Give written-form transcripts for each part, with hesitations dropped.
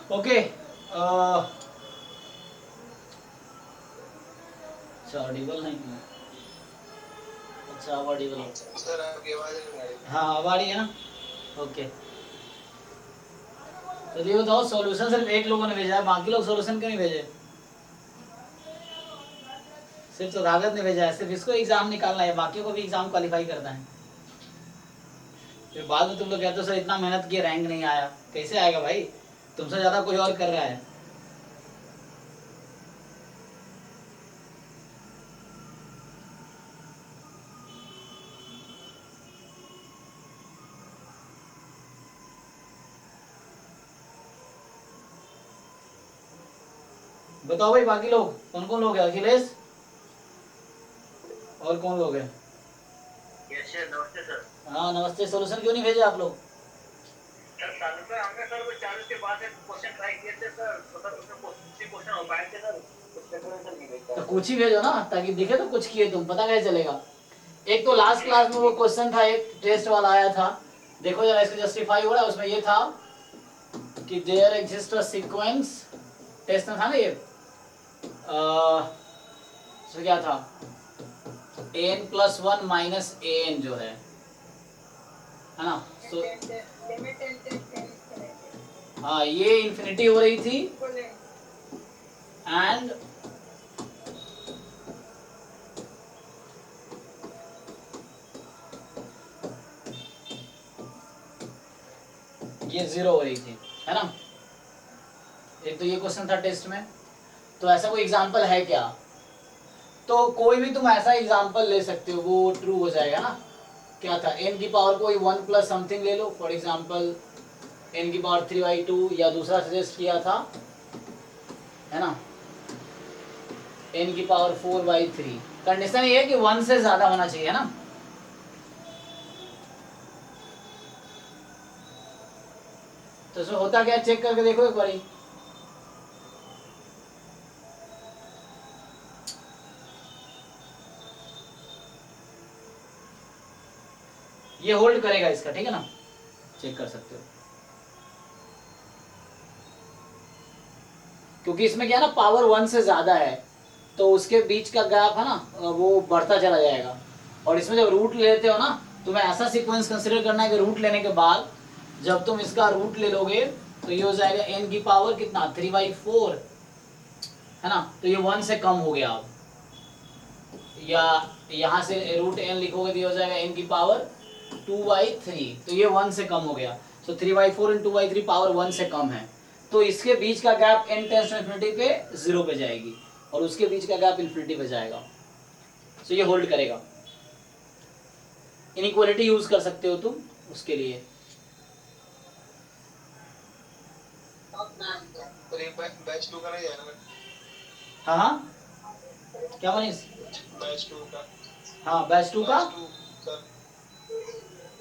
Okay, अच्छा Audible नहीं है। अच्छा अब ऑडिबल है सर, आपकी आवाज नहीं आ रही। हाँ अब आ रही है ना। ओके, तो ये बताओ सॉल्यूशन सिर्फ एक लोगों ने भेजा है, बाकी लोग सॉल्यूशन क्यों नहीं भेजे? सिर्फ तो कागज ने भेजा है, सिर्फ इसको एग्जाम निकालना है, बाकी को भी एग्जाम क्वालिफाई करना है। फिर बाद में तुम लोग कहते हो सर इतना मेहनत किए रैंक नहीं आया, कैसे आएगा भाई? तुमसे ज्यादा कोई और कर रहा है। बताओ भाई बाकी लोग कौन कौन लोग हैं? अखिलेश और कौन लोग हैं? यस सर, नमस्ते सर। हाँ नमस्ते, सोल्यूशन क्यों नहीं भेजे आप लोग? सर चालू पे हमने सर वो 40 के बाद एक क्वेश्चन ट्राई किए थे सर, तो सर उसमें क्वेश्चन हो पाए थे सर, कुछ पेपर में सर नहीं भेज तो पाए कुछ ही भेजो ना, ताकि दिखे तो कुछ किए तुम, पता कैसे चलेगा? एक तो लास्ट क्लास में वो क्वेश्चन था, एक टेस्ट वाला आया था, देखो जरा इसको जस्टिफाई हो रहा है। उसमें ये था कि there exist a sequence, test में था ना ये, तो क्या था, n+1 माइनस an जो है ना। सो हाँ ये इंफिनिटी हो रही थी एंड ये 0 हो रही थी, है ना। एक तो ये क्वेश्चन था टेस्ट में। तो ऐसा कोई एग्जांपल है क्या? तो कोई भी तुम ऐसा एग्जांपल ले सकते हो, वो ट्रू हो जाएगा ना। क्या था, n की पावर कोई 1 प्लस समथिंग ले लो, फॉर एग्जांपल n की पावर 3/2, या दूसरा सजेस्ट किया था, है ना, n की पावर 4/3। कंडीशन ये है कि 1 से ज्यादा होना चाहिए, है ना। तो इसमें होता क्या, चेक करके देखो एक बारी। ये होल्ड करेगा इसका, ठीक है ना, चेक कर सकते हो। क्योंकि इसमें क्या है ना, पावर 1 से ज्यादा है, तो उसके बीच का गैप है ना वो बढ़ता चला जाएगा। और इसमें जब रूट लेते हो ना, तुम्हें ऐसा सीक्वेंस कंसिडर करना है कि रूट लेने के बाद जब तुम इसका रूट ले लोगे तो ये हो जाएगा n की पावर कितना, 3/4, है ना। तो ये 1 से कम हो गया। अब या यहाँ से रूट n लिखोगे तो ये हो जाएगा n की पावर 2/3, तो ये 1 से कम हो गया। तो 3/4 एंड 2/3 पावर 1 से कम है, तो इसके बीच का gap n tends to infinity पे 0 पे जाएगी और उसके बीच का गैप इन्फिनिटी पे जाएगा। तो ये होल्ड करेगा। इनइक्वालिटी यूज कर सकते हो तुम उसके लिए। सर ये बैच 2 का नहीं है ना? हाँ हाँ, क्या मनीष? बैच 2 का, हाँ बैच 2 का बैच 2 सर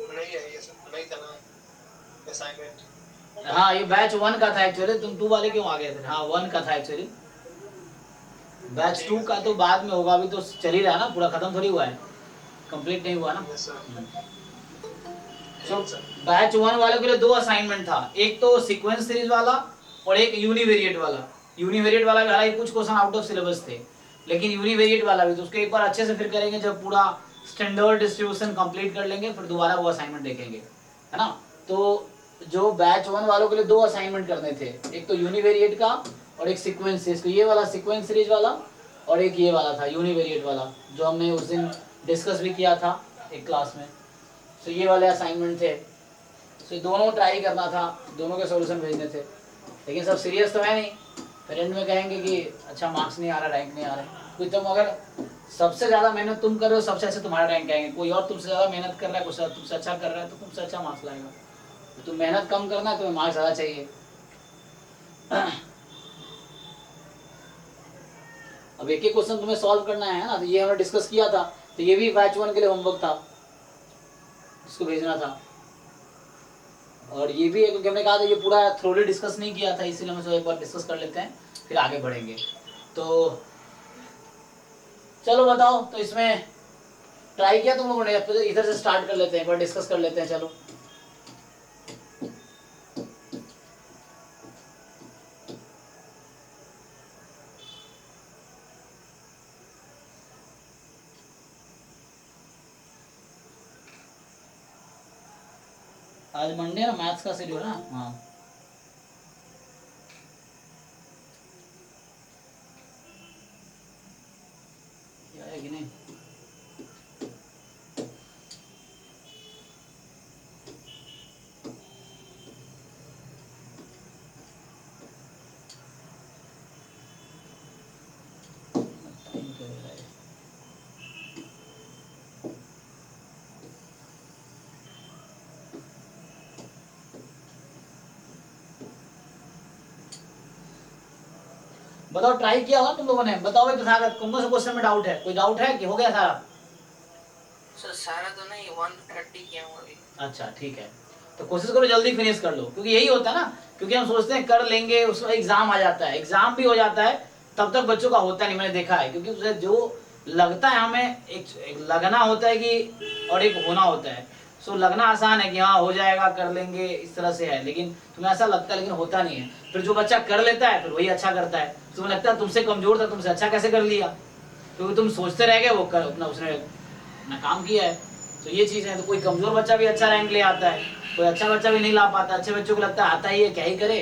नहीं है ये सर, नहीं था ना असाइनमेंट। हाँ ये बैच 1 का था एक्चुअली, तुम 2 वाले क्यों आ गए थे? हाँ 1 का था एक्चुअली। बैच 2 का तो बाद में होगा, अभी तो चल ही रहा है ना, पूरा खत्म थोड़ी हुआ है, कंप्लीट नहीं हुआ ना। Yes sir. सो बैच 1 वालों के लिए 2 असाइनमेंट था, एक तो सीक्वेंस सीरीज वाला और एक यूनिवेरिएट वाला। यूनिवेरिएट वाला भी हालांकि कुछ क्वेश्चन आउट ऑफ सिलेबस थे, लेकिन यूनिवेरिएट वाला भी तो उसके एक बार अच्छे से फिर करेंगे, जब पूरा स्टैंडर्ड डिस्ट्रीब्यूशन कंप्लीट कर लेंगे फिर दोबारा वो असाइनमेंट देखेंगे, है ना। तो जो बैच 1 वालों के लिए 2 असाइनमेंट करने थे, एक तो यूनिवेरिएट का और एक सीक्वेंस सीरीज, तो ये वाला सीक्वेंस सीरीज वाला और एक ये वाला था यूनिवेरिएट वाला, जो हमने उस दिन डिस्कस भी किया था एक क्लास में। तो ये वाले असाइनमेंट थे, तो दोनों ट्राई करना था, दोनों के सॉल्यूशन भेजने थे। लेकिन सब सीरियस तो है नहीं, फिर एंड में कहेंगे कि अच्छा मार्क्स नहीं आ रहा, रैंक नहीं आ रहा। क्योंकि तुम अगर सबसे ज़्यादा मेहनत तुम कर रहे हो, सबसे अच्छे तुम्हारा रैंक आएंगे। कोई और तुमसे ज़्यादा मेहनत कर रहा है, कुछ तुमसे अच्छा कर रहा है, तो तुमसे अच्छा मार्क्स लाएगा। तो तुम मेहनत कम करना है, तुम्हें मार्क्स ज़्यादा चाहिए। अब एक एक क्वेश्चन तुम्हें सॉल्व करना है ना, तो ये हमने डिस्कस किया था, तो ये भी बैच 1 के लिए होमवर्क था, इसको भेजना था। और ये भी क्योंकि हमने कहा था ये पूरा थ्रोली डिस्कस नहीं किया था, इसीलिए हम एक बार डिस्कस कर लेते हैं फिर आगे बढ़ेंगे। तो चलो बताओ, तो इसमें ट्राई किया तुम लोगों ने? इधर से स्टार्ट कर लेते हैं, एक बार डिस्कस कर लेते हैं। चलो आज मंडे है ना, मैथ्स का शेड्यूल है ना। हाँ क्या है कि नहीं। टाइम क्या हो रहा है। बताओ ट्राई किया होगा तुम लोगों ने। बताओ भाई तथागत, कौन कौन से क्वेश्चन में डाउट है? कोई डाउट है कि हो गया सारा? सर सारा तो नहीं, 130 किया हूँ अभी। अच्छा ठीक है, तो कोशिश करो जल्दी फिनिश कर लो, क्योंकि यही होता है ना, क्योंकि हम सोचते हैं कर लेंगे, उसमें एग्जाम आ जाता है, एग्जाम भी हो जाता है, तब तक बच्चों का होता नहीं, मैंने देखा है। क्योंकि उसे जो लगता है हमें, एक लगना होता है कि, और एक होना होता है। सो लगना आसान है कि हाँ हो जाएगा, कर लेंगे, इस तरह से है, लेकिन तुम्हें ऐसा लगता है, लेकिन होता नहीं है। फिर जो बच्चा कर लेता है फिर वही अच्छा करता है। तुम्हें लगता है तुमसे कमजोर था, तुमसे अच्छा कैसे कर लिया, क्योंकि तुम सोचते रह गए, वो कर अपना उसने अपना काम किया है। तो ये चीज़ है। तो कोई कमजोर बच्चा भी अच्छा रैंक ले आता है, कोई अच्छा बच्चा भी नहीं ला पाता। अच्छे बच्चों को लगता है आता ही है, क्या ही करे।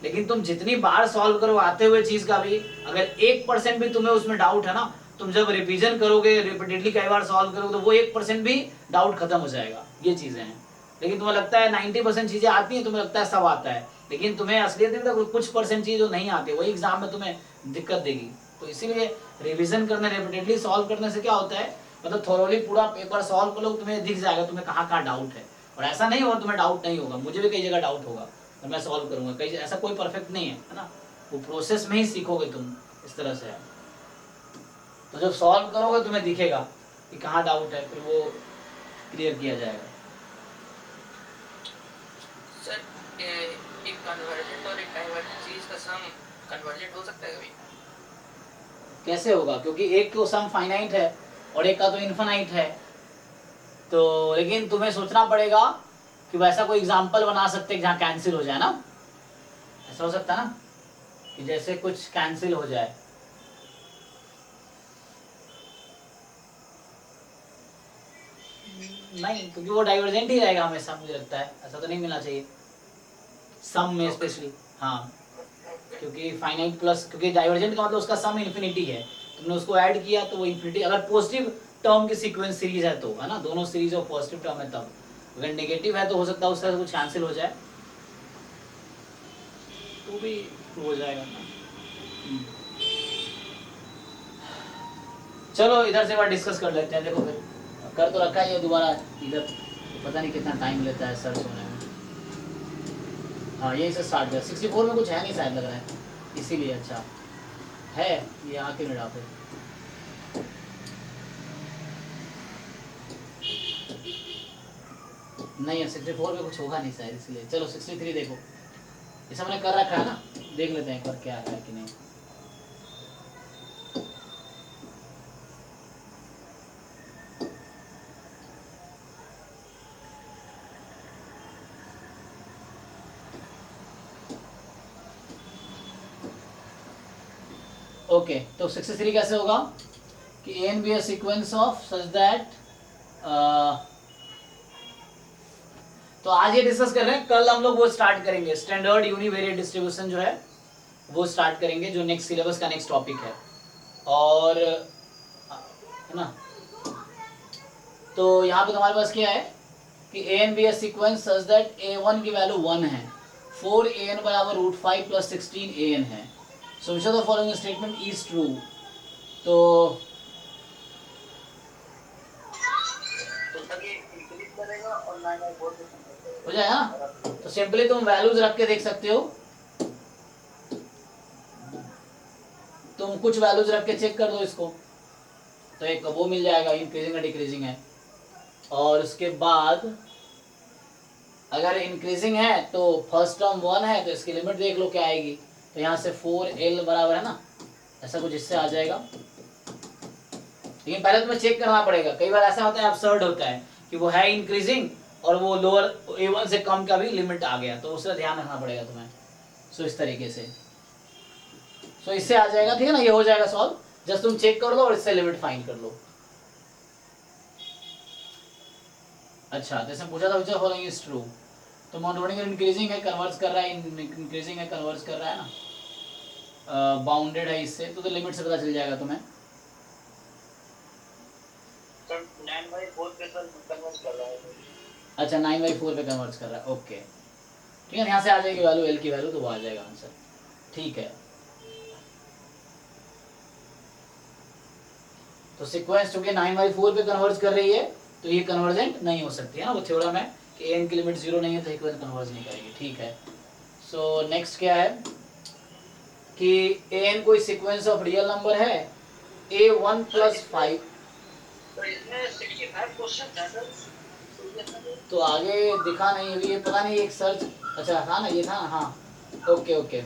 लेकिन तुम जितनी बार सॉल्व करो आते हुए चीज का भी, अगर 1% भी तुम्हें उसमें डाउट है ना, तुम जब रिवीजन करोगे, रिपीटेडली कई बार सॉल्व करोगे, तो वो 1% भी डाउट खत्म हो जाएगा। ये चीजें हैं। लेकिन तुम्हें लगता है 90% चीजें आती हैं, तुम्हें लगता है सब आता है, लेकिन तुम्हें असलियत में तो कुछ परसेंट चीज जो नहीं आती, वही एग्जाम में तुम्हें दिक्कत देगी। तो इसीलिए रिवीजन करने, रिपीटेडली सॉल्व करने से क्या होता है, मतलब थोरोली पूरा पेपर सॉल्व करो, तुम्हें दिख जाएगा तुम्हें कहाँ कहाँ डाउट है। और ऐसा नहीं होगा तुम्हें डाउट नहीं होगा, मुझे भी कई जगह डाउट होगा और मैं सॉल्व करूंगा। कई ऐसा कोई परफेक्ट नहीं है ना, वो प्रोसेस में ही सीखोगे तुम, इस तरह से है। तो जब सॉल्व करोगे तुम्हें दिखेगा कि कहाँ डाउट है, फिर वो क्लियर किया जाएगा। सर एक कन्वर्जेंट और एक डाइवर्जेंट चीज का सम कन्वर्जेंट हो सकता है कभी? कैसे होगा? क्योंकि एक तो सम फाइनाइट है और एक का तो इन्फिनाइट है। तो लेकिन तुम्हें सोचना पड़ेगा कि वैसा कोई एग्जाम्पल बना सकते हैं जहाँ कैंसिल हो जाए ना। ऐसा हो सकता है ना कि जैसे कुछ कैंसिल हो जाए। नहीं, क्योंकि वो डाइवर्जेंट ही रहेगा हमेशा, मुझे लगता है। ऐसा तो नहीं मिलना चाहिए सम में स्पेशली। हाँ, क्योंकि फाइनाइट प्लस, क्योंकि डाइवर्जेंट का मतलब उसका सम इन्फिनिटी है, तुमने उसको ऐड किया तो वो इन्फिनिटी। अगर पॉजिटिव टर्म की सीक्वेंस सीरीज है तो, है ना, दोनों सीरीज और पॉजिटिव टर्म है तब। अगर नेगेटिव है तो हो सकता है उस तरह से कुछ कैंसिल हो जाए, तो भी हो जाएगा ना। चलो इधर से बार डिस्कस कर लेते हैं। देखो फिर कर तो रखा है ये, दोबारा इधर पता नहीं कितना टाइम लेता है सर्च होने में। हाँ यही से स्टार्ट किया। 64 में कुछ है नहीं शायद, लग रहा है, इसीलिए। अच्छा है ये आके मिला फिर। नहीं है 64 में कुछ होगा नहीं शायद, इसलिए। चलो 63 देखो, ऐसा मैंने कर रखा है ना, देख लेते हैं एक बार क्या है कि नहीं। ओके तो 63 कैसे होगा कि A and B a sequence of such that, तो आज ये डिस्कस कर रहे हैं, कल हम लोग वो स्टार्ट करेंगे स्टैंडर्ड यूनिवेरिएट डिस्ट्रीब्यूशन जो है वो स्टार्ट करेंगे, जो नेक्स्ट सिलेबस का नेक्स्ट टॉपिक है। और है ना, तो यहाँ पे तुम्हारे पास क्या है कि A and B a sequence such that a1 की वैल्यू 1 है, 4an बराबर √5 + 16an है। So which of the following statement is true. तो सर ये इंक्रीज करेगा और माइनस बोल सकते हो जाएगा ना। तो सिंपली तुम वैल्यूज रख के देख सकते हो, तुम कुछ वैल्यूज रख के चेक कर दो इसको, तो एक वो मिल जाएगा इंक्रीजिंग या डिक्रीजिंग है। और उसके बाद अगर इंक्रीजिंग है तो फर्स्ट टर्म 1 है, तो इसकी लिमिट देख लो क्या आएगी। तो यहाँ से 4l बराबर है ना, ऐसा कुछ इससे आ जाएगा। लेकिन पहले तुम्हें चेक करना पड़ेगा, कई बार ऐसा होता है absurd होता है कि वो है इंक्रीजिंग और वो लोअर a1 से कम का भी लिमिट आ गया, तो उससे ध्यान रखना पड़ेगा तुम्हें। सो इस तरीके से, सो इससे आ जाएगा, ठीक है ना, ये हो जाएगा सॉल्व। जस्ट तुम चेक कर लो और इससे लिमिट फाइंड कर लो। अच्छा जैसे पूछा था which of following is true, तो मोनोटोनिक इंक्रीजिंग है, कन्वर्स कर रहा है, इंक्रीजिंग है, कन्वर्स कर रहा है ना, बाउंडेड है इससे, तो लिमिट से पता चल जाएगा तुम्हें। सर 9/4 पे सर कन्वर्ट कर रहा है। अच्छा 9/4 पे कन्वर्ट कर रहा है, ओके ठीक है, यहाँ से आ जाएगी वैल्यू, एल की वैल्यू, तो वो आ जाएगा आंसर, ठीक है। तो सीक्वेंस चूंकि 9/4 पे कन्वर्ज कर रही है तो ये कन्वर्जेंट नहीं हो सकती है ना, वो थ्योरम है कि एन की लिमिट 0 नहीं है तो सीक्वेंस कन्वर्ज नहीं करेगी, ठीक है। सो नेक्स्ट क्या है कि एन कोई सीक्वेंस ऑफ रियल नंबर है, a1 + 5, तो इसमें 65 क्वेश्चन था सर। तो आगे दिखा नहीं अभी, ये पता नहीं एक सर्च, अच्छा था ना, ये था ना, हाँ ओके ओके,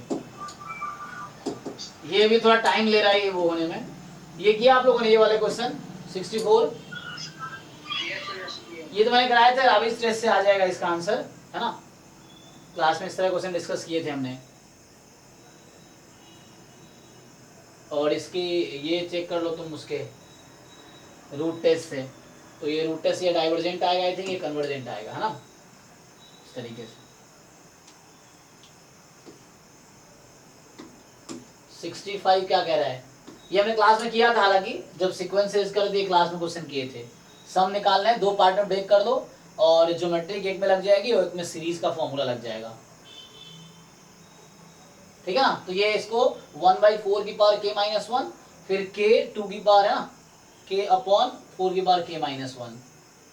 ये भी थोड़ा टाइम ले रहा है ये वो होने में। ये किया आप लोगों ने ये वाले क्वेश्चन 64, ये तो मैंने कराया था, रावी स्ट्रेस से आ जाएगा इसका आंसर, है ना, क्लास में इस तरह क्वेश्चन डिस्कस किए थे हमने। और इसकी ये चेक कर लो तुम उसके रूट टेस्ट से, तो ये रूट टेस्ट ये डाइवर्जेंट आएगा, आई थिंक ये कन्वर्जेंट आएगा, है ना, इस तरीके से। 65 क्या कह रहा है, ये हमने क्लास में किया था, हालांकि जब सीक्वेंसेस कर दिए क्लास में क्वेश्चन किए थे। सम निकालना है, 2 पार्ट में ब्रेक कर दो, और ज्योमेट्रिक एक में लग जाएगी और एक में सीरीज का फॉर्मूला लग जाएगा, ठीक है ना। तो ये इसको 1/4 की पावर k-1, फिर k 2 की पावर है ना, k/4 की पावर k-1।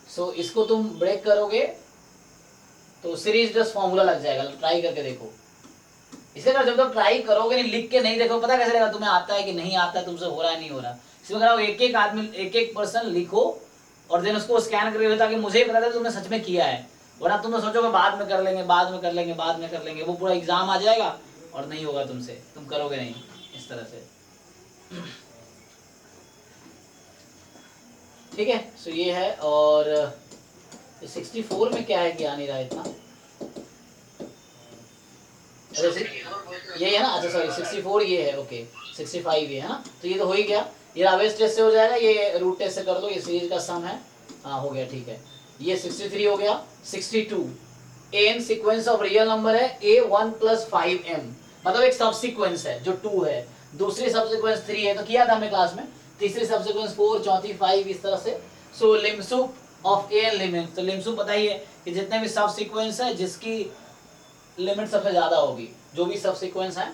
सो इसको तुम ब्रेक करोगे तो सीरीज प्लस फॉर्मूला लग जाएगा, ट्राई करके देखो। इसके अगर जब तक ट्राई करोगे नहीं, लिख के नहीं देखो, पता कैसे लगेगा तुम्हें आता है कि नहीं आता है, तुमसे हो रहा है नहीं हो रहा। इसमें कराओ, एक आदमी, एक पर्सन लिखो और देन उसको स्कैन करके, ताकि मुझे ही पता था तुमने सच में किया है, वरना तुम तो सोचोगे बाद में कर लेंगे, बाद में कर लेंगे, बाद में कर लेंगे, वो पूरा एग्जाम आ जाएगा और नहीं होगा तुमसे, तुम करोगे नहीं इस तरह से, ठीक है। सो ये है, और 64 में क्या है कि आ नहीं रहा इतना, ये है ना, अच्छा सॉरी 64 ये है, ओके 65 ये है ना, तो ये तो हो ही गया, ये रावेज टेस्ट से हो जाएगा, ये रूट टेस्ट से कर दो, ये सीरीज का सम है, हाँ हो गया, ठीक है। ये 63 हो गया। 62 an sequence of real number है a1 + 5m, मतलब एक सब सीक्वेंस है जो 2 है, दूसरी सब सीक्वेंस 3 है, तो किया था हमने क्लास में, तीसरी सब सीक्वेंस 4, चौथी 5, इस तरह से। सो लिम्सुप ऑफ एन लिमिट, तो लिम्सुप बताइए कि जितने भी सब सीक्वेंस है जिसकी लिमिट सबसे ज्यादा होगी, जो भी सब सीक्वेंस है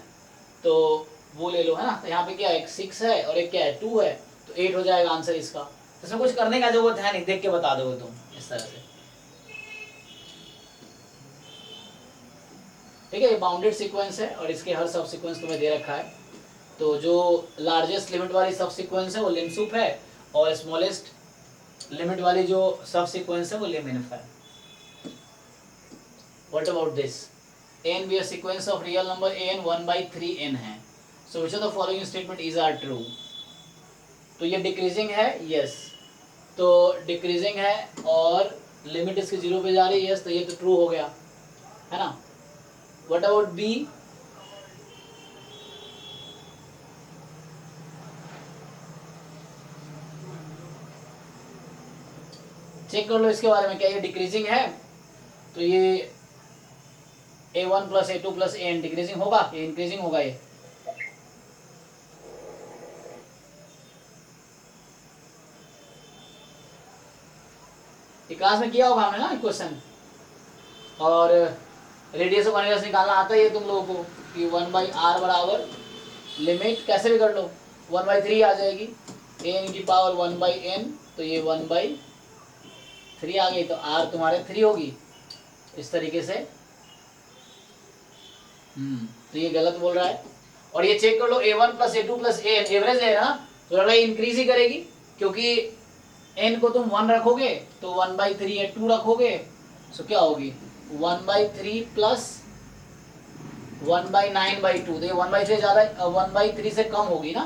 तो वो ले लो, है ना। तो यहाँ पे क्या है, एक 6 है और एक क्या है 2 है, तो 8 हो जाएगा आंसर इसका। तो इसमें कुछ करने का जरूरत है नहीं, देख के बता दोगे तुम इस तरह से, ठीक है। ये बाउंडेड सीक्वेंस है और इसके हर सब सीक्वेंस तुम्हें दे रखा है, तो जो लार्जेस्ट लिमिट वाली सब सीक्वेंस है वो लिम्सुप है, और स्मॉलेस्ट लिमिट वाली जो सब सीक्वेंस है वो लिमिनफ है। What about this, n be a sequence of real number an 1/3n है, so which of the following statement is are true। तो ये डिक्रीजिंग है, यस, तो डिक्रीजिंग है और लिमिट इसकी 0 पे जा रही है, यस, तो ये तो ट्रू हो गया, है ना। व्हाट अबाउट बी, चेक कर लो इसके बारे में, क्या ये डिक्रीजिंग है, तो ये a1 + a2 + an डिक्रीजिंग होगा, ये इंक्रीजिंग होगा, ये क्लास में किया होगा हमने ना क्वेश्चन। और रेडियस ऑफ कॉन्वेक्स निकालना आता है ये तुम लोगों को कि 1/r बराबर लिमिट कैसे भी कर लो, 1/3 आ जाएगी, n की पावर 1/n, तो ये 1/3 आ गई, तो r तुम्हारे 3 होगी, इस तरीके से। तो ये गलत बोल रहा है। और ये चेक कर लो, a1 + a2 + an एवरेज है ना, तो लग रहा है इंक्रीज ही करेगी, क्योंकि n को तुम 1 रखोगे तो 1/3 या 2 रखोगे, सो क्या होगी 1/3 + 1/9/2, तो ये 1/3 ज्यादा, 1/3 से कम होगी ना।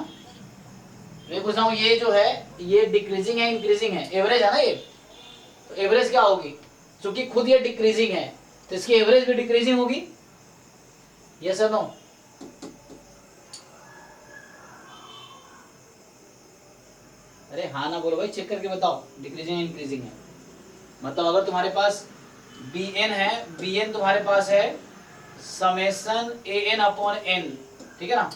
मैं पूछ रहा हूँ ये जो है ये डिक्रीजिंग है इंक्रीजिंग है, एवरेज है ना ये, तो एवरेज क्या होगी, क्योंकि खुद ये डिक्रीजिंग है तो इसकी एवरेज भी डिक्रीजिंग होगी, यस और नो। अरे हाँ ना बोलो भाई, चेक करके बताओ डिक्रीजिंग है इंक्रीजिंग है। मतलब अगर तुम्हारे पास बी एन है, बी एन तुम्हारे पास है समेशन ए एन अपॉन एन, ठीक है ना।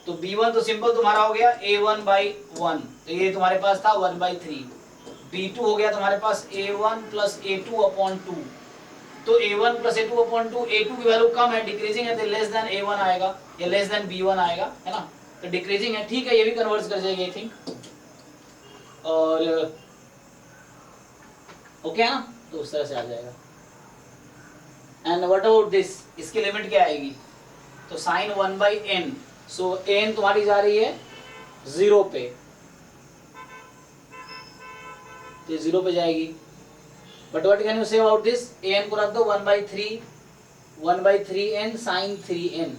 तो बी वन तो सिंपल तुम्हारा हो गया ए वन बाई वन, तो ये तुम्हारे पास था 1/3। बी टू हो गया तुम्हारे पास a one plus a two upon two, तो a one plus a two upon two, a two की वैल्यू कम है, डिक्रीजिंग है, तो लेस देन ए वन आएगा या लेस देन बी वन आएगा, है ना। तो डिक्रीजिंग है, ठीक है, ये भी कन्वर्ट कर जाएगी आई थिंक। और ओके है ना, तो उस तरह से आ जाएगा। एंड व्हाट अबाउट दिस, इसकी लिमिट क्या आएगी, तो साइन 1/n, सो n तुम्हारी जा रही है 0 पे, तो 0 पे जाएगी। But what can you say about this, an को रख दो 1/3 साइन 3n।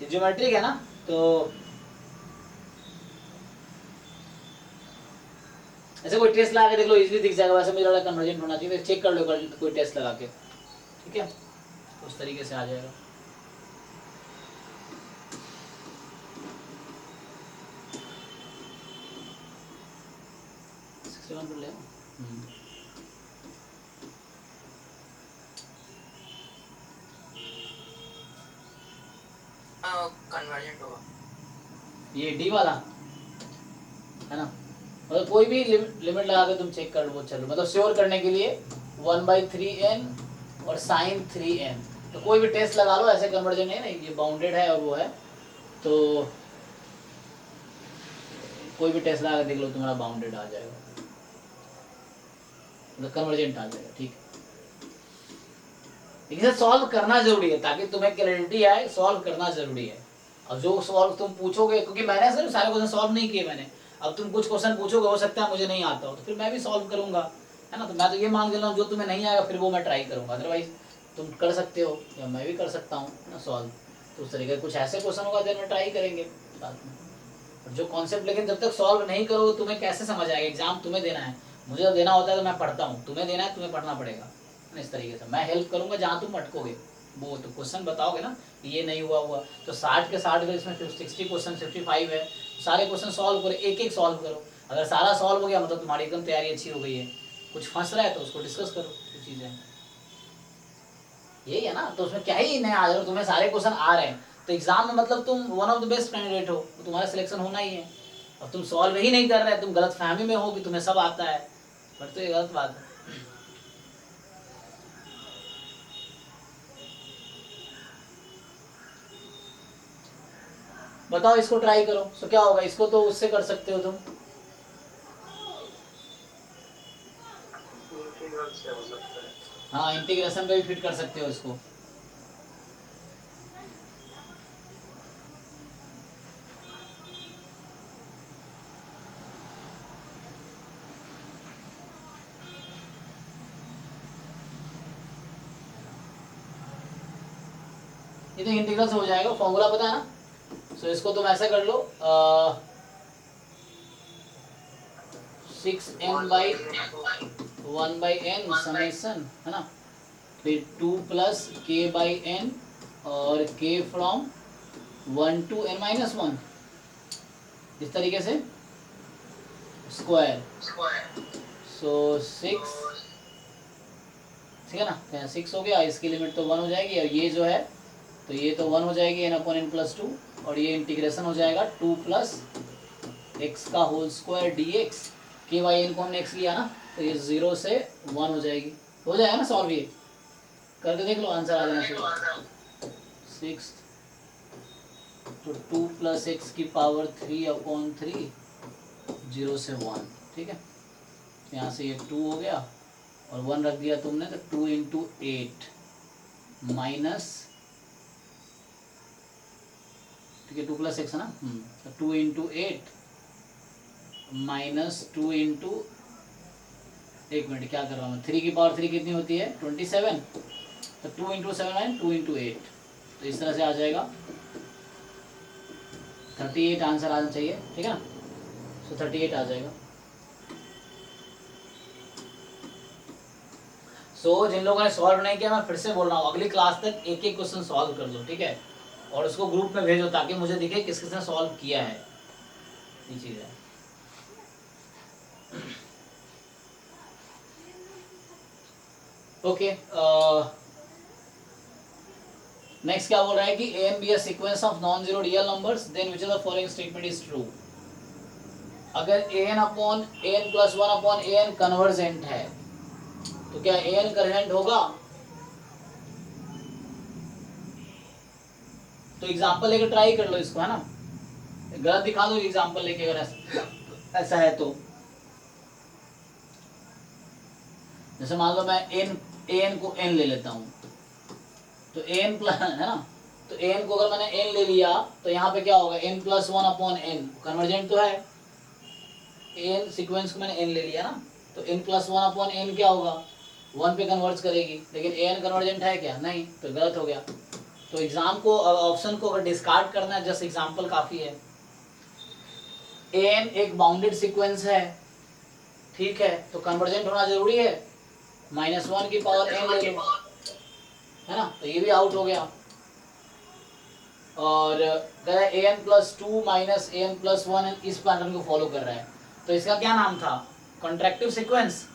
ज्योमेट्रिक है ना, तो ऐसे कोई टेस्ट लगा के देख लो, इजीली दिख जाएगा। वैसे मुझे लगा कन्वर्जेंट होना चाहिए, तो चेक कर लो कोई टेस्ट लगा के, ठीक है, उस तरीके से आ जाएगा। कन्वर्जेंट होगा ये डी वाला है ना, मतलब कोई भी लिमिट लगा के तुम चेक कर लो, चलो मतलब श्योर करने के लिए 1/3n और साइन 3n, तो कोई भी टेस्ट लगा लो, ऐसे कन्वर्जन नहीं है ना, ये बाउंडेड है और वो है, तो कोई भी टेस्ट लगा के देख लो, तुम्हारा बाउंडेड आ जाएगा, मतलब कन्वर्जेंट आ जाएगा, ठीक है। इसे सॉल्व करना जरूरी है ताकि तुम्हें क्लैरिटी आए, सॉल्व करना जरूरी है। और जो सॉल्व तुम पूछोगे, क्योंकि मैंने सिर्फ सारे क्वेश्चन सॉल्व नहीं किए मैंने, अब तुम कुछ क्वेश्चन पूछोगे, हो सकता है मुझे नहीं आता हो, तो फिर मैं भी सॉल्व करूंगा, है ना। तो मैं तो ये मान रहा हूँ जो तुम्हें नहीं आएगा फिर वो मैं ट्राई करूंगा, अदरवाइज तुम कर सकते हो या मैं भी कर सकता हूँ ना सॉल्व। तो उस तरीके कुछ ऐसे क्वेश्चन होगा देन में ट्राई करेंगे साथ में। जो कॉन्सेप्ट लेकिन जब तक सॉल्व नहीं करोगे तुम्हें कैसे समझ आएगा, एग्जाम तुम्हें देना है, मुझे जब देना होता है तो मैं पढ़ता हूँ, तुम्हें देना है तुम्हें पढ़ना पड़ेगा। इस तरीके से मैं हेल्प करूंगा जहाँ तुम अटकोगे, वो तो क्वेश्चन बताओगे ना ये नहीं हुआ तो 60 के 60 इसमें 60 क्वेश्चन 65 है, सारे क्वेश्चन सॉल्व करो, एक एक सॉल्व करो। अगर सारा सॉल्व हो गया मतलब तुम्हारी एकदम तैयारी अच्छी हो गई है। कुछ फंस रहा है तो उसको डिस्कस करो, ये चीज़ें यही है ना। तो उसमें क्या ही नया आ रहा है, तुम्हें सारे क्वेश्चन आ रहे हैं तो एग्जाम में मतलब तुम one of the best candidate हो, तो तुम्हारा सिलेक्शन होना ही है। अब तुम सॉल्व ही नहीं कर रहे, तुम गलत फहमी में हो कि तुम्हें सब आता है, बट तो ये गलत बात है। बताओ इसको ट्राई करो, तो क्या होगा, इसको तो उससे कर सकते हो तुम, हाँ इंटीग्रेशन पे भी फिट कर सकते हो इसको। ये तो इंटीग्रल से हो जाएगा, फॉर्मूला पता है ना। सो इसको तुम ऐसा कर लो 6n/1/n समेशन, है ना, फिर 2 + k/n और k फ्रॉम 1 to n-1, इस तरीके से स्क्वायर। सो 6, ठीक है ना, 6 हो गया, इसकी लिमिट तो 1 हो जाएगी, और ये जो है तो ये तो 1 हो जाएगी n/n+2, और ये इंटीग्रेशन हो जाएगा 2 + x का होल स्क्वायर dx, k/n को हमने x लिया ना, तो ये 0 से 1 हो जाएगी, हो जाएगा ना सॉल्व, ये करके देख लो आंसर आ जाना चाहिए। 6 तो 2 + x की पावर 3/3 0 से 1, ठीक है। यहाँ से ये 2 हो गया और 1 रख दिया तुमने, तो 2 × 8 माइनस, ठीक है, 2 + x है ना, तो 2 × 8 माइनस 2 × 1 मिनट क्या कर रहा हूँ मैं, 3 की पावर 3 कितनी होती है 27, तो 2 × 7 है 2 × 8, तो इस तरह से आ जाएगा 38 आंसर आना चाहिए, ठीक है ना। सो 38 आ जाएगा। जिन लोगों ने सॉल्व नहीं किया मैं फिर से बोल रहा हूँ, अगली क्लास तक एक एक क्वेश्चन सॉल्व कर दो, ठीक है, और उसको ग्रुप में भेजो ताकि मुझे दिखे किस किसने सॉल्व किया है, ये चीज़ है। ओके, नेक्स्ट क्या बोल रहा है कि A and B are sequence of non zero real numbers, then which of the following statement is true. अगर A n upon A n plus one upon A n convergent है तो क्या ए n convergent होगा? तो example लेकर try कर लो इसको, है ना, गलत दिखा दो एग्जांपल लेके अगर ऐसा है तो। जैसे मान लो मैं एन ए एन को एन ले लेता हूँ, तो एन प्लस, है ना, तो एन को अगर मैंने एन ले लिया तो यहाँ पे क्या होगा, n plus one upon n convergent तो है, एन सीक्वेंस को मैंने एन ले लिया ना, तो n plus one upon n क्या होगा, वन पे कन्वर्ट करेगी, लेकिन ए एन कन्वर्जेंट है क्या? नहीं, तो गलत हो गया। तो एग्जाम को ऑप्शन को अगर डिस्कार्ड करना है, जस्ट एग्जाम्पल काफी है। ए एन एक बाउंडेड सीक्वेंस है, ठीक है, तो कन्वर्जेंट होना जरूरी है, माइनस वन की पावर एन ले लो, है ना, तो ये भी आउट हो गया। और ए एन प्लस टू माइनस ए एन प्लस वन इस पैटर्न को फॉलो कर रहा है, तो इसका क्या नाम था, कॉन्ट्रैक्टिव सीक्वेंस।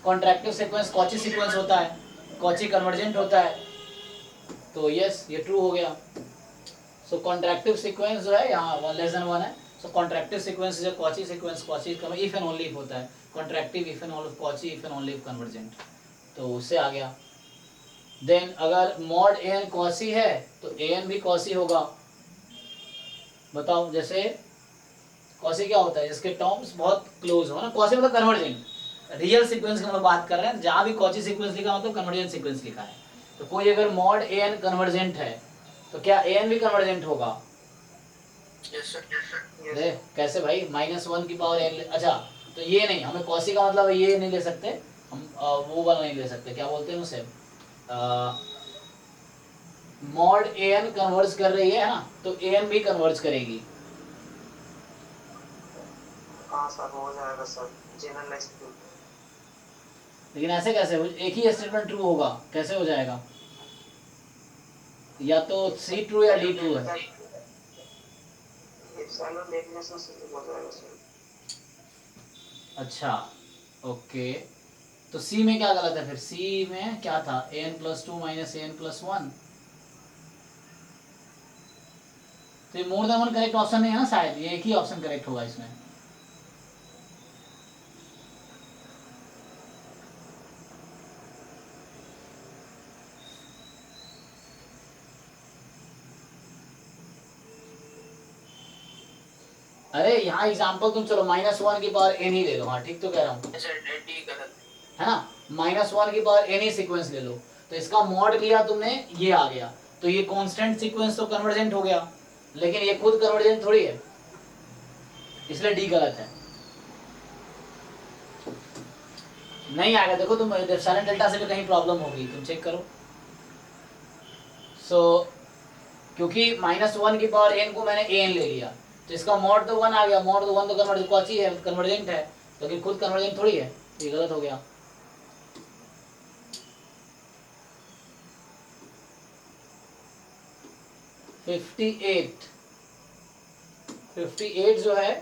कॉन्ट्रैक्टिव सीक्वेंस कॉची सीक्वेंस होता है, कॉची कन्वर्जेंट होता है, तो यस ये ट्रू हो गया। सो कॉन्ट्रैक्टिव सीक्वेंस जो है यहाँ वन लेस देन वन है, सो कॉन्ट्रैक्टिव सीक्वेंस जो Cauchy sequence, Cauchy if and only if होता है, कॉन्ट्रैक्टिव if and only Cauchy if and only if convergent, तो उससे आ गया। देन अगर मॉड ए एन कॉसी है तो ए एन भी कॉसी होगा। बताओ, जैसे कॉसी क्या होता है, जिसके टर्म्स बहुत क्लोज हो ना, कॉसी मतलब कन्वर्जेंट, रियल सीक्वेंस की हम लोग बात कर रहे हैं, जहां भी कॉची सीक्वेंस लिखा मतलब कन्वर्जेंट सीक्वेंस लिखा है। तो कोई अगर मॉड ए एन कन्वर्जेंट है तो क्या ए एन भी कन्वर्जेंट होगा? Yes sir. अरे कैसे भाई, माइनस वन की पावर एन, अच्छा तो ये नहीं, हमें कॉसी का मतलब ये नहीं ले सकते हम, वो वाला नहीं ले सकते, क्या बोलते हैं उसे, मॉड ए एन कन्वर्ज कर रही है ना, तो ए एन भी कन्वर्ज करेगी। हाँ सर, हो जाएगा सर, जनरलाइज। लेकिन ऐसे कैसे, एक ही स्टेटमेंट ट्रू होगा, कैसे हो जाएगा? या तो सी ट्रू या डी ट्रू है। अच्छा ओके, तो सी में क्या गलत है फिर? सी में क्या था, ए एन प्लस टू माइनस ए एन प्लस वन, तो ये more than one correct option नहीं है ना, शायद ये एक ही ऑप्शन करेक्ट होगा इसमें। अरे यहाँ एग्जाम्पल तुम चलो माइनस वन की पावर एन ही ले लो, हाँ ठीक तो कह रहा हूँ, है ना, माइनस वन की पावर एन ही सीक्वेंस ले लो, तो इसका मॉड लिया तुमने, ये आ गया, तो ये कांस्टेंट सीक्वेंस तो कन्वर्जेंट हो गया, लेकिन ये खुद कन्वर्जेंट थोड़ी है, इसलिए डी गलत है। नहीं आएगा, देखो तुम साइलेंट डेल्टा से भी कहीं प्रॉब्लम होगी, तुम चेक करो। क्योंकि माइनस वन की पावर एन को मैंने एन ले लिया, तो इसका मॉड तो वन आ गया, मॉड तो वन तो कन्वर्जेंट है, कन्वर्जेंट है, लेकिन खुद कन्वर्जेंट थोड़ी है, ये गलत हो गया। फिफ्टी एट जो है,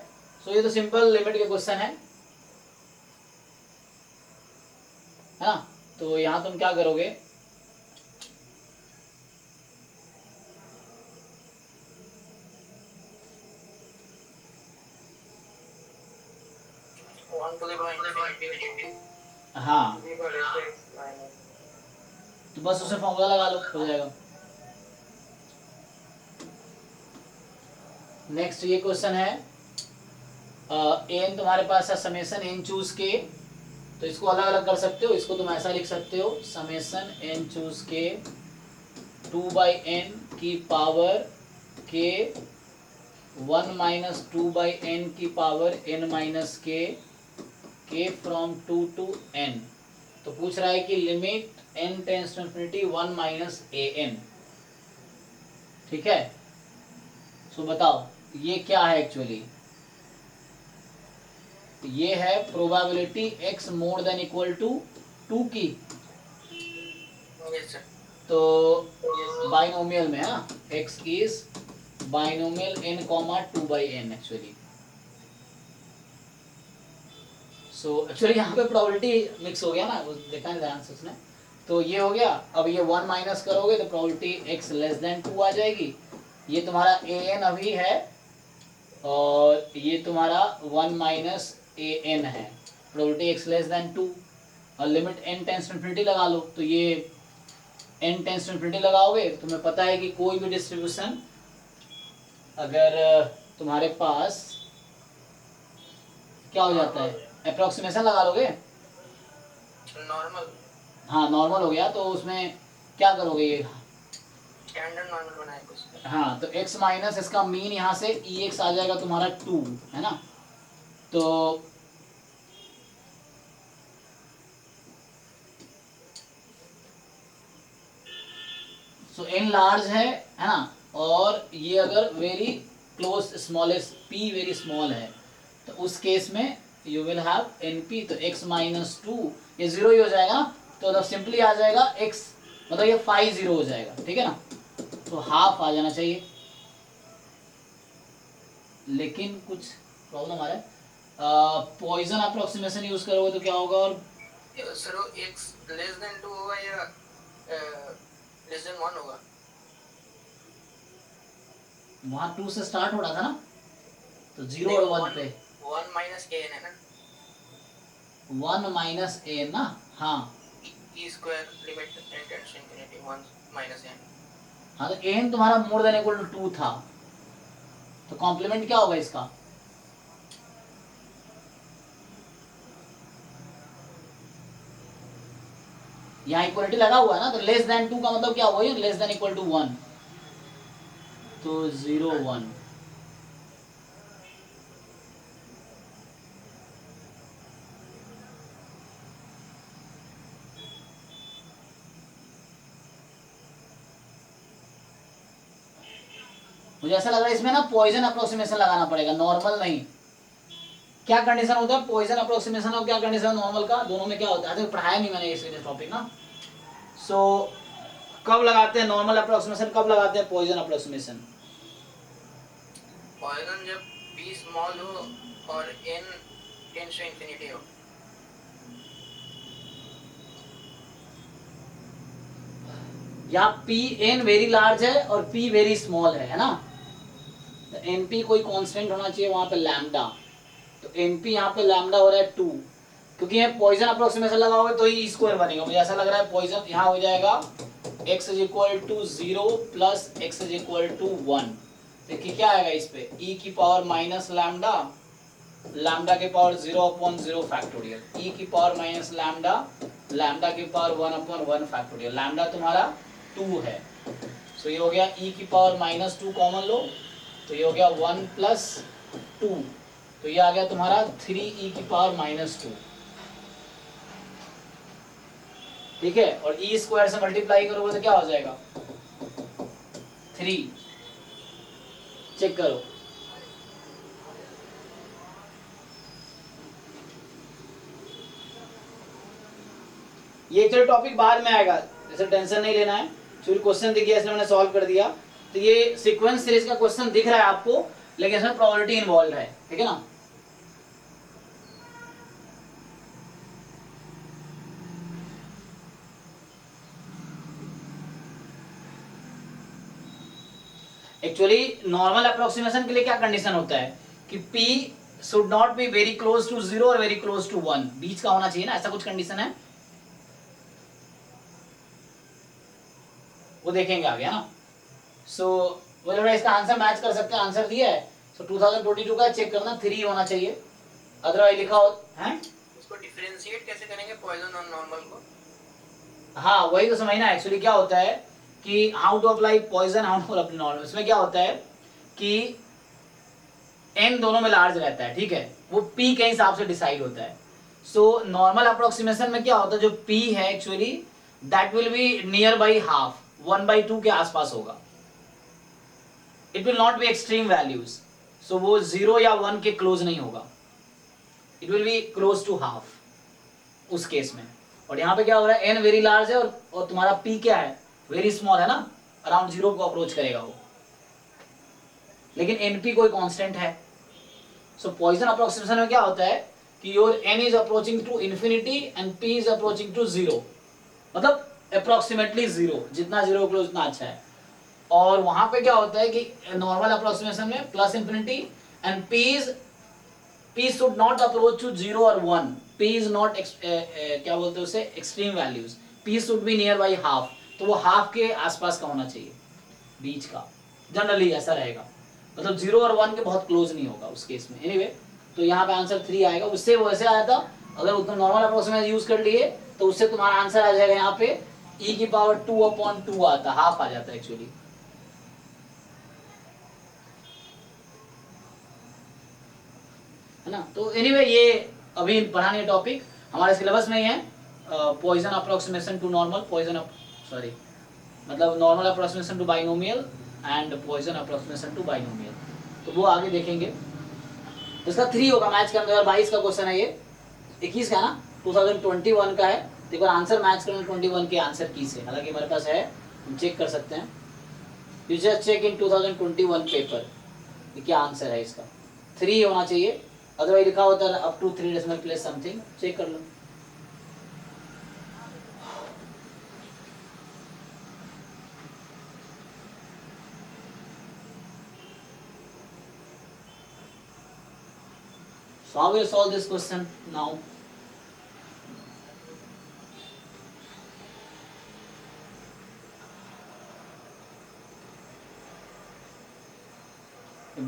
सो ये तो सिंपल लिमिट के क्वेश्चन है ना, तो यहां तुम क्या करोगे, हाँ तो बस उसे फॉर्मूला लगा लो, हो जाएगा। नेक्स्ट ये क्वेश्चन है, एन तुम्हारे पास है समेशन एन चूज के, तो इसको अलग अलग कर सकते हो, इसको तुम ऐसा लिख सकते हो, समेशन एन चूज के 2/n की पावर के 1 माइनस 2/n की power n minus k from 2 to n। तो पूछ रहा है कि limit n tends to infinity 1 minus an, ठीक है। सो बताओ ये क्या है एक्चुअली, ये है probability x more than equal to 2 की, यस सर। तो बाइनोमियल में है ना, x is binomial n comma 2/n actually. So actually यहाँ पे प्रोबेबिलिटी मिक्स हो गया ना, वो देखा नहीं ध्यान से उसने। तो ये हो गया, अब ये 1 माइनस करोगे तो प्रोबेबिलिटी x लेस देन 2 आ जाएगी। ये तुम्हारा an अभी है और ये तुम्हारा 1 माइनस an है, प्रोबेबिलिटी x लेस देन 2, और limit n tends to infinity लगा लो। तो ये n टेंस टू इन्फिनिटी लगाओगे तो तुम्हें पता है कि कोई भी डिस्ट्रीब्यूशन अगर तुम्हारे पास क्या हो जाता है, अप्रोक्सीमेशन लगा लोगे, नॉर्मल, हाँ नॉर्मल हो गया, तो उसमें क्या करोगे ये, स्टैंडर्ड नॉर्मल बनाए कुछ। हाँ तो x माइनस इसका मीन यहाँ से ex आ जाएगा तुम्हारा 2, है ना। तो n लार्ज है ना, और ये अगर very close smallest p very small है, तो उस केस में यू विल हैव np, तो x माइनस 2 ये 0 ही हो जाएगा ना, तो सिंपली आ जाएगा x, मतलब ये 5 0 हो जाएगा, ठीक है ना। तो हाफ आ जाना चाहिए, लेकिन कुछ प्रॉब्लम आ रहा है, पॉइजन अप्रोक्सीमेशन यूज करोगे तो क्या होगा, और सर वो x लेस देन 2 होगा या लेस देन 1 होगा? वहाँ 2 से स्टार्ट हो रहा था ना, तो 0 और 1 पे 1 माइनस an है ना, 1 माइनस a ना, हाँ e square limit n tends to infinity 1 minus n। हाँ, तो n तुम्हारा मोर देन इक्वल टू 2 था, तो कॉम्प्लीमेंट क्या होगा इसका, यहाँ इक्वलिटी लगा हुआ है ना, तो लेस देन 2 का मतलब क्या हुआ, लेस देन इक्वल टू 1, तो 0 1। मुझे ऐसा लग रहा है इसमें ना पॉइजन अप्रोक्सीमेशन लगाना पड़ेगा, नॉर्मल नहीं। क्या कंडीशन होता है पॉइजन अप्रोक्सीमेशन और क्या कंडीशन नॉर्मल का, दोनों में क्या होता है, पढ़ाया नहीं मैंने ये टॉपिक ना। सो कब लगाते हैं नॉर्मल अप्रोक्सीमेशन, कब लगाते हैं पॉइजन अप्रोक्सीमेशन, पॉइजन जब p स्मॉल हो और n टेंड्स टू इंफिनिटी हो। या पी एन वेरी लार्ज है और पी वेरी स्मॉल है ना, तो एनपी कोई कांस्टेंट होना चाहिए वहां पे लैम्डा, तो एनपी यहाँ पे लैम्डा हो रहा है 2, क्योंकि ये पॉइजन अप्रोक्सीमेशन लगाओगे तो ही स्क्वायर बनेगा। मुझे ऐसा लग रहा है पॉइजन यहाँ हो जाएगा x is equal to 0 plus x is equal to 1, देखिए क्या आएगा इस पे, e की पावर माइनस लैम्डा, लैम्डा के पावर 0/0 फैक्टोरियल, e की पावर माइनस लैम्डा, लैम्डा की पावर 1/1 फैक्टोरियल, लैम्डा तुम्हारा 2 है, सो ये हो गया e की पावर माइनस 2 कॉमन लो, तो ये हो गया 1 प्लस 2, तो ये आ गया तुम्हारा 3e की पावर माइनस 2, ठीक है। और e स्क्वायर से मल्टीप्लाई करोगे तो क्या हो जाएगा 3, चेक करो, ये एक्चुअली टॉपिक बाद में आएगा, जैसे टेंशन नहीं लेना है, फिर क्वेश्चन दिख गया इसलिए मैंने सॉल्व कर दिया। तो ये सीक्वेंस सीरीज का क्वेश्चन दिख रहा है आपको, लेकिन इसमें प्रोबेबिलिटी इन्वॉल्व है, ठीक है ना। एक्चुअली नॉर्मल अप्रोक्सीमेशन के लिए क्या कंडीशन होता है कि p should not be very close to 0 और वेरी क्लोज टू 1, बीच का होना चाहिए ना, ऐसा कुछ कंडीशन है, वो देखेंगे आगे, है ना। सो बोले इसका आंसर मैच कर सकते हैं, आंसर दिया है, सो 2022 का चेक करना 3 होना चाहिए, अदरवाइज लिखा हो है। उसको डिफरेंशिएट कैसे करेंगे पॉइजन और नॉर्मल को? हाँ वही तो समझना, एक्चुअली क्या होता है कि how to apply Poisson, how to apply normal, इसमें क्या होता है कि n दोनों में लार्ज रहता है, ठीक है, वो p के हिसाब से डिसाइड होता है। सो नॉर्मल अप्रोक्सीमेशन में क्या होता है, जो p है actually that will be near by half, 1/2 के आसपास होगा, it will not be extreme values, so वो 0 या 1 के क्लोज नहीं होगा, it will be close to half उस केस में, और यहाँ पे क्या हो रहा है, n वेरी लार्ज है और तुम्हारा p क्या है, वेरी स्मॉल है ना, अराउंड 0 को अप्रोच करेगा वो, लेकिन np कोई कांस्टेंट है। सो पॉइसन अप्रोक्सीमेशन में क्या होता है कि your n is approaching to infinity and p is approaching to 0, मतलब अप्रोक्सीमेटली 0, जितना 0 क्लोज उतना अच्छा है। और वहां पे क्या होता है कि नॉर्मल अप्रोक्सीमेशन में plus infinity and p should not approach to 0 और 1, p इज नॉट क्या बोलते हैं उसे, extreme values, p should be near by half, तो वो हाफ के आसपास का होना चाहिए, बीच का, जनरली ऐसा रहेगा, मतलब 0 और 1 के बहुत क्लोज नहीं होगा उस केस में। एनीवे तो यहाँ पे आंसर 3 आएगा, उससे वैसे आया था, अगर उतना नॉर्मल अप्रोक्सीमेशन यूज कर लिए तो उससे तुम्हारा आंसर आ जाएगा यहाँ पे e की पावर 2/2 आता, हाफ आ जाता है एक्चुअली। है ना, तो एनीवे ये अभी पढ़ाने टॉपिक हमारे सिलेबस में ही है, पॉइसन अप्रोक्सीमेशन टू नॉर्मल, मतलब normal approximation to binomial and Poisson approximation to binomial, तो वो आगे देखेंगे। तो इसका 3 होगा मैच का, 2022 का क्वेश्चन है ये, 21 का ना, 2021 का है, तो एक बार आंसर मैच करना 21 के आंसर की से, हालांकि हमारे पास है, हम चेक कर सकते हैं, you just check in 2021 paper क्या आंसर है इसका, 3 होना चाहिए, अदरवाइज लिखा होता है up to 3 decimal place something, check कर लो। So how will you solve this question now?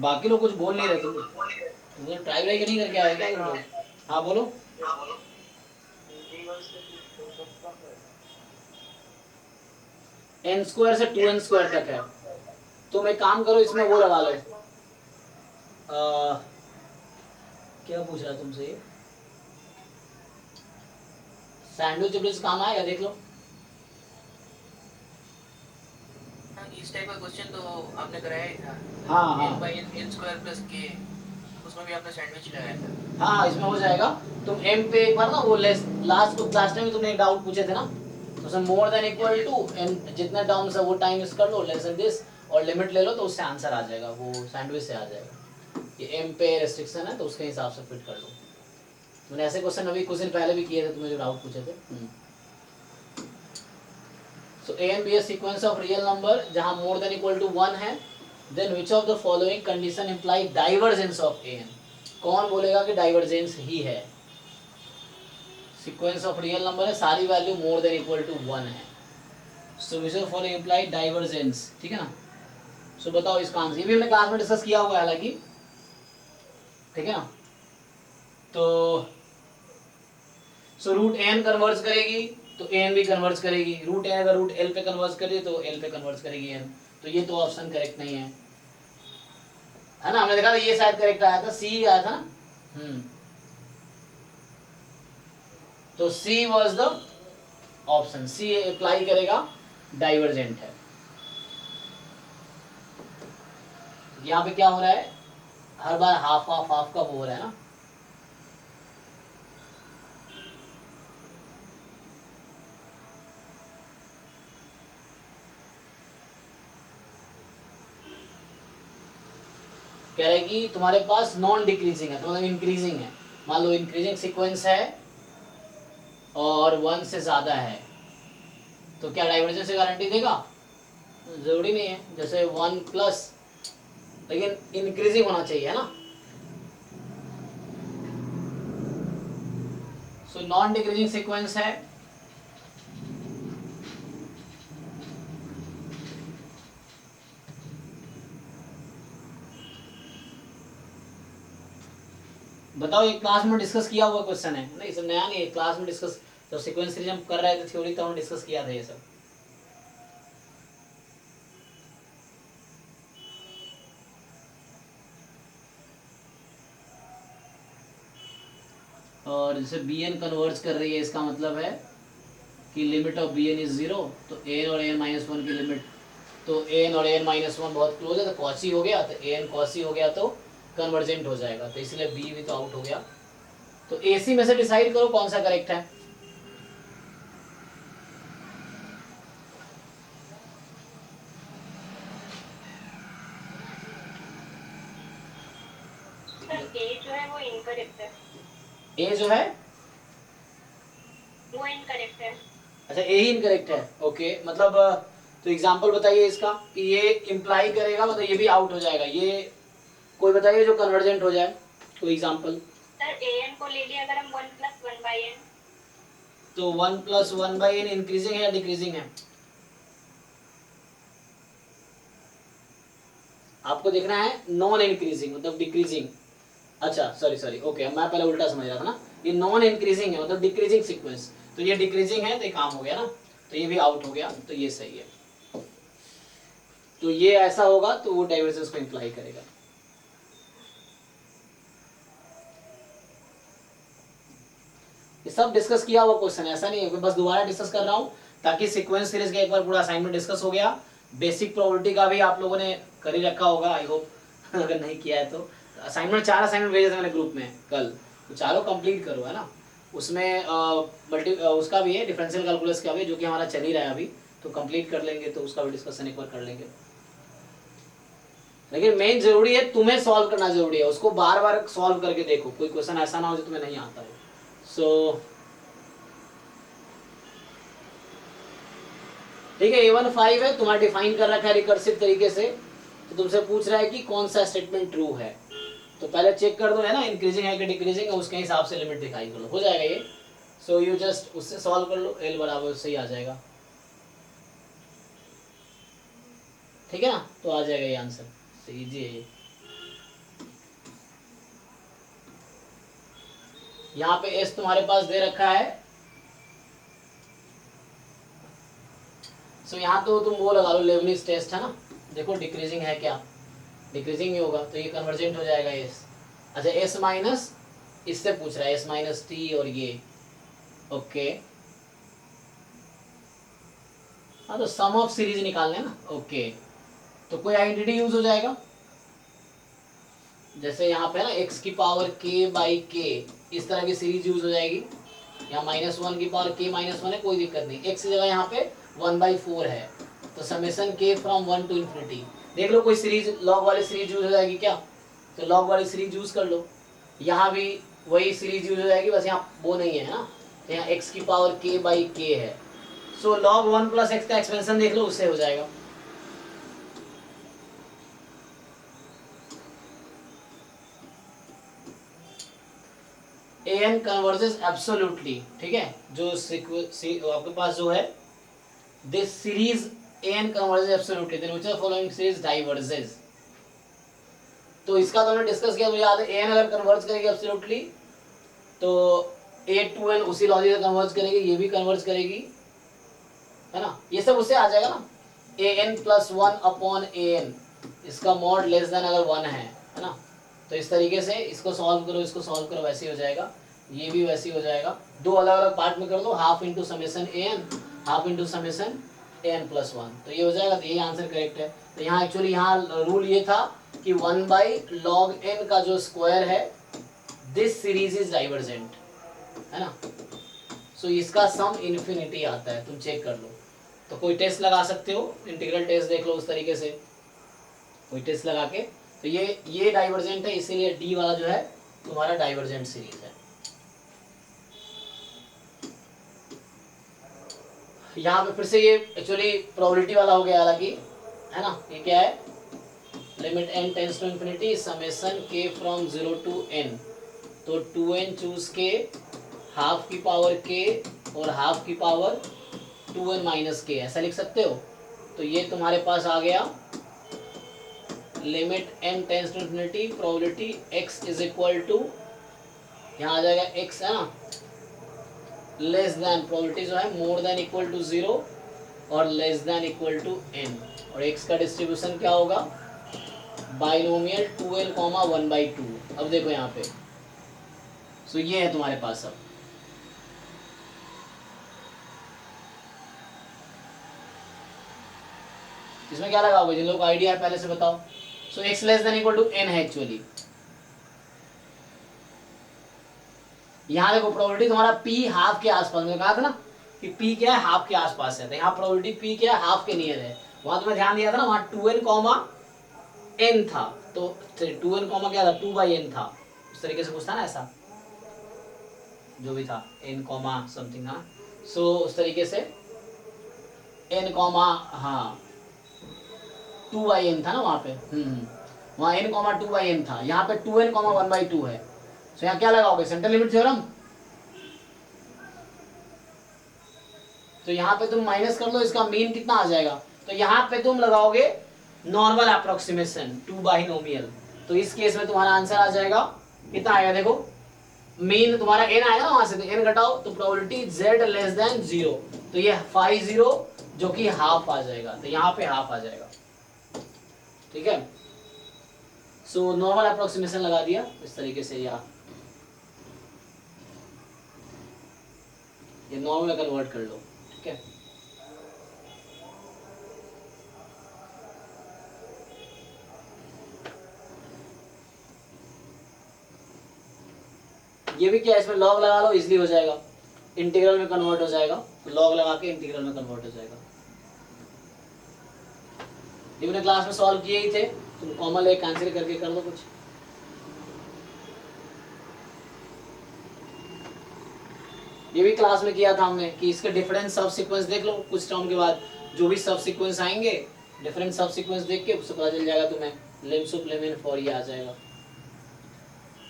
बाकी लोग कुछ बोल नहीं रहे, तुम ट्राई व्राई नहीं करके आए क्या तुम लोग? हाँ बोलो। n स्क्वायर से 2n स्क्वायर तक है, तुम एक काम करो, इसमें वो लगा लो, क्या पूछ रहा तुमसे ये, सैंडविच ब्रिज काम आएगा, देख लो। इस टाइप का क्वेश्चन तो आपने कराया ही था। हाँ n by n square plus k, उसमें भी आपने सैंडविच लगाया था। हाँ, इसमें हो जाएगा। तुम m पे एक बार ना वो लास्ट टाइम तुमने एक डाउट पूछे थे ना, तो उसमें more than equal to n जितने टर्म्स है वो टाइम्स कर लो, लेस देन दिस, और लिमिट ले लो, तो उससे आंसर आ जाएगा, वो सैंडविच से आ जाएगा। ये m पे रेस्ट्रिक्शन है तो उसके हिसाब से फिट कर लो। मैंने ऐसे क्वेश्चन अभी कुछ दिन पहले भी किए थे, तुम्हें जो डाउट पूछे थे। सो a and b is sequence of real number जहाँ more than equal to 1 है, then which of the following condition imply divergence of a n? कौन बोलेगा कि डाइवर्जेंस ही है? सीक्वेंस ऑफ रियल नंबर है, सारी value more than equal to 1 है, so which of the following imply divergence, ठीक है ना। सो बताओ इसका आंसर, ये भी हमने क्लास में डिस्कस किया हुआ है हालांकि, ठीक है ना। तो सो रूट एन कन्वर्ज करेगी तो एन भी कन्वर्ज करेगी, रूट एन अगर रूट एल पे कन्वर्ज करे तो एल पे कन्वर्ज करेगी एन, तो ये तो ऑप्शन करेक्ट नहीं है ना, हमने देखा था ये शायद करेक्ट आया था, सी आया था ना। तो C was the option, C apply करेगा, डाइवर्जेंट है। यहाँ पे क्या हो रहा है, हर बार हाफ हाफ हाफ का वो हो रहा है ना, कह रहे कि तुम्हारे पास नॉन डिक्रीजिंग है, तो मतलब इंक्रीजिंग है, मान लो इंक्रीजिंग सीक्वेंस है और 1 से ज्यादा है, तो क्या डाइवर्जेंस से गारंटी देगा? जरूरी नहीं है, जैसे 1 प्लस, लेकिन इंक्रीजिंग होना चाहिए, है ना। सो नॉन डिक्रीजिंग सीक्वेंस है, बताओ ये क्लास में डिस्कस किया हुआ क्वेश्चन है, नहीं सब नया नहीं है, क्लास में डिस्कस, जब सीक्वेंस सीरीज हम कर रहे थे थ्योरी तो हम डिस्कस किया था ये सब। और जैसे बी एन कन्वर्ज कर रही है, इसका मतलब है कि limit of B n is 0, तो एन और एन माइनस 1 की लिमिट, तो एन और एन माइनस 1 बहुत क्लोज है, तो कॉसी हो गया, तो एन कॉसी हो गया तो कन्वर्जेंट हो जाएगा, तो इसलिए बी भी तो आउट हो गया। तो एसी में से डिसाइड करो कौन सा करेक्ट है। इनकरेक्ट है, ए जो है वो इनकरेक्ट है। अच्छा ए ही इनकरेक्ट है, ओके मतलब तो एग्जांपल बताइए इसका कि ये इम्प्लाई करेगा मतलब ये भी आउट हो जाएगा, ये कोई बताइए जो कन्वर्जेंट हो जाए, कोई एग्जांपल। सर ए एन को ले लिया अगर हम 1+1/n, तो 1+1/n इंक्रीजिंग है या डिक्रीजिंग है? आपको देखना है नॉन इंक्रीजिंग मतलब डिक्रीजिंग। अच्छा सॉरी ओके, मैं पहले उल्टा समझ रहा था ना, ये नॉन इंक्रीजिंग है मतलब डिक्रीजिंग सीक्वेंस, तो ये डिक्रीजिंग है तो ये काम हो गया ना, तो ये भी आउट हो गया, तो ये सही है। तो ये ऐसा होगा तो वो डाइवर्जेंस को इंप्लाई करेगा। ये सब डिस्कस किया हुआ क्वेश्चन है, ऐसा नहीं है, बस दोबारा डिस्कस कर रहा हूँ ताकि सीक्वेंस सीरीज का एक बार पूरा असाइनमेंट डिस्कस हो गया। बेसिक प्रोबेबिलिटी का भी आप लोगों ने कर ही रखा होगा आई होप अगर नहीं किया है तो असाइनमेंट 4 असाइनमेंट भेजे थे मैंने ग्रुप में कल, तो चारों कंप्लीट करो है ना। उसमें उसका भी है डिफरेंशियल कैलकुलस का भी, जो कि हमारा चल ही रहा है अभी, तो कंप्लीट कर लेंगे तो उसका भी डिस्कशन एक बार कर लेंगे। लेकिन मेन जरूरी है तुम्हें सॉल्व करना जरूरी है, उसको बार बार सॉल्व करके देखो, कोई क्वेश्चन ऐसा ना हो जो तुम्हें नहीं आता हो। सो ठीक है, A15 है तुम्हारा डिफाइन कर रखा है रिकर्सिव तरीके से, तो तुमसे पूछ रहा है कि कौन सा स्टेटमेंट ट्रू है, तो पहले चेक कर दो है ना इंक्रीजिंग है कि डिक्रीजिंग है, उसके हिसाब से लिमिट दिखाई कर लो, हो जाएगा ये। सो यू जस्ट उससे सॉल्व कर लो, L बराबर उससे ही आ जाएगा, ठीक है ना, तो आ जाएगा ये आंसर, सही इजी है ये। यहाँ पे S तुम्हारे पास दे रखा है, सो यहाँ तो तुम वो लगा लो लेबनिज टेस्ट है ना, देखो डिक्रीजिंग है क्या, डिक्रीजिंग ही होगा तो ये कन्वर्जेंट हो जाएगा S। अच्छा S माइनस इससे पूछ रहा है S माइनस T और ये ओके, हाँ तो सम ऑफ सीरीज निकालने ना ओके, तो कोई आइडेंटिटी यूज हो जाएगा, जैसे यहाँ पे ना x की पावर k/k इस तरह की सीरीज यूज हो जाएगी, या -1 की पावर k-1 है कोई दिक्कत नहीं, x की जगह यहाँ पे 1/4 है, तो summation k from 1 to infinity, देख लो कोई सीरीज लॉग वाली सीरीज यूज हो जाएगी क्या, तो लॉग वाली सीरीज यूज कर लो, यहाँ भी वही सीरीज यूज हो जाएगी, बस यहाँ वो नहीं है ना, तो यहाँ x की पावर k/k है, सो log 1 + x का एक्सपेंशन देख लो उससे हो जाएगा। an कन्वर्जेस एब्सोल्युटली, ठीक है, जो आपके पास जो है this series an converges absolutely, then which of following series diverges, तो इसका तो हमने डिस्कस किया, मुझे याद है an अगर कन्वर्ज करेगी एब्सोल्युटली तो a2n उसी लॉजिक से कन्वर्ज करेगी, ये भी कन्वर्ज करेगी है ना, ये सब उससे आ जाएगा ना, an + 1/an इसका मॉड लेस देन अगर 1 है ना, तो इस तरीके से इसको सॉल्व करो इसको सॉल्व करो वैसे ही हो जाएगा, ये भी वैसे ही हो जाएगा, दो अलग अलग पार्ट में कर दो, half into summation an half into summation an + 1, तो ये हो जाएगा, तो ये आंसर करेक्ट है। तो यहाँ एक्चुअली यहाँ रूल ये था कि 1/log n का जो स्क्वायर है दिस सीरीज इज डाइवर्जेंट है ना, सो इसका सम इन्फिनिटी आता है, तुम चेक कर लो, तो कोई टेस्ट लगा सकते हो, इंटीग्रल टेस्ट देख लो उस तरीके से, कोई टेस्ट लगा के, तो ये डाइवर्जेंट है, इसीलिए डी वाला जो है तुम्हारा डाइवर्जेंट सीरीज है। यहाँ पे फिर से ये एक्चुअली प्रोबेबिलिटी वाला हो गया हालांकि है ना, ये क्या है limit n tends to infinity summation k from 0 to n, तो 2n चूज के हाफ की पावर k और हाफ की पावर 2n माइनस k ऐसा लिख सकते हो, तो ये तुम्हारे पास आ गया limit n tends to infinity probability x is equal to, यहाँ आ जाएगा x है ना, लेस देन प्रोबेबिलिटी जो है मोर देन इक्वल टू 0 और less than equal to n, और x का डिस्ट्रीब्यूशन क्या होगा बाइनोमियल 2n, 1/2, अब देखो यहाँ पे, सो ये है तुम्हारे पास अब, इसमें क्या लगा होगा जिन लोगों को आइडिया है पहले से बताओ, so x less than equal to n है एक्चुअली, यहाँ देखो प्रोबेबिलिटी तुम्हारा p हाफ के आसपास, मैंने कहा था ना कि p क्या है हाफ के आसपास है, तो यहाँ प्रोबेबिलिटी p क्या है हाफ के नियर है, वहां तुम्हें ध्यान दिया था ना, वहां 2n, n था, तो 2n क्या था 2/n था, उस तरीके से पूछता ना ऐसा, जो भी था n कॉमा समथिंग, हाँ सो उस तरीके से n कॉमा, हाँ 2/n था ना वहाँ पे, वहाँ n कॉमा 2/n था, यहाँ पे 2n कॉमा 1/2 है। सो यहाँ क्या लगाओगे, सेंट्रल लिमिट थ्योरम। तो यहाँ पे तुम माइनस कर लो, इसका मीन कितना आ जाएगा, तो यहाँ पे तुम लगाओगे नॉर्मल अप्रोक्सीमेशन 2 बाइनोमियल। तो इस केस में तुम्हारा आंसर आ जाएगा कितना आएगा, देखो मीन तुम्हारा n आएगा ना वहां से, तो n घटाओ तो प्रोबेबिलिटी z लेस देन 0, तो ये 5 जो कि हाफ आ जाएगा, तो यहाँ पे हाफ आ जाएगा। ठीक है, सो नॉर्मल अप्रोक्सीमेशन लगा दिया इस तरीके से, या ये नॉर्मल कन्वर्ट कर लो। ठीक है, ये भी क्या है, इसमें लॉग लगा लो, इजीली हो जाएगा, इंटीग्रल में कन्वर्ट हो जाएगा, तो लॉग लगा के इंटीग्रल में कन्वर्ट हो जाएगा। ये मैंने क्लास में सॉल्व किए ही थे, तुम कॉमन एक कैंसिल करके कर दो कुछ। ये भी क्लास में किया था हमने कि इसके डिफरेंट सब सीक्वेंस देख लो, कुछ टर्म के बाद जो भी सब सीक्वेंस आएंगे, डिफरेंट सब सीक्वेंस देख के उससे पता चल जाएगा तुम्हें, लिम सुप लिमिन फॉर ये आ जाएगा।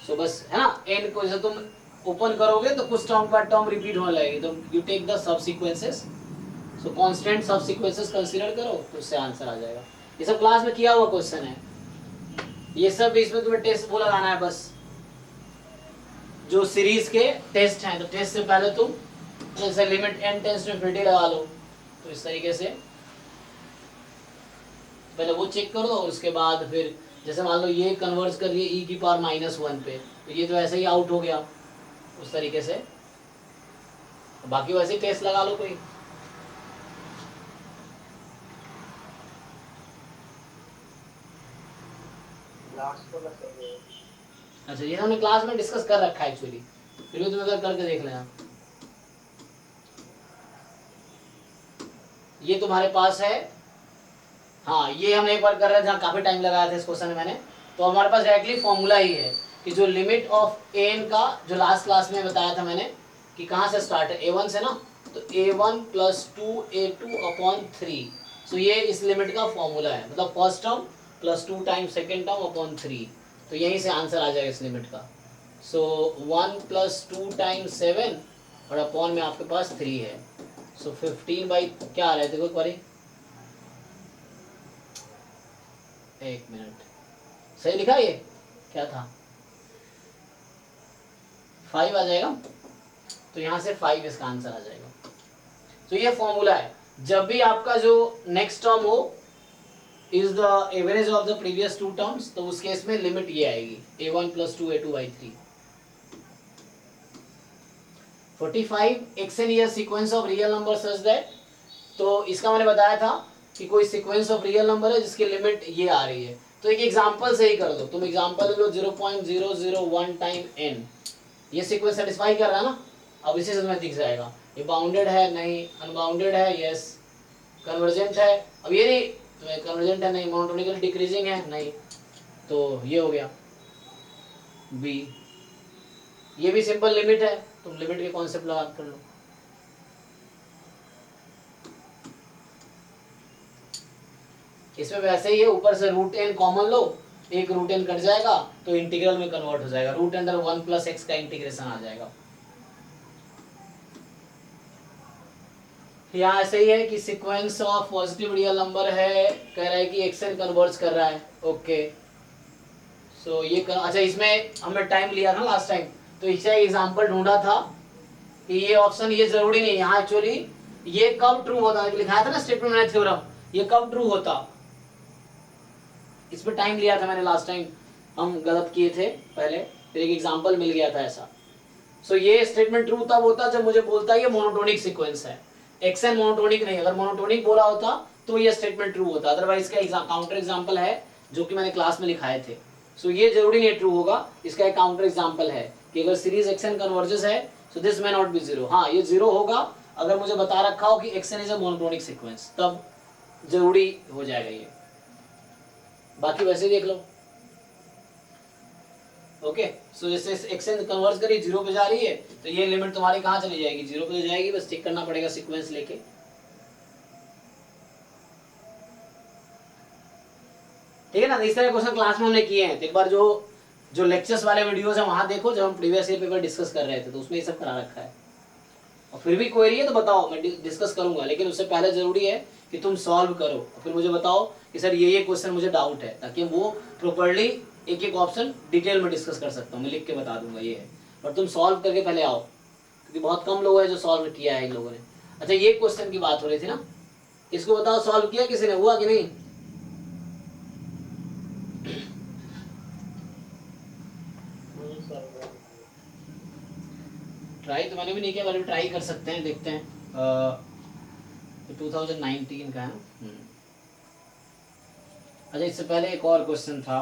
सो बस है ना, एन को जैसे तुम ओपन करोगे तो कुछ टर्म का टर्म रिपीट होने लगेगी, तो you take the subsequences, so constant subsequences consider करो, तो उससे आंसर आ जाएगा। ये सब क्लास में किया हुआ क्वेश्चन है, ये सब इसमें तुम्हें टेस्ट वो लगाना है बस, जो सीरीज के टेस्ट हैं। तो टेस्ट से पहले तुम जैसे limit n tends to infinity लगा लो, तो इस तरीके से पहले वो चेक करो, और उसके बाद फिर जैसे मान लो ये कन्वर्ज कर रही है e⁻⁻1 पे, तो ये तो ऐसे ही आउट हो गया उस तरीके से, बाकी वैसे ही टेस्ट लगा लो कोई। अच्छा, ये हमने क्लास में डिस्कस कर रखा है एक्चुअली, फिर भी तुम अगर करके देख लेना। ये तुम्हारे पास है, हाँ ये हमने एक बार कर रहे थे, जहाँ काफी टाइम लगाया था इस क्वेश्चन में मैंने, तो हमारे पास डायरेक्टली फॉर्मूला ही है कि जो लिमिट ऑफ एन का, जो लास्ट क्लास में बताया था मैंने कि कहाँ से स्टार्ट है, a1 से ना, तो a1 + 2a2/3, सो ये इस लिमिट का फॉर्मूला है, मतलब first term +2 times second term upon 3, तो यहीं से आंसर आ जाएगा इस लिमिट का। सो 1 + 2 टाइम्स 7 और अपॉन में आपके पास 3 है, सो 15 बाई क्या आ रहा है, देखो एक बारी, एक मिनट, सही लिखा, ये क्या था, 5 आ जाएगा, तो यहाँ से 5 इसका आंसर आ जाएगा। तो ये फॉर्मूला है, जब भी आपका जो नेक्स्ट टर्म हो is the average of the previous 2 terms, तो उस केस में लिमिट ये आएगी a1 + 2a2/3। 45 xn is sequence of real number such that, तो इसका मैंने बताया था कि कोई सीक्वेंस ऑफ रियल नंबर है जिसकी लिमिट ये आ रही है, तो एक एग्जांपल से ही कर दो, तुम एग्जांपल ले लो 0.001 टाइम n, ये सीक्वेंस सेटिस्फाई कर रहा है ना, अब इसी से तुम्हें दिख जाएगा ये बाउंडेड है नहीं, अनबाउंडेड है यस, कन्वर्जेंट है, अब ये नहीं कन्वर्जेंट है नहीं, मोनोटोनिकली डिक्रीजिंग है नहीं, तो ये हो गया b, ये भी सिंपल लिमिट है, तुम लिमिट के कॉन्सेप्ट लगा कर लो। इसमें वैसे ही है, ऊपर से √n कॉमन लो, एक √n कट जाएगा तो इंटीग्रल में कन्वर्ट हो जाएगा, √1 + x का इंटीग्रेशन आ जाएगा। यहाँ ऐसे ही है कि sequence of positive real number है, कह रहा है कि xn कन्वर्ट्स कर रहा है, ओके सो ये अच्छा, इसमें हमने टाइम लिया था लास्ट टाइम, तो इससे एग्जांपल ढूंढा था कि ये ऑप्शन, ये जरूरी नहीं, यहाँ एक्चुअली ये कब ट्रू होता है, लिखा था ना स्टेटमेंट मैंने थ्योरम, ये कब ट्रू होता, इस पे टाइम लिया था मैंने लास्ट टाइम, हम गलत किए थे पहले, फिर एक एग्जांपल मिल गया था ऐसा। सो ये स्टेटमेंट ट्रू तब होता जब मुझे बोलता है ये मोनोटोनिक सीक्वेंस है, xn मोनोटोनिक नहीं, अगर मोनोटोनिक बोला होता तो ये स्टेटमेंट ट्रू होता, अदरवाइज का काउंटर एग्जांपल है जो कि मैंने क्लास में लिखाए थे। सो ये जरूरी नहीं ट्रू होगा, इसका एक काउंटर एग्जांपल है कि अगर सीरीज xn कन्वर्जेस है so this may not be 0, हाँ ये 0 होगा अगर मुझे बता रखा हो कि xn is a monotonic sequence, तब जरूरी हो जाएगा ये, बाकी वैसे देख लो। ओके, सो जैसे x n कन्वर्ट करी 0 पे जा रही है तो ये लिमिट तुम्हारी कहाँ चली जाएगी, 0 पे तो जाएगी, बस चेक करना पड़ेगा सीक्वेंस लेके। ठीक है ना, इस तरह क्वेश्चन क्लास में हमने किए हैं, तो एक बार जो लेक्चर्स वाले वीडियोस है वहां देखो, जब हम प्रीवियस ईयर पेपर डिस्कस कर रहे थे तो उसमें ये सब करा रखा है। और फिर भी क्वेरी है तो बताओ, मैं डिस्कस करूंगा, लेकिन उससे पहले जरूरी है कि तुम सॉल्व करो और फिर मुझे बताओ कि सर ये क्वेश्चन मुझे डाउट है, ताकि वो प्रॉपर्ली एक एक ऑप्शन डिटेल में डिस्कस कर सकता हूँ, मैं लिख के बता दूंगा ये है। और तुम सॉल्व करके पहले आओ, क्योंकि बहुत कम लोग हैं जो सॉल्व किया है इन लोगों ने। अच्छा, ये क्वेश्चन की बात हो रही थी ना, इसको बताओ सॉल्व किया किसी ने, हुआ कि नहीं? ट्राई तो मैंने भी नहीं किया, पर ट्राई कर सकते हैं, देखते हैं। 2019 का है ना। अच्छा, इससे पहले एक और क्वेश्चन था।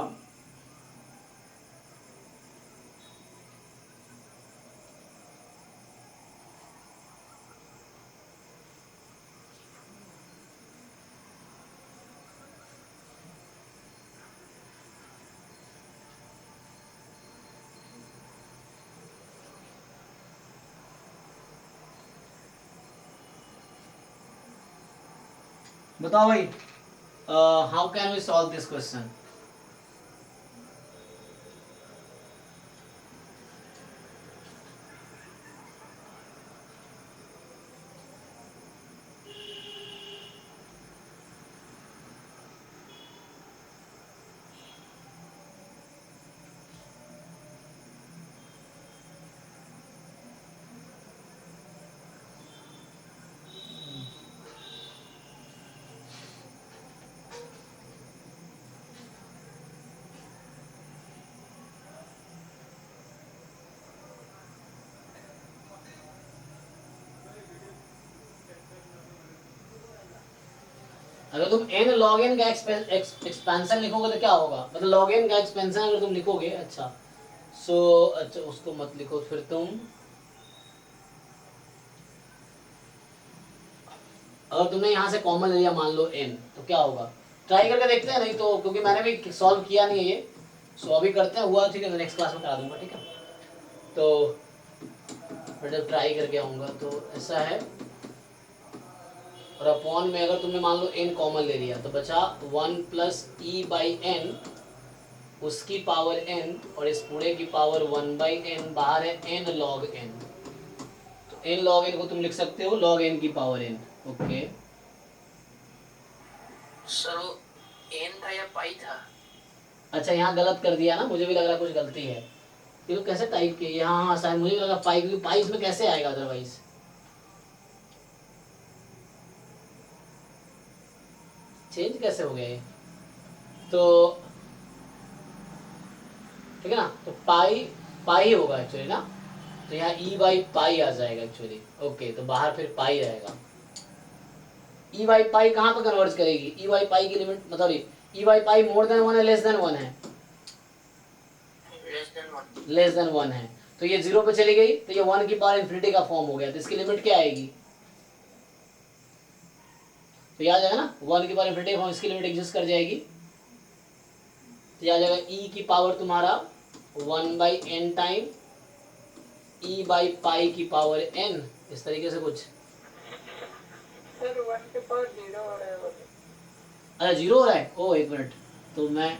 बताओ भाई, how can we solve this question? अगर तुम n log n का एक्सपेंशन लिखोगे तो क्या होगा, मतलब log n का एक्सपेंशन अगर तुम लिखोगे, अच्छा अच्छा उसको मत लिखो, फिर तुम अगर तुमने यहाँ से कॉमन ले लिया मान लो n, तो क्या होगा, ट्राई करके देखते हैं, नहीं तो क्योंकि मैंने भी सॉल्व किया नहीं है ये, सो अभी करते हैं, हुआ ठीक है तो नेक्स्ट क्लास में करा दूंगा, ठीक है। तो मैं जब ट्राई करके आऊँगा तो ऐसा है, और अपॉन में अगर तुमने मान लो n कॉमन ले लिया तो बचा 1 प्लस ई बाई एन, उसकी पावर n, और इस पूरे की पावर 1 बाई एन, बाहर है n log n, तो n log n को तुम लिख सकते हो log n की पावर n। ओके सर वो एन था या पाई था? अच्छा, यहाँ गलत कर दिया ना, मुझे भी लग रहा कुछ गलती है, ये लोग कैसे टाइप किए, हाँ शायद मुझे भी लगा पाई, क्योंकि पाई इसमें कैसे आएगा अदरवाइज, चेंज कैसे हो गया ये, तो ठीक है ना, तो पाई होगा एक्चुअली ना, तो यहाँ ई बाई पाई आ जाएगा एक्चुअली। ओके, तो बाहर फिर पाई रहेगा, ई बाई पाई कहाँ पर कन्वर्ट करेगी, ई बाई पाई की लिमिट, मतलब ई बाई पाई मोर देन 1 है लेस देन 1 है, लेस देन 1 है, तो ये 0 पे चली गई, तो ये 1 की पावर इन्फिनिटी का फॉर्म हो गया, तो इसकी लिमिट क्या आएगी, तो याद जाएगा ना, 1 की पावर इन्फिनिटी फॉर्म, इसकी लिमिट एग्जिस्ट कर जाएगी, तो याद जाएगा ई की पावर तुम्हारा 1 by n time e by pi की पावर एन, इस तरीके से कुछ। सर 1 के पावर 0 हो रहा है वो। अच्छा 0 हो रहा है, ओ एक मिनट, तो मैं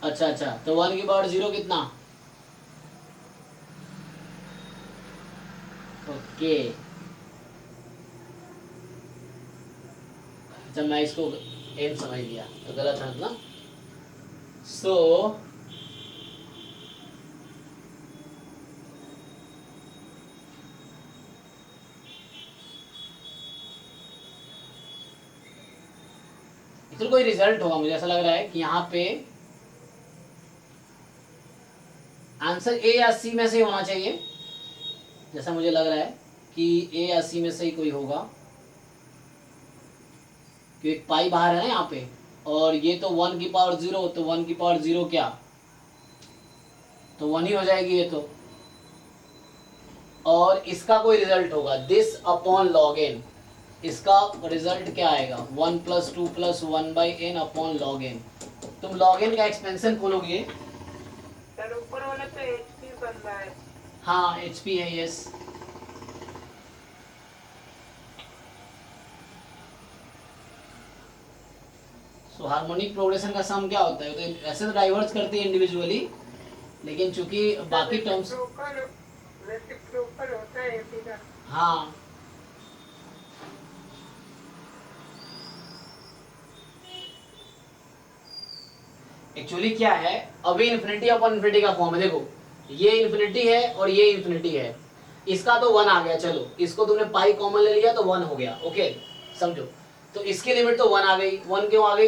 अच्छा तो 1 की पावर 0 कितना, ओके, अच्छा मैं इसको एन समझ लिया तो गलत है ना, सो इसमें कोई रिजल्ट होगा, मुझे ऐसा लग रहा है कि यहाँ पे आंसर ए या सी में से होना चाहिए, जैसा मुझे लग रहा है कि ए या सी में से ही कोई होगा, क्योंकि एक पाई बाहर है ना यहाँ पे, और ये तो 1 की पावर 0, तो 1 की पावर 0 क्या, तो 1 ही हो जाएगी ये तो, और इसका कोई रिजल्ट होगा दिस अपॉन लॉग एन, इसका रिजल्ट क्या आएगा 1 plus 2 plus 1 by n upon log n, तुम लॉग एन का एक्सपेंशन खोलोगे सर ऊपर वाला तो HP बन रहा है। हाँ HP है, यस। सो हार्मोनिक प्रोग्रेशन का सम क्या होता है? तो ऐसे तो डाइवर्स करती है इंडिविजुअली, लेकिन चूंकि बाकी टर्म्स, रेसिप्रोकल होता है AP का। हाँ एक्चुअली क्या है, अभी इन्फिनिटी अपॉन इन्फिनिटी का फॉर्म है। देखो ये इन्फिनिटी है और ये इन्फिनिटी है, इसका तो 1 आ गया, चलो इसको तुमने पाई कॉमन ले लिया तो 1 हो गया, ओके समझो। तो इसकी लिमिट तो 1 आ गई। 1 क्यों आ गई?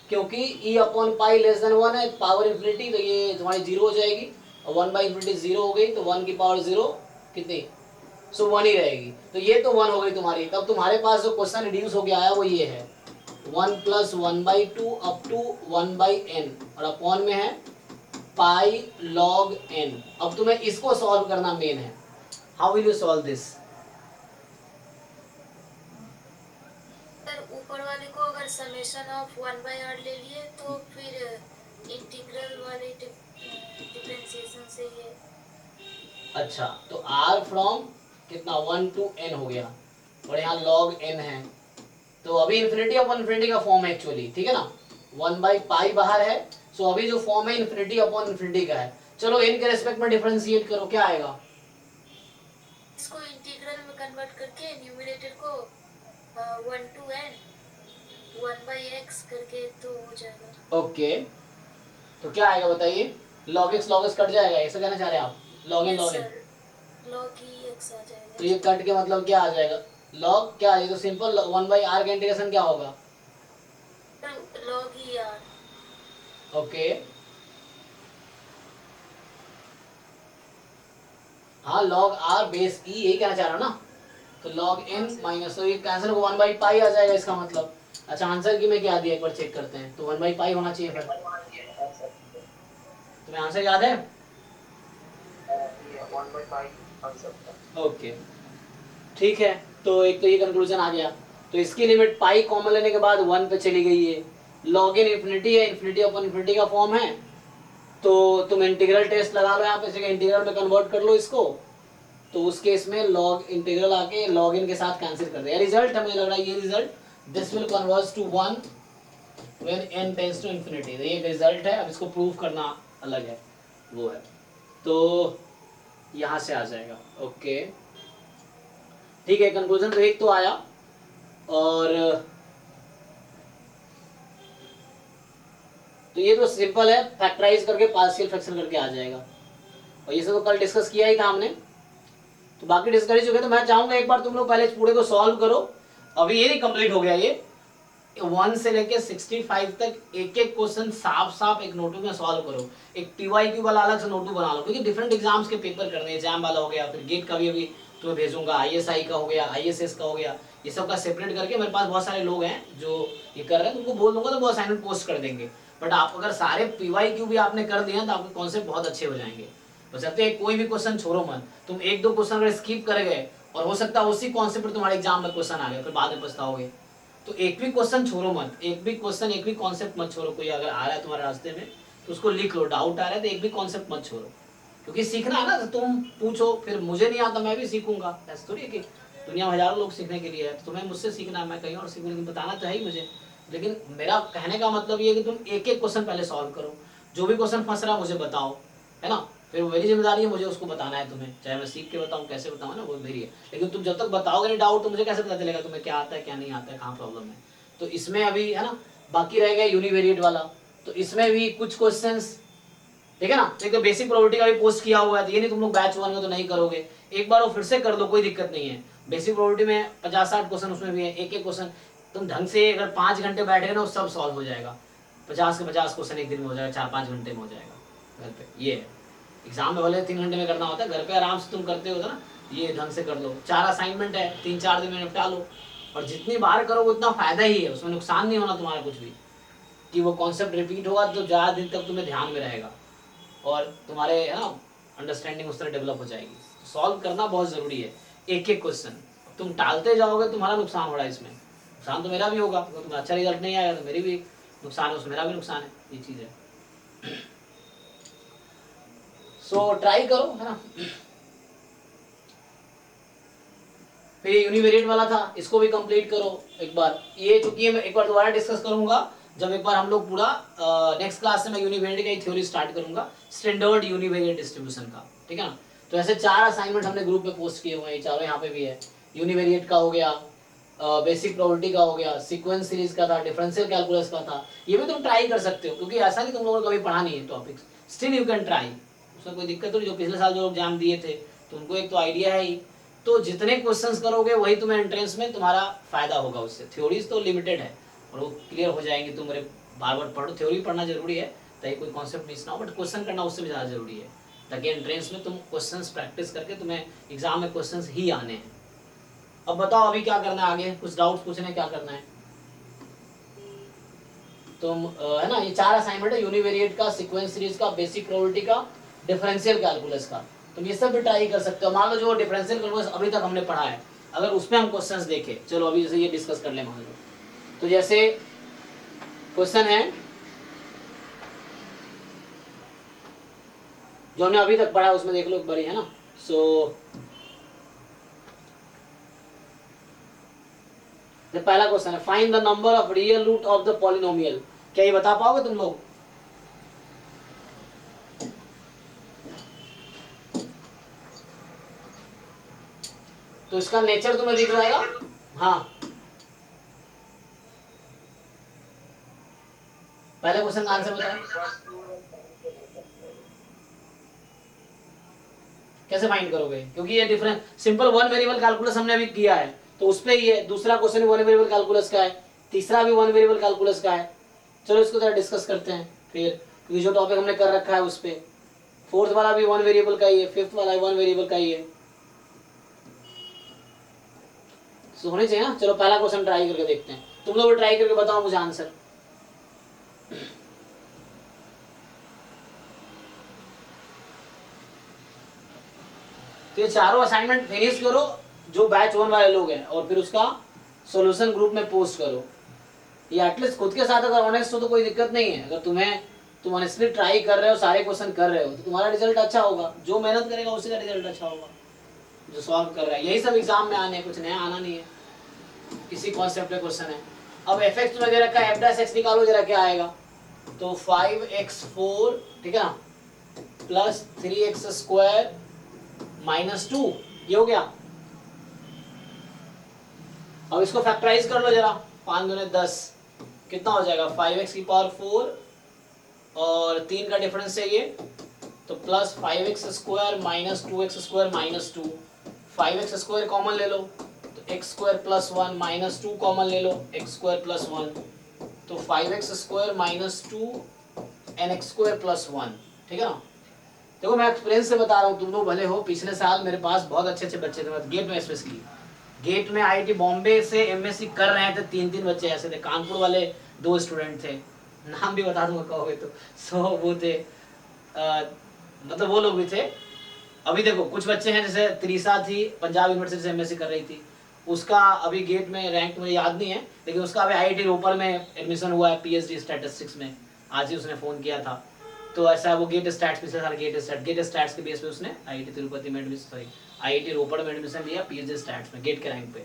क्योंकि e upon pi less than 1 है, पावर इन्फिनिटी, तो ये तुम्हारी 0 हो जाएगी, और 1 बाई इन्फिनिटी 0 हो गई, तो 1 की पावर 0 कितनी, सो 1 ही रहेगी। तो ये तो 1 हो गई तुम्हारी। तब तुम्हारे पास जो क्वेश्चन रिड्यूस हो गया आया वो ये है 1 प्लस 1/2 अप टू 1/n, और अपॉन में है पाई लॉग n। अब तुम्हें इसको सॉल्व करना मेन है। How will you solve this? Sir ऊपर वाले को अगर समेशन ऑफ 1/r ले लिए तो फिर इंटीग्रल वाले डिफरेंशिएशन से ये। अच्छा, तो r फ्रॉम कितना 1 to n हो गया, और यहाँ log n है। तो अभी इन्फिनिटी अपॉन इन्फिनिटी का फॉर्म है एक्चुअली, ठीक है ना, 1/पाई बाहर है। सो अभी जो फॉर्म है इन्फिनिटी अपॉन इन्फिनिटी का है। चलो n के रेस्पेक्ट में डिफरेंशिएट करो, क्या आएगा? इसको इंटीग्रल में कन्वर्ट करके न्यूमरेटर को 1 to n 1/x करके तो हो जाएगा। ओके तो क्या आएगा बताइए? log x कट जाएगा, ऐसा कहना चाह रहे हैं आप? log n log x आ जाएगा। तो ये कट के मतलब क्या आ जाएगा? log क्या है? ये तो सिंपल 1/r का इंटीग्रेशन क्या होगा? log e r। ओके हाँ log r बेस e, यही कहना चाह रहा हूँ ना। तो log n माइनस, तो ये कैंसिल हो 1/पाई आ जाएगा इसका मतलब। अच्छा आंसर की में क्या दिया एक बार चेक करते हैं। तो 1/पाई होना चाहिए फिर। तुम्हें आंसर याद है? ओके ठीक है, तो एक तो ये कंक्लूजन आ गया। तो इसकी लिमिट पाई कॉमन लेने के बाद 1 पे चली गई है। log n इन्फिनिटी है, इन्फिनिटी अपॉन इन्फिनिटी का फॉर्म है। तो तुम इंटीग्रल टेस्ट लगा लो यहाँ पे, जगह इंटीग्रल में कन्वर्ट कर लो इसको। तो उस केस में log इंटीग्रल आके log n के साथ कैंसिल कर दिया। रिजल्ट है, मुझे लग रहा है ये result this will converge to 1 when n tends to infinity. तो ये रिजल्ट है, अब इसको प्रूव करना अलग है, वो है। तो यहाँ से आ जाएगा, ओके ठीक है। कंक्लूजन तो एक तो आया, और तो ये तो सिंपल है, फैक्टराइज करके पार्शियल फ्रैक्शन करके आ जाएगा। और ये सब तो कल डिस्कस किया ही था हमने, तो बाकी डिस्कस कर ही चुके। तो मैं चाहूंगा एक बार तुम लोग पहले पूरे को सॉल्व करो। अभी ये नहीं कंप्लीट हो गया, ये 1 से लेके 65 तक एक एक क्वेश्चन साफ साफ एक नोटबुक में सॉल्व करो। एक PYQ वाला अलग से नोटबुक बना लो, क्योंकि डिफरेंट एग्जाम्स के पेपर करने हैं। एग्जाम वाला हो गया, फिर गेट का भी अभी तुम्हें भेजूंगा, ISI का हो गया, ISS का हो गया, ये सब का सेपरेट करके। मेरे पास बहुत सारे लोग हैं जो ये कर रहे हैं, तुमको बोल दूंगा तो वो असाइनमेंट पोस्ट कर देंगे। बट आप अगर सारे PYQ भी आपने कर दिया तो आपके कॉन्सेप्ट बहुत अच्छे हो जाएंगे। बशर्ते कोई भी क्वेश्चन छोड़ो मत। तुम 1-2 क्वेश्चन अगर स्किप कर गए और हो सकता है उसी कॉन्सेप्ट पर तुम्हारे एग्जाम में क्वेश्चन आ गए, फिर बाद में पछताओगे। तो एक भी क्वेश्चन छोड़ो मत, एक भी क्वेश्चन, एक भी कॉन्सेप्ट मत छोड़ो। कोई अगर आ रहा है तुम्हारे रास्ते में तो उसको लिख लो, डाउट आ रहा है तो एक भी कॉन्सेप्ट मत छोड़ो, क्योंकि सीखना है ना। तो तुम पूछो, फिर मुझे नहीं आता मैं भी सीखूंगा, ऐसा थोड़ी है कि दुनिया में हजारों लोग सीखने के लिए है। तो तुम्हें मुझसे सीखना है, मैं कहीं और सीखूंगा, लेकिन बताना तो है ही मुझे। लेकिन मेरा कहने का मतलब ये है कि तुम एक एक क्वेश्चन पहले सॉल्व करो। जो भी क्वेश्चन फंस रहा है मुझे बताओ, है ना। फिर मेरी जिम्मेदारी है, मुझे उसको बताना है तुम्हें, चाहे मैं सीख के बताऊं, कैसे बताऊं ना, वो मेरी है। लेकिन तुम जब तक बताओगे नहीं डाउट, तो मुझे कैसे पता चलेगा तुम्हें क्या आता है क्या नहीं आता है, कहाँ प्रॉब्लम है। तो इसमें अभी है ना, बाकी रह गया यूनिवेरिएट वाला। तो इसमें भी कुछ क्वेश्चंस, ठीक है ना। एक तो बेसिक प्रोबेबिलिटी का भी पोस्ट किया हुआ है, तो ये नहीं तुम लोग बैच 1 में तो नहीं करोगे, एक बार वो फिर से कर लो, कोई दिक्कत नहीं है। बेसिक प्रोबेबिलिटी में 50-60 क्वेश्चन उसमें भी है। एक एक क्वेश्चन तुम ढंग से अगर 5 घंटे बैठे ना, वो सब सॉल्व हो जाएगा। 50 के 50 क्वेश्चन एक दिन में हो जाएगा, 4-5 घंटे में हो जाएगा घर पे। ये है, एग्जाम में भले 3 घंटे में करना होता है, घर पे आराम से तुम करते हो ना, ये ढंग से कर लो। 4 असाइनमेंट है, 3-4 दिन में निपटा लो। और जितनी बार करो उतना फायदा ही है, उसमें नुकसान नहीं होना तुम्हारा कुछ भी, कि वो कॉन्सेप्ट रिपीट होगा तो ज़्यादा दिन तक तुम्हें ध्यान में रहेगा और तुम्हारे है ना अंडरस्टैंडिंग उस तरह डेवलप हो जाएगी। सॉल्व करना बहुत ज़रूरी है, एक एक क्वेश्चन। तुम टालते जाओगे, तुम्हारा नुकसान हो रहा है इसमें। नुकसान तो मेरा भी होगा, अगर तुम्हें अच्छा रिजल्ट नहीं आएगा तो मेरी भी नुकसान है, उसमें मेरा भी नुकसान है, ये चीज़ है। सो ट्राई करो, है ना। फिर यूनिवेरिएट वाला था, इसको भी कंप्लीट करो एक बार। ये चूंकि मैं एक बार दोबारा डिस्कस करूंगा जब एक बार हम लोग पूरा नेक्स्ट क्लास से मैं यूनिवेरिएट का थ्योरी स्टार्ट करूंगा, स्टैंडर्ड यूनिवेरिएट डिस्ट्रीब्यूशन का, ठीक है ना। तो ऐसे 4 असाइनमेंट हमने ग्रुप में पोस्ट किए हुए हैं, चारों यहाँ पे भी है। यूनिवेरिएट का हो गया, बेसिक प्रोबेबिलिटी का हो गया, सीक्वेंस सीरीज का था, डिफरेंशियल कैलकुलस का था। ये भी तुम ट्राई कर सकते हो, क्योंकि ऐसा नहीं तुम लोगों को कभी पढ़ा नहीं है topics, still you can try, उसमें कोई दिक्कत नहीं। जो पिछले साल जो लोग एग्जाम दिए थे तो उनको एक तो आइडिया है ही, तो जितने क्वेश्चंस करोगे वही तुम्हें एंट्रेंस में तुम्हारा फायदा होगा उससे। थ्योरीज तो लिमिटेड है और वो क्लियर हो जाएंगी, तुम बार बार पढ़ो, थ्योरी पढ़ना जरूरी है ताकि कोई कॉन्सेप्ट मिस ना हो, बट क्वेश्चन करना उससे भी ज़्यादा जरूरी है, ताकि एंट्रेंस में तुम क्वेश्चंस प्रैक्टिस करके तुम्हें एग्जाम में क्वेश्चंस ही आने हैं। अब बताओ अभी क्या करना है आगे, कुछ डाउट्स पूछने क्या करना है तुम, है ना। ये 4 असाइनमेंट है, यूनिवेरिएट का, सीक्वेंस सीरीज का, बेसिक प्रोबेबिलिटी का, डिफरेंशियल कैलकुलस का। तुम ये सब भी ट्राई कर सकते हो। मान लो जो डिफरेंशियल कैलकुलस अभी तक हमने पढ़ा है, अगर उसमें हम क्वेश्चंस देखें, चलो अभी जैसे ये डिस्कस कर ले मान लो, तो जैसे क्वेश्चन है जो हमने अभी तक पढ़ा है उसमें देख लो एक बारी, है ना। सो पहला क्वेश्चन है, find the number of real root of the polynomial. क्या ये बता पाओगे तुम लोग? तो इसका नेचर तुम्हें दिख जाएगा। हाँ, पहले क्वेश्चन का आंसर बताओ, कैसे फाइंड करोगे? क्योंकि ये different simple one variable calculus हमने अभी किया है, तो उस पे ही है। दूसरा क्वेश्चन भी वन वेरिएबल कैलकुलस का है, तीसरा भी वन वेरिएबल कैलकुलस का है। चलो इसको जरा डिस्कस करते हैं फिर, क्योंकि जो टॉपिक हमने कर रखा है उस पे। फोर्थ वाला भी वन वेरिएबल का ही है, फिफ्थ वाला वन वेरिएबल का ही है, तो होने चाहिए ना। चलो पहला क्वेश्चन ट्राई करके देखते हैं, तुम लोग ट्राई करके बताओ मुझे आंसर। तो ये चारों असाइनमेंट फिनिश करो जो बैच 1 वाले लोग हैं, और फिर उसका सॉल्यूशन ग्रुप में पोस्ट करो। ये एटलीस्ट खुद के साथ अगर ऑनेस्ट हो तो कोई दिक्कत नहीं है। अगर तुम ऑनेस्टली ट्राई कर रहे हो, सारे क्वेश्चन कर रहे हो, तो तुम्हारा रिजल्ट अच्छा होगा। जो मेहनत करेगा उसी का रिजल्ट अच्छा होगा, जो सॉल्व कर रहा है। यही सब एग्जाम में आने, कुछ नया आना नहीं है, इसी कॉन्सेप्ट पे क्वेश्चन है। अब fx में दे रखा है, f' निकालो जरा क्या आएगा। तो 5x4, ठीक है ना, प्लस 3x² -2, ये हो गया। अब इसको फैक्टराइज कर लो जरा, 5 दूने 10, कितना हो जाएगा 5x⁴ और 3 का डिफरेंस है ये, तो plus 5x² -2x² -2, 5x² common ले लो तो x² + 1 -2 कॉमन ले लो, x² + 1, तो 5x² -2 nx² + 1, ठीक है ना। देखो मैं एक्सपीरियंस से बता रहा हूँ, तुम लोग भले हो, पिछले साल मेरे पास बहुत अच्छे अच्छे बच्चे थे, गेट में स्पेशली। गेट में IIT बॉम्बे से MSc कर रहे थे 3 बच्चे ऐसे थे। कानपुर वाले 2 स्टूडेंट थे, नाम भी बता दूंगा कहोगे तो। सो वो थे, मतलब वो लोग भी थे। अभी देखो कुछ बच्चे हैं, जैसे त्रिशा थी, पंजाब यूनिवर्सिटी से MSc कर रही थी, उसका अभी गेट में रैंक मुझे याद नहीं है, लेकिन उसका अभी IIT रोपर में एडमिशन हुआ है PhD स्टैटिस्टिक्स में। आज ही उसने फ़ोन किया था। तो ऐसा वो गेट स्टैट्स, पिछले साल गेट स्टैट्स के बेस पे उसने IIT तिरुपति में एडमिशन, सॉरी IIT रोपड़ में एडमिशन लिया PhD स्टैट्स में, गेट के रैंक पे।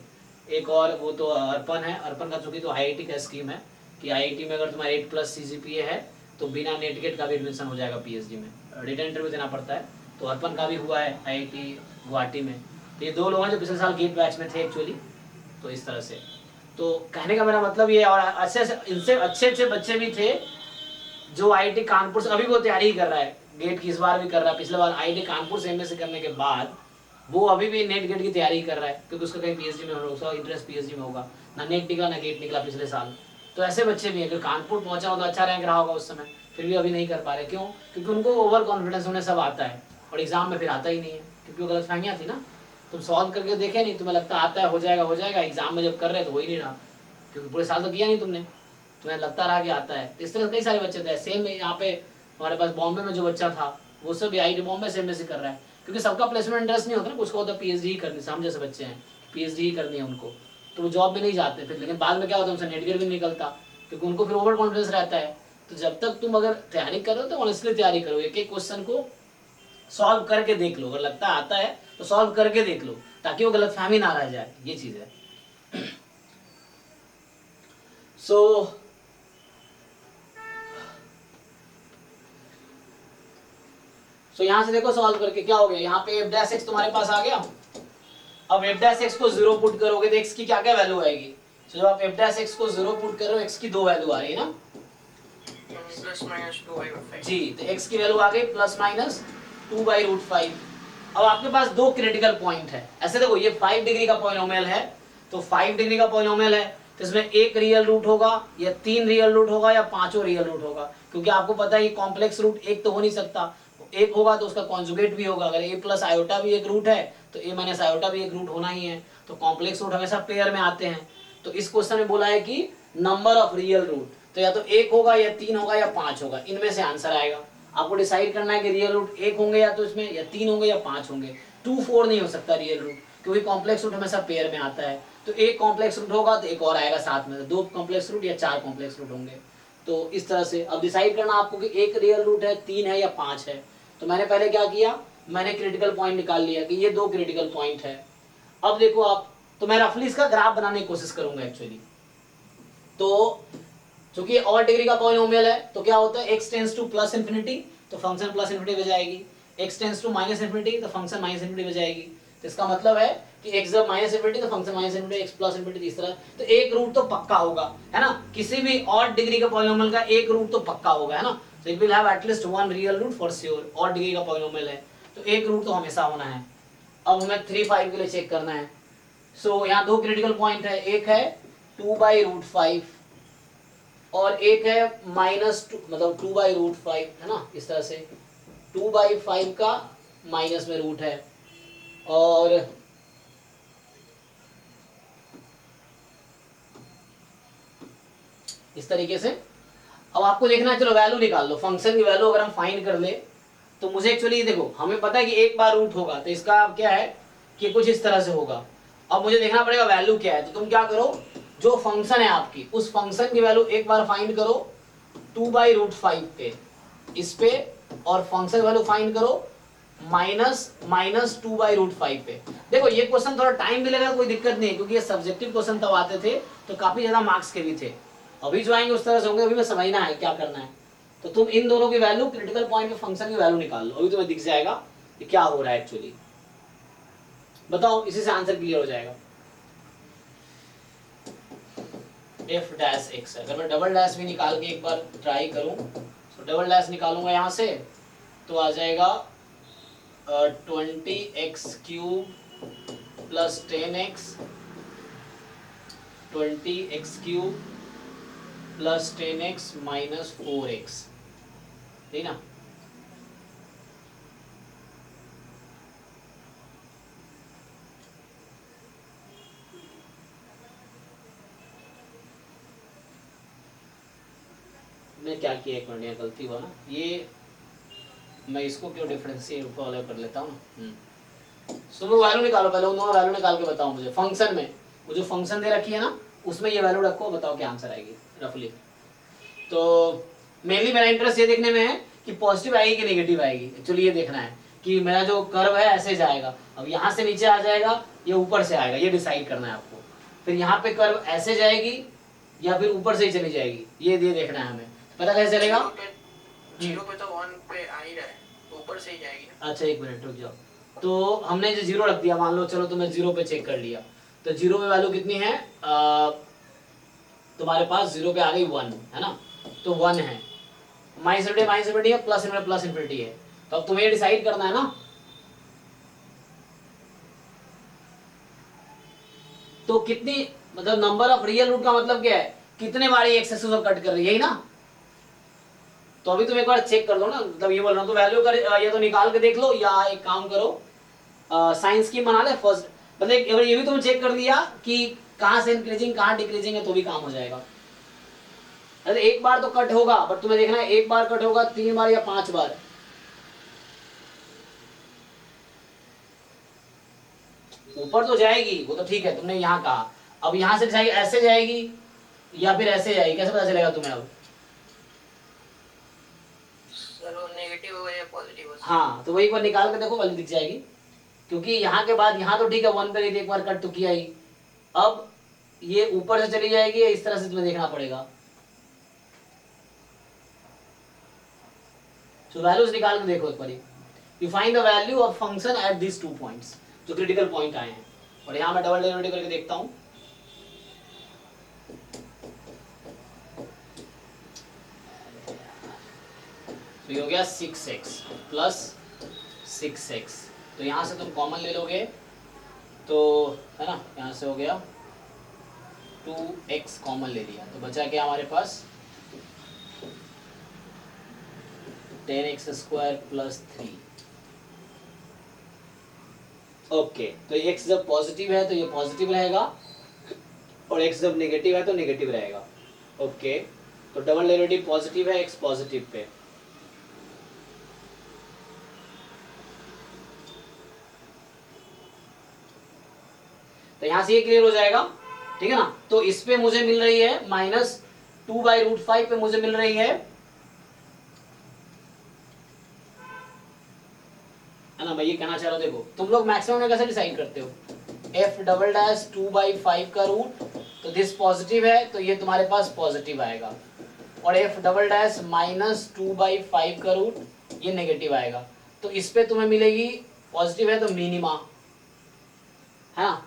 एक और वो तो अर्पण है, अर्पण का चूंकि तो IIT का स्कीम है कि IIT में अगर तुम्हारा 8+ CGPA है तो बिना नेट गेट का भी एडमिशन हो जाएगा PhD में, रिटन इंटरव्यू देना पड़ता है। तो अर्पण का भी हुआ है IIT गुवाहाटी में। तो ये 2 लोग हैं जो पिछले साल गेट बैच में थे एक्चुअली। तो इस तरह से, तो कहने का मेरा मतलब ये, और इनसे अच्छे बच्चे भी थे जो IIT कानपुर से, अभी वो तैयारी कर रहा है गेट की, इस बार भी कर रहा है। पिछले बार IIT कानपुर से MSc करने के बाद वो अभी भी नेट गेट की तैयारी कर रहा है, क्योंकि उसका कहीं PhD में होगा, उसका इंटरेस्ट PhD में होगा। ना नेट निकला ना गेट निकला पिछले साल। तो ऐसे बच्चे भी हैं, अगर कानपुर पहुंचा हो तो अच्छा रैंक रहा होगा उस समय, फिर भी अभी नहीं कर पा रहे। क्यों? क्योंकि उनको ओवर कॉन्फिडेंस, उन्हें सब आता है और एग्जाम में फिर आता ही नहीं है, क्योंकि वो गलतफहमियाँ थी ना। तुम सॉल्व करके देखे नहीं, तुम्हें लगता आता है, हो जाएगा, एग्जाम में जब कर रहे तो हो ही नहीं रहा, क्योंकि पूरे साल तो किया नहीं तुमने, तुम्हें लगता रहा कि आता है। इस तरह कई सारे बच्चे थे। सेम यहाँ पे हमारे पास बॉम्बे में जो बच्चा था, वो सब IIT बॉम्बे से MSc कर रहा है, क्योंकि सबका प्लेसमेंट इंटरेस्ट नहीं होता ना, कुछ को होता है PhD ही करनी, हम जैसे बच्चे हैं PhD ही करनी है उनको, तो वो जॉब में नहीं जाते फिर। लेकिन बाद में क्या होता है, उनसे नेट गेट भी नहीं निकलता, क्योंकि उनको फिर ओवर कॉन्फिडेंस रहता है। तो जब तक तुम अगर तैयारी करो तो ऑनेस्टली तैयारी करो, एक एक क्वेश्चन को सॉल्व करके देख लो, अगर लगता आता है तो सॉल्व करके देख लो ताकि वो गलतफहमी ना रह जाए, ये चीज है। सो यहां से देखो सॉल्व करके क्या हो गया, यहाँ पे f डैश x तुम्हारे पास आ गया। अब f डैश x को 0 पुट करोगे तो x की क्या क्या वैल्यू आएगी। तो जब आप f डैश x को 0 पुट कर रहे हो x की 2 वैल्यू आ रही है ना प्लस माइनस 2/5 जी, तो x की वैल्यू आ गई प्लस माइनस 2/5। अब आपके पास दो क्रिटिकल पॉइंट है। ऐसे देखो ये 5 डिग्री का पॉलिनोमियल है, तो 5 डिग्री का पॉलिनोमियल है तो इसमें एक रियल रूट होगा या 3 रियल रूट होगा या 5 रियल रूट होगा, क्योंकि आपको पता है ये कॉम्प्लेक्स रूट एक तो हो नहीं सकता, एक होगा तो उसका कॉन्जुगेट भी होगा। अगर a प्लस आयोटा भी एक रूट है तो a माइनस आयोटा भी एक रूट होना ही है। तो कॉम्प्लेक्स रूट हमेशा पेयर में आते हैं। तो इस क्वेश्चन में बोला है कि नंबर ऑफ रियल रूट, तो या तो एक होगा या 3 होगा या 5 होगा, इनमें से आंसर आएगा। आपको डिसाइड करना है कि रियल रूट एक होंगे या तो इसमें या 3 होंगे या 5 होंगे। 2 4 नहीं हो सकता रियल रूट, क्योंकि कॉम्प्लेक्स रूट हमेशा पेयर में आता है। तो एक कॉम्प्लेक्स रूट होगा तो एक और आएगा साथ में, 2 कॉम्प्लेक्स रूट या 4 कॉम्प्लेक्स रूट होंगे। तो इस तरह से अब डिसाइड करना आपको कि एक रियल रूट है, 3 है या 5 है। तो मैंने पहले क्या किया, मैंने क्रिटिकल पॉइंट निकाल लिया कि ये 2 क्रिटिकल पॉइंट है। अब देखो आप, तो मैं रफली इसका ग्राफ बनाने की कोशिश करूंगा एक्चुअली। तो चूंकि और डिग्री का पॉलिनोमियल है तो क्या होता है, x tends to plus infinity तो फंक्शन प्लस इंफिनिटी हो जाएगी, x tends to minus infinity तो फंक्शन माइनस इंफिनिटी हो जाएगी। तो इसका मतलब है कि x जब माइनस इंफिनिटी तो function minus infinity, x plus infinity इस तरह। तो एक रूट तो पक्का होगा, है ना, किसी भी और डिग्री का पॉलिनोमियल का एक रूट तो पक्का होगा, है ना। So it will have at least one real root for sure। और डिग्री का पॉलिनोमियल है तो एक रूट तो हमेशा होना है। अब हमें 3 5 के लिए चेक करना है। सो यहाँ 2 क्रिटिकल पॉइंट है, एक है 2/√5 और एक है -2 मतलब 2/√5, है ना, इस तरह से 2/5 का माइनस में रूट है। और इस तरीके से अब आपको देखना है, चलो वैल्यू निकाल लो, फंक्शन की वैल्यू अगर हम फाइंड कर ले तो मुझे एक्चुअली देखो हमें पता है कि एक बार रूट होगा तो इसका क्या है कि कुछ इस तरह से होगा। अब मुझे देखना पड़ेगा वैल्यू क्या है। तो तुम क्या करो, जो फंक्शन है आपकी उस फंक्शन की वैल्यू एक बार फाइंड करो 2/√5 पे, इस पे, और फंक्शन वैल्यू फाइंड करो माइनस 2/√5 पे। देखो ये क्वेश्चन थोड़ा टाइम भी लगेगा, कोई दिक्कत नहीं है, क्योंकि ये सब्जेक्टिव क्वेश्चन तब आते थे तो काफी ज्यादा मार्क्स के भी थे। अभी जो आएंगे उस तरह से होंगे, अभी में समझना है क्या करना है। तो तुम इन दोनों की वैल्यू, क्रिटिकल पॉइंट पे फंक्शन की वैल्यू निकाल लो, अभी तुम्हें दिख जाएगा कि क्या हो रहा है एक्चुअली। बताओ, इसी से आंसर क्लियर हो जाएगा। f डैश x, अगर मैं डबल डैश भी निकाल के एक बार ट्राई करूं तो डबल डैश निकालूंगा यहाँ से तो आ जाएगा 20x³ plus 10x, 20x³ plus 10x minus 4x, ठीक ना। मैं क्या किया, एक मिनट, गलती हुआ ना, ये मैं इसको क्यों डिफरेंशिएट फॉलो कर लेता हूँ ना। तुम लोग वैल्यू निकालो, पहले उन दोनों वैल्यू निकाल के बताओ मुझे। फंक्शन में वो जो फंक्शन दे रखी है ना उसमें ये वैल्यू रखो, बताओ क्या आंसर आएगी रफली। तो मेनली मेरा इंटरेस्ट ये देखने में है कि पॉजिटिव आएगी कि नेगेटिव आएगी। एक्चुअली ये देखना है कि मेरा जो कर्व है ऐसे जाएगा, अब यहाँ से नीचे आ जाएगा, ये ऊपर से आएगा, ये डिसाइड करना है आपको। फिर यहाँ पे कर्व ऐसे जाएगी या फिर ऊपर से ही चली जाएगी, ये देखना है हमें। पता कैसे चलेगा? 0 पे तो 1 पे आ ही रहा है, ऊपर से ही जाएगी ना। अच्छा एक मिनट रुक जाओ। तो हमने जो 0 रख दिया, मान लो, चलो तो मैं 0 पे चेक कर लिया, तो 0 पे वैल्यू कितनी है, तुम्हारे पास 0 पे आ गई 1, है ना, तो 1 है, माइनस इनफिनिटी है, प्लस इनफिनिटी है। तो अब तुम्हें डिसाइड करना है ना, तो कितनी, मतलब नंबर ऑफ रियल रूट का मतलब क्या है, कितने बार ये एक्स एक्सिस को कट कर रही है, यही ना। तो अभी तुम एक बार चेक कर लो ना, मतलब ये बोल रहा हूँ, तो वैल्यू कर या तो निकाल के देख लो या एक काम करो, साइन स्कीम बना ले फर्स्ट। मतलब ये भी तुम चेक कर लिया कि कहाँ से इंक्रीजिंग कहाँ डिक्रीजिंग है, तो भी काम हो जाएगा। अरे एक बार तो कट होगा, बट तुम्हें देखना है एक बार कट होगा, 3 बार या 5 बार। ऊपर तो जाएगी वो तो ठीक है, तुमने यहाँ कहा, अब यहाँ से जाएगी, ऐसे जाएगी या फिर ऐसे जाएगी, कैसे पता चलेगा तुम्हें? अब सर वो नेगेटिव नेगेटिव हो या पॉजिटिव हो। हाँ, तो वही एक बार निकाल के देखो, वैल्यू दिख जाएगी, क्योंकि यहाँ के बाद यहाँ तो ठीक है 1 पे एक बार कट तो किया ही, अब ये ऊपर से चली जाएगी, इस तरह से तुम्हें देखना पड़ेगा। सो वैल्यूज निकाल के देखो एक बार, you find the value of function at this 2 points, जो क्रिटिकल पॉइंट आए हैं। और यहाँ मैं डबल डेरिवेटिव करके देखता हूँ। तो ये हो गया 6x प्लस 6x, तो यहाँ से तुम कॉमन ले लोगे तो है ना, यहाँ से हो गया 2x कॉमन ले लिया, तो बचा क्या हमारे पास 10x स्क्वायर प्लस 3। ओके, तो x जब पॉजिटिव है तो ये पॉजिटिव रहेगा, और x जब नेगेटिव है तो नेगेटिव रहेगा। ओके, तो डबल डेरिवेटिव पॉजिटिव है, x पॉजिटिव पे, तो यहां से ये क्लियर हो जाएगा, ठीक है ना। तो इस पे मुझे मिल रही है -2/√5 पे मुझे मिल रही है ना। मैं ये कहना चाह रहा हूं, देखो तुम लोग मैक्सिमम में कैसे डिसाइड करते हो, f" 2/5 का रूट, तो दिस पॉजिटिव है तो ये तुम्हारे पास पॉजिटिव आएगा, और f" -2/5 का रूट ये नेगेटिव आएगा। तो इस पे तुम्हें मिलेगी, पॉजिटिव है तो मिनिमा, है ना,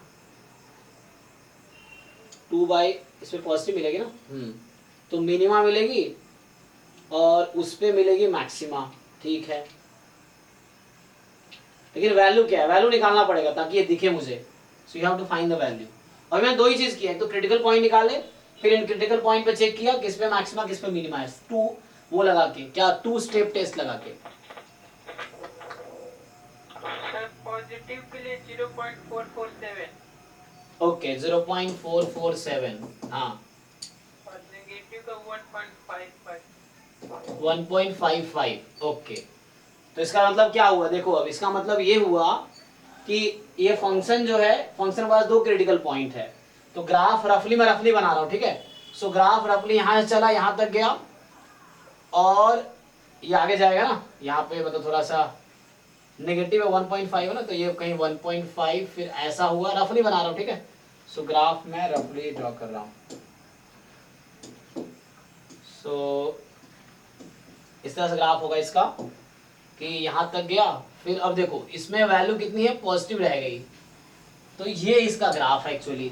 2/, इस पे पॉजिटिव मिलेगी ना, तो मिनिमा मिलेगी और उस पे मिलेगी मैक्सिमा, ठीक है। लेकिन वैल्यू क्या है, वैल्यू निकालना पड़ेगा ताकि ये दिखे मुझे, so you have to find the value. और मैंने दो ही चीज किया है, तो क्रिटिकल पॉइंट निकाले, फिर इन क्रिटिकल पॉइंट पे चेक किया किस पे मैक्सिमा किस पे मिनिमा है, 2 वो लगा के, क्या 2 स्टेप टेस्ट लगा के। सर पॉजिटिव के लिए 0.447 ओके, 0.447, हाँ, और नेगेटिव का 1.55 1.55। ओके, तो इसका मतलब क्या हुआ, देखो अब इसका मतलब ये हुआ कि ये फंक्शन जो है, फंक्शन के पास 2 क्रिटिकल पॉइंट है, तो ग्राफ रफली मैं रफली बना रहा हूँ, ठीक है। सो ग्राफ रफली यहाँ से चला, यहाँ तक गया, और ये आगे जाएगा ना, यहाँ पे मतलब थोड़ा सा नेगेटिव है 1.5 है ना, तो ये कहीं 1.5, फिर ऐसा हुआ, रफली बना रहा हूँ, ठीक है। सो ग्राफ मैं रफली ड्रॉ कर रहा हूँ। सो इस तरह से ग्राफ होगा इसका कि यहाँ तक गया, फिर अब देखो इसमें वैल्यू कितनी है, पॉजिटिव रह गई, तो ये इसका ग्राफ है एक्चुअली,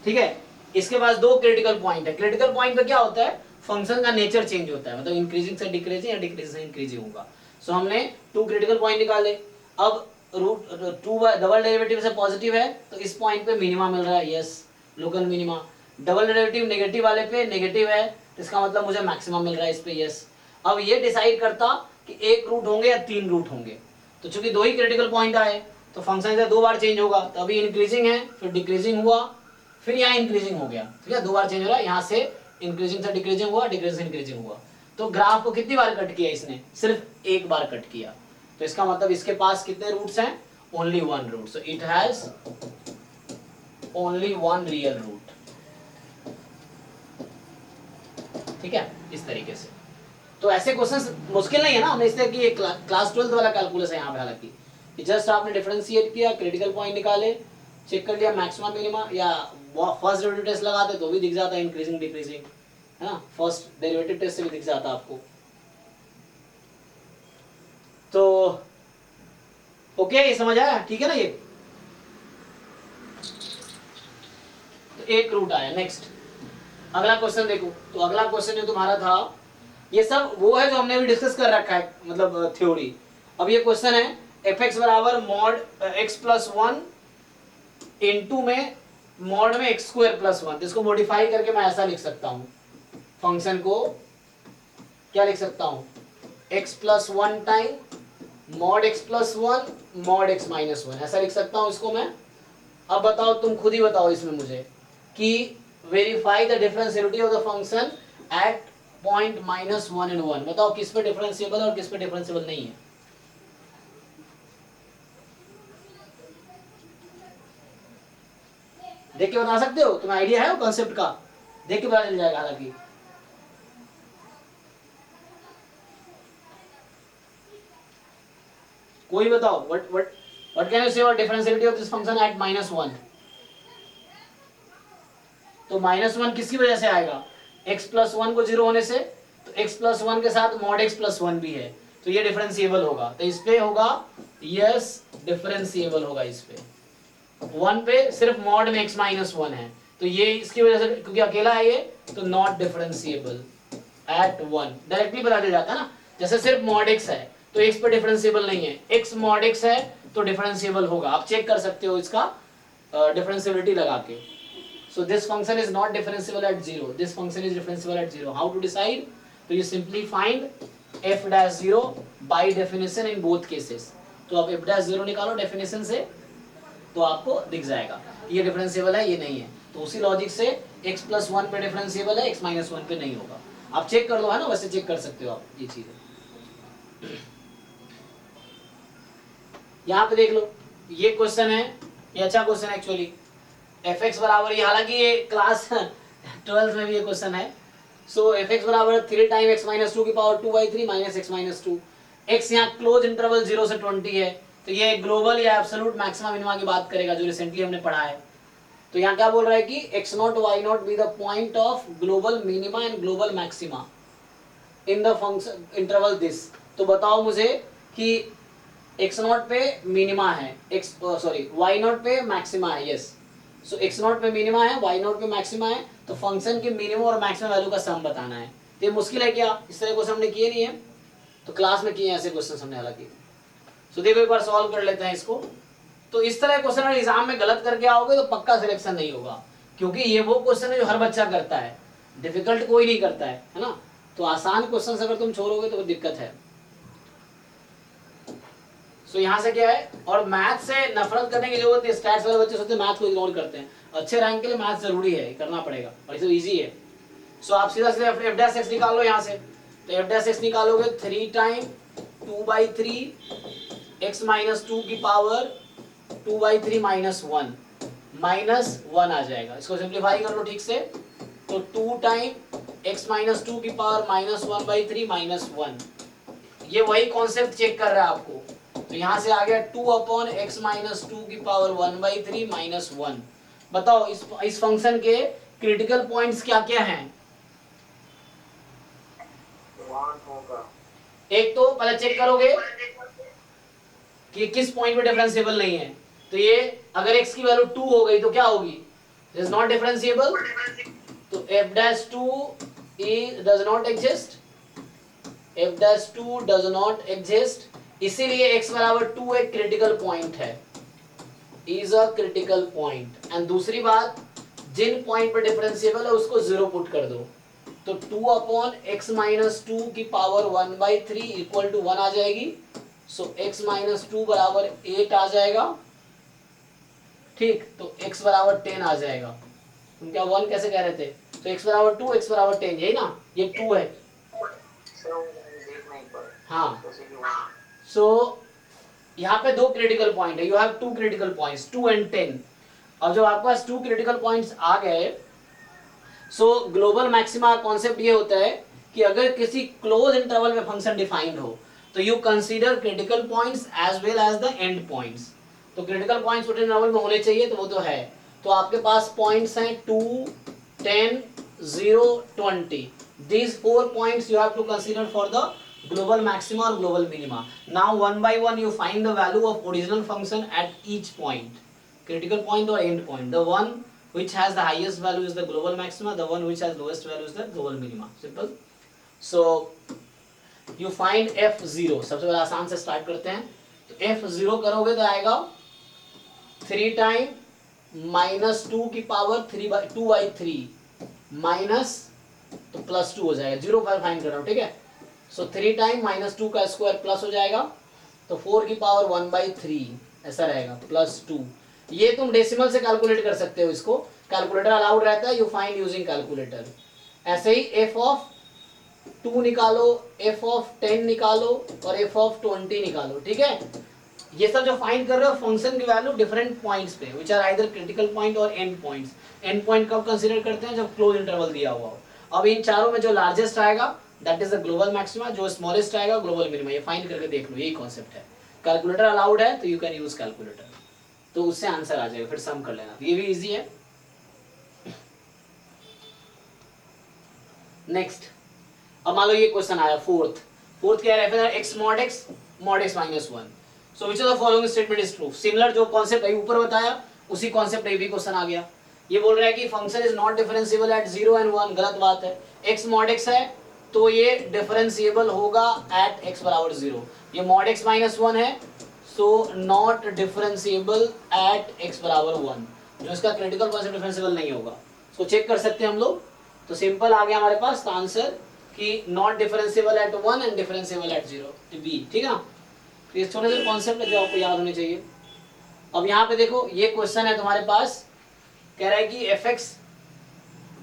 ठीक है। इसके पास 2 क्रिटिकल पॉइंट है, क्रिटिकल पॉइंट पे क्या होता है, फंक्शन का नेचर चेंज होता है, मतलब इंक्रीजिंग से डिक्रीजिंग या डिक्रीजिंग से इंक्रीजिंग होगा। सो हमने 2 क्रिटिकल पॉइंट निकाले, अब रूट 2 डबल डेरिवेटिव से पॉजिटिव है तो इस पॉइंट पे मिनिमा मिल रहा है, yes, local minima. Double derivative negative वाले पे नेगेटिव है, तो इसका मतलब मुझे मैक्सिमम मिल रहा है इस पे, यस। अब ये डिसाइड करता कि 1 रूट होंगे या 3 रूट होंगे, तो चूंकि 2 ही क्रिटिकल पॉइंट आए तो फंक्शन इधर 2 बार चेंज होगा, तो अभी इंक्रीजिंग है, फिर डिक्रीजिंग हुआ, फिर यहाँ इंक्रीजिंग हो गया, ठीक है, 2 बार चेंज हो रहा है, यहाँ से इंक्रीजिंग से डिक्रीजिंग हुआ, डिक्रीजिंग से इंक्रीजिंग हुआ। तो ग्राफ को कितनी बार कट किया इसने, सिर्फ 1 बार कट किया, तो इसका मतलब इसके पास कितने रूट्स हैं, only 1 root, so it has only 1 real root, ठीक है, इस तरीके से। तो ऐसे क्वेश्चंस मुश्किल नहीं है ना, हमने इसलिए कि ये क्लास 12 वाला कैलकुलस है यहाँ पे, हालांकि कि जस्ट आपने डिफरेंशिएट किया, क्रिटिकल पॉइंट निकाले, चेक कर लिया मैक्सिमम मिनिमा, या फर्स्ट डेरिवेटिव टेस्ट लगाते तो भी दिख जाता है इंक्रीजिंग डिक्रीजिंग, है ना, फर्स्ट डेरिवेटिव टेस्ट से भी दिख जाता आपको। तो ओके, ये समझ आया, ठीक है ना। ये तो 1 रूट आया। नेक्स्ट अगला क्वेश्चन देखो, तो अगला क्वेश्चन जो तुम्हारा था, ये सब वो है जो हमने अभी डिस्कस कर रखा है, मतलब थ्योरी। अब ये क्वेश्चन है fx बराबर मॉड x प्लस 1 इंटू में मॉड में x स्क्वायर प्लस 1, इसको मॉडिफाई करके मैं ऐसा लिख सकता हूँ, फंक्शन को क्या लिख सकता हूँ, x plus 1 time mod x plus 1 mod x minus 1, ऐसा लिख सकता हूँ इसको मैं। अब बताओ, तुम खुद ही बताओ इसमें मुझे कि verify the differentiability of the function at point -1 and 1, बताओ किस पे डिफरेंशिएबल और किस पे डिफरेंशिएबल नहीं है। देख के बता सकते हो, तुम्हें आइडिया है वो कॉन्सेप्ट का, देख के पता चल जाएगा। हालांकि कोई बताओ, what can you say about differentiability of this function at -1? तो -1 किसकी वजह से आएगा? x प्लस 1 को 0 होने से, तो x प्लस 1 के साथ mod x प्लस 1 भी है, तो ये डिफरेंशिएबल होगा, तो इस पे होगा यस डिफरेंशिएबल होगा। इस पे 1 पे सिर्फ mod में x माइनस 1 है, तो ये इसकी वजह से क्योंकि अकेला है ये, तो नॉट डिफरेंशिएबल एट 1। डायरेक्टली बता दिया जाता है ना, जैसे सिर्फ mod x है तो x पे डिफरेंशिएबल नहीं है, x mod x है तो डिफरेंशिएबल होगा। आप चेक कर सकते हो इसका डिफरेंशिएबिलिटी लगा के। So this function is not differentiable at 0. This function is differentiable at 0. How to decide? So you simply find f dash 0 by definition in both cases. तो आप f dash 0 निकालो डेफिनेशन से, तो आपको दिख जाएगा ये डिफरेंशिएबल है, ये नहीं है। तो उसी लॉजिक से x प्लस 1 पे डिफरेंशिएबल है, x माइनस 1 पे नहीं होगा। आप चेक कर लो, है ना, वैसे चेक कर सकते हो आप ये चीजें। यहाँ पे देख लो, ये क्वेश्चन है, ये अच्छा क्वेश्चन है एक्चुअली। fx बराबर, ये हालांकि ये क्लास 12th में भी ये क्वेश्चन है। सो fx बराबर 3 टाइम x माइनस 2 की power 2/3 minus x minus 2। x यहाँ क्लोज इंटरवल 0 से 20 है, तो ये ग्लोबल या एब्सोल्यूट मैक्सिमा मिनिमा की बात करेगा जो रिसेंटली हमने पढ़ा है। तो यहाँ क्या बोल रहा है कि x0 y0 be the point of global minima and global maxima in the function interval this. तो बताओ मुझे कि x0 पे मिनिमा है, y0 पे मैक्सिमा है। यस, सो x0 पे मिनिमा है, y0 पे मैक्सिमा है, तो फंक्शन के मिनिमम और मैक्सिमम वैल्यू का सम बताना है। तो ये मुश्किल है क्या? इस तरह क्वेश्चन हमने किए नहीं है, तो क्लास में किए ऐसे क्वेश्चन हमने हालांकि। सो देखो एक बार सॉल्व कर लेते हैं इसको। तो इस तरह क्वेश्चन अगर एग्जाम में गलत करके आओगे तो पक्का सिलेक्शन नहीं होगा, क्योंकि ये वो क्वेश्चन है जो हर बच्चा करता है, डिफिकल्ट कोई नहीं करता है ना। तो आसान क्वेश्चन अगर तुम छोड़ोगे तो दिक्कत है। सो यहाँ से क्या है, और मैथ से नफरत करने की जरूरत है। स्टैट्स वाले बच्चे सोचते हैं मैथ को इग्नोर करते हैं, अच्छे रैंक के लिए मैथ जरूरी है, करना पड़ेगा और इसे इजी है। सो आप सीधा सीधा f डैश x निकाल लो यहाँ से। तो f डैश x निकालोगे 3 टाइम 2/3 x माइनस 2 की पावर 2/3 माइनस 1 आ जाएगा। इसको सिंप्लीफाई कर लो ठीक से, तो 2 टाइम x माइनस 2 की पावर माइनस 1/3 माइनस 1। ये वही कॉन्सेप्ट चेक कर रहा है आपको। तो यहाँ से आ गया 2/x माइनस 2 की पावर 1/3 माइनस 1। बताओ इस फंक्शन के क्रिटिकल पॉइंट्स क्या क्या हैं? एक तो पहले चेक करोगे कि किस पॉइंट पे डिफरेंशिएबल नहीं है। तो ये अगर x की वैल्यू 2 हो गई तो क्या होगी? इट इज नॉट डिफरेंशिएबल, तो f dash 2 does not exist, f dash 2 does not exist। इसीलिए x बराबर 2 एक क्रिटिकल पॉइंट है, is a critical point. And दूसरी बात, जिन पॉइंट पर डिफरेंशिएबल है उसको 0 पुट कर दो, तो 2/x माइनस 2 की पावर 1/3 इक्वल टू 1 आ जाएगी। सो x माइनस 2 बराबर 8 आ जाएगा, ठीक। तो x बराबर 10 आ जाएगा। तुम क्या 1 कैसे कह रहे थे? तो x बराबर 2, x बराबर 10, यही ना, ये 2 है। हाँ, सो यहाँ पे 2 क्रिटिकल पॉइंट है, you have 2 critical points 2 and 10। अब जब आपके पास 2 क्रिटिकल पॉइंट्स आ गए, सो ग्लोबल मैक्सिमा कॉन्सेप्ट ये होता है कि अगर किसी क्लोज इंटरवल में फंक्शन डिफाइंड हो तो you consider critical points as well as the end points. तो क्रिटिकल पॉइंट्स उस इंटरवल में होने चाहिए, तो वो तो है। तो आपके पास पॉइंट्स हैं 2, 10, 0, 20। These 4 points you have to consider for the global maxima or global minima. Now one by one you find the value of original function at each point, critical point or end point. The one which has the highest value is the global maxima, the one which has lowest value is the global minima. Simple. So you find f0। सबसे पहले आसान से start करते हैं। तो f0 करोगे तो आएगा 3 टाइम माइनस 2 की पावर 2/3 माइनस, तो प्लस 2 हो जाएगा। 0 फाइंड कर रहा हूँ, ठीक है। सो 3 टाइम माइनस 2 का स्क्वायर प्लस हो जाएगा, तो 4 की पावर 1/3 ऐसा रहेगा प्लस 2। ये तुम डेसिमल से कैलकुलेट कर सकते हो, इसको कैलकुलेटर अलाउड रहता है, यू फाइंड यूजिंग कैलकुलेटर। ऐसे ही f ऑफ 2 निकालो, f ऑफ 10 निकालो और f ऑफ 20 निकालो, ठीक है। ये सब जो फाइंड कर रहे हो फंक्शन की वैल्यू डिफरेंट पॉइंट्स पे, which are either critical point और एंड पॉइंट्स। एंड पॉइंट कब कंसीडर करते हैं? जब क्लोज इंटरवल दिया हुआ हो। अब इन चारों में जो लार्जेस्ट आएगा that is the global maxima, जो स्मॉलेस्ट आएगा ग्लोबल मिनिमा। ये फाइंड करके देख लो, यही कॉन्सेप्ट है। कैलकुलेटर अलाउड है तो यू कैन यूज कैलकुलेटर, तो उससे आंसर आ जाएगा, फिर सम कर लेना, ये भी इजी है। नेक्स्ट, अब मान लो ये क्वेश्चन आया फोर्थ क्या है, x mod x minus 1, so which of the following statement is true. Similar जो कॉन्सेप्ट अभी ऊपर बताया उसी कॉन्सेप्ट पे भी क्वेश्चन आ गया। ये बोल रहा है कि function is not differentiable at 0 and 1, गलत बात है। एक्स मॉड एक्स है तो ये डिफरेंशिएबल होगा एट एक्स बराबर 0, ये मॉड एक्स माइनस 1 है so not differentiable eight x बराबर 1, जो इसका क्रिटिकल कॉन्सेप्ट डिफरेंशिएबल नहीं होगा। सो चेक कर सकते हैं हम लोग, तो सिंपल आ गया हमारे पास आंसर कि not differentiable at 1 and differentiable at 0, B, ठीक है ना। तो ये छोटे से कॉन्सेप्ट है जो आपको याद होने चाहिए। अब यहाँ पे देखो ये क्वेश्चन है तुम्हारे पास, कह रहा है कि एफ एक्स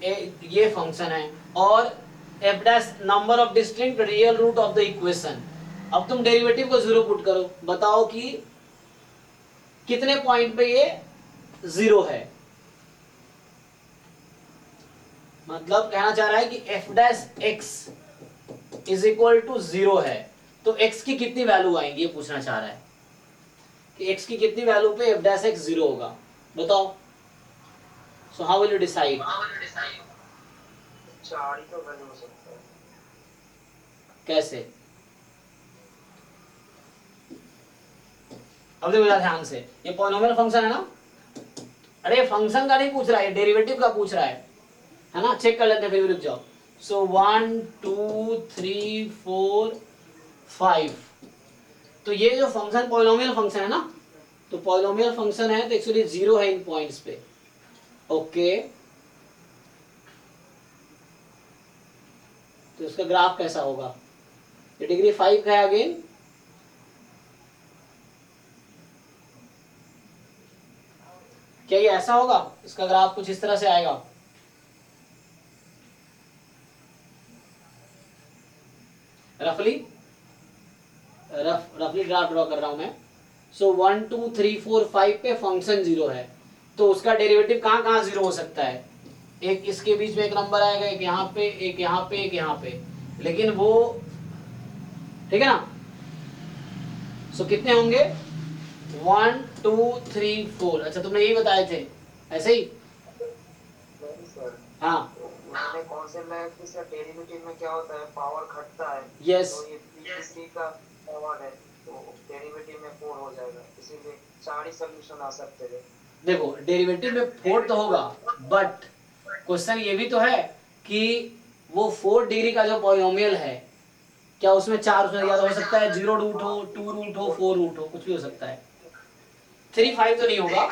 ये फंक्शन है और F dash number of distinct real root of the equation. अब तुम डेरिवेटिव को 0 पुट करो, बताओ कि कितने पॉइंट पे ये 0 है। मतलब कहना चाह रहा है कि F dash X is equal to 0 है, तो x की कितनी वैल्यू आएंगी, ये पूछना चाह रहा है कि x की कितनी वैल्यू पे f डैश x 0 होगा, बताओ। So how will you decide? 4 ही तो वैल्यू हो सकता है। कैसे? अब देखो ध्यान से, ये पॉलिनोमियल फंक्शन है ना, अरे फंक्शन का नहीं पूछ रहा है, डेरिवेटिव का पूछ रहा है ना। चेक कर लेते हैं, फिर भी रुक जाओ। सो 1 2 3 4 5, तो ये जो फंक्शन पॉलिनोमियल फंक्शन है ना, तो पॉलिनोमियल फंक्शन है तो एक्चुअली 0 है इन पॉइंट्स पे, ओके। तो इसका ग्राफ कैसा होगा, ये डिग्री 5 का है अगेन, क्या ये ऐसा होगा, इसका ग्राफ कुछ इस तरह से आएगा, रफली ग्राफ ड्रॉ कर रहा हूं मैं। सो 1 2 3 4 5 पे फंक्शन 0 है, तो उसका डेरिवेटिव कहाँ कहाँ 0 हो सकता है, एक इसके बीच में एक नंबर आएगा, एक यहाँ पे, एक यहाँ पे, एक यहाँ पे, लेकिन वो, ठीक है ना। सो कितने होंगे, 1 2 3 4, अच्छा तुमने यही बताए थे ऐसे ही, हाँ मैंने कॉन्सेप्ट लगाया कि इसका डेरिवेटिव में क्या होता है, पावर घटता है। Yes. तो ये p3 का पावर है तो डेरिवेटिव में 4 हो जाएगा, इसीलिए 4 ही सॉल्यूशन आ सकते थे। देखो डेरिवेटिव में 4 तो होगा, बट क्वेश्चन ये भी तो है कि वो 4 डिग्री का जो पॉलिनोमियल है, क्या उसमें 4 उसमें ज्यादा हो सकता है, 0 रूट हो, 2 रूट हो, 4 रूट हो, कुछ भी हो सकता है, 3 5 तो नहीं होगा।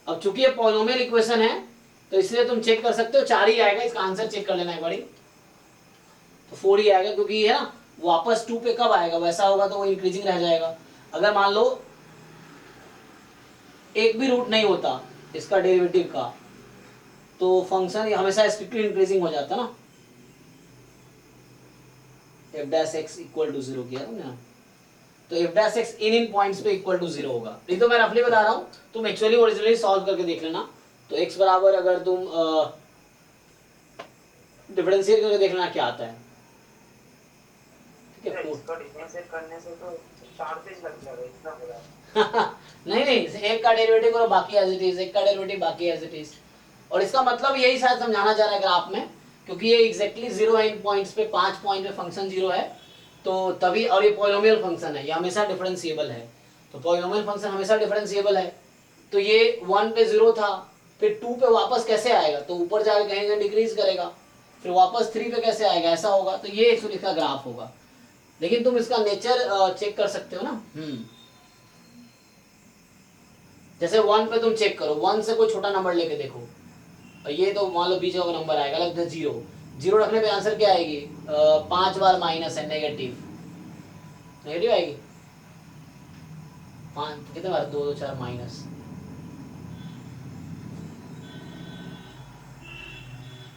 अब चूंकि ये पॉलिनोमियल इक्वेशन है तो इसलिए तुम चेक कर सकते हो 4 ही आएगा, इसका आंसर चेक कर लेना एक बारी, तो 4 ही आएगा, क्योंकि है ना वापस 2 पे कब आएगा, वैसा होगा तो वो इंक्रीजिंग रह जाएगा। अगर मान लो एक भी रूट नहीं होता इसका डेरिवेटिव का, तो फंक्शन हमेशा स्ट्रिक्टली इंक्रीजिंग हो जाता ना। F dash X equal to 0 किया तुमने, तो एफ डैश एक्स इन पॉइंट्स पे इक्वल टू 0 होगा। ये तो मैं रफली बता रहा हूँ, तुम एक्चुअली ओरिजिनली सॉल्व करके देख लेना। तो x बराबर अगर तुम डिफरेंशिएट करके देख लेना क्या आता है, ठीक है। इसका डिफरेंशिएट करने से तो 4 पेज लग जाएगा, इतना बड़ा। नहीं एक का डेरिवेटिव करो बाकी एज इट इज, एक का डेरिवेटिव बाकी एज इट इज, और इसका मतलब यही शायद समझाना चाह रहा है ग्राफ में, क्योंकि ये एग्जैक्टली 0 है इन पॉइंट्स पे, 5 पॉइंट पे फंक्शन 0 है, तो तभी, और ये पॉलिनोमियल फंक्शन है, ये हमेशा डिफरेंशिएबल है, तो पॉलिनोमियल फंक्शन हमेशा डिफरेंशिएबल है, तो ये 1 पे 0 था, फिर 2 पे वापस कैसे आएगा, तो ऊपर जाके कहीं डिक्रीज करेगा, फिर वापस 3 पे कैसे आएगा, ऐसा होगा, तो ये एक्चुअली इसका ग्राफ होगा। लेकिन तुम इसका नेचर चेक कर सकते हो ना, जैसे 1 पे तुम चेक करो, 1 से कोई छोटा नंबर लेके देखो, और ये तो मान लो बीच का नंबर आएगा, लगता है 0 रखने पे आंसर क्या आएगी, 5 बार माइनस है, नेगेटिव आएगी, 5 कितने बार, 2 2 4 माइनस,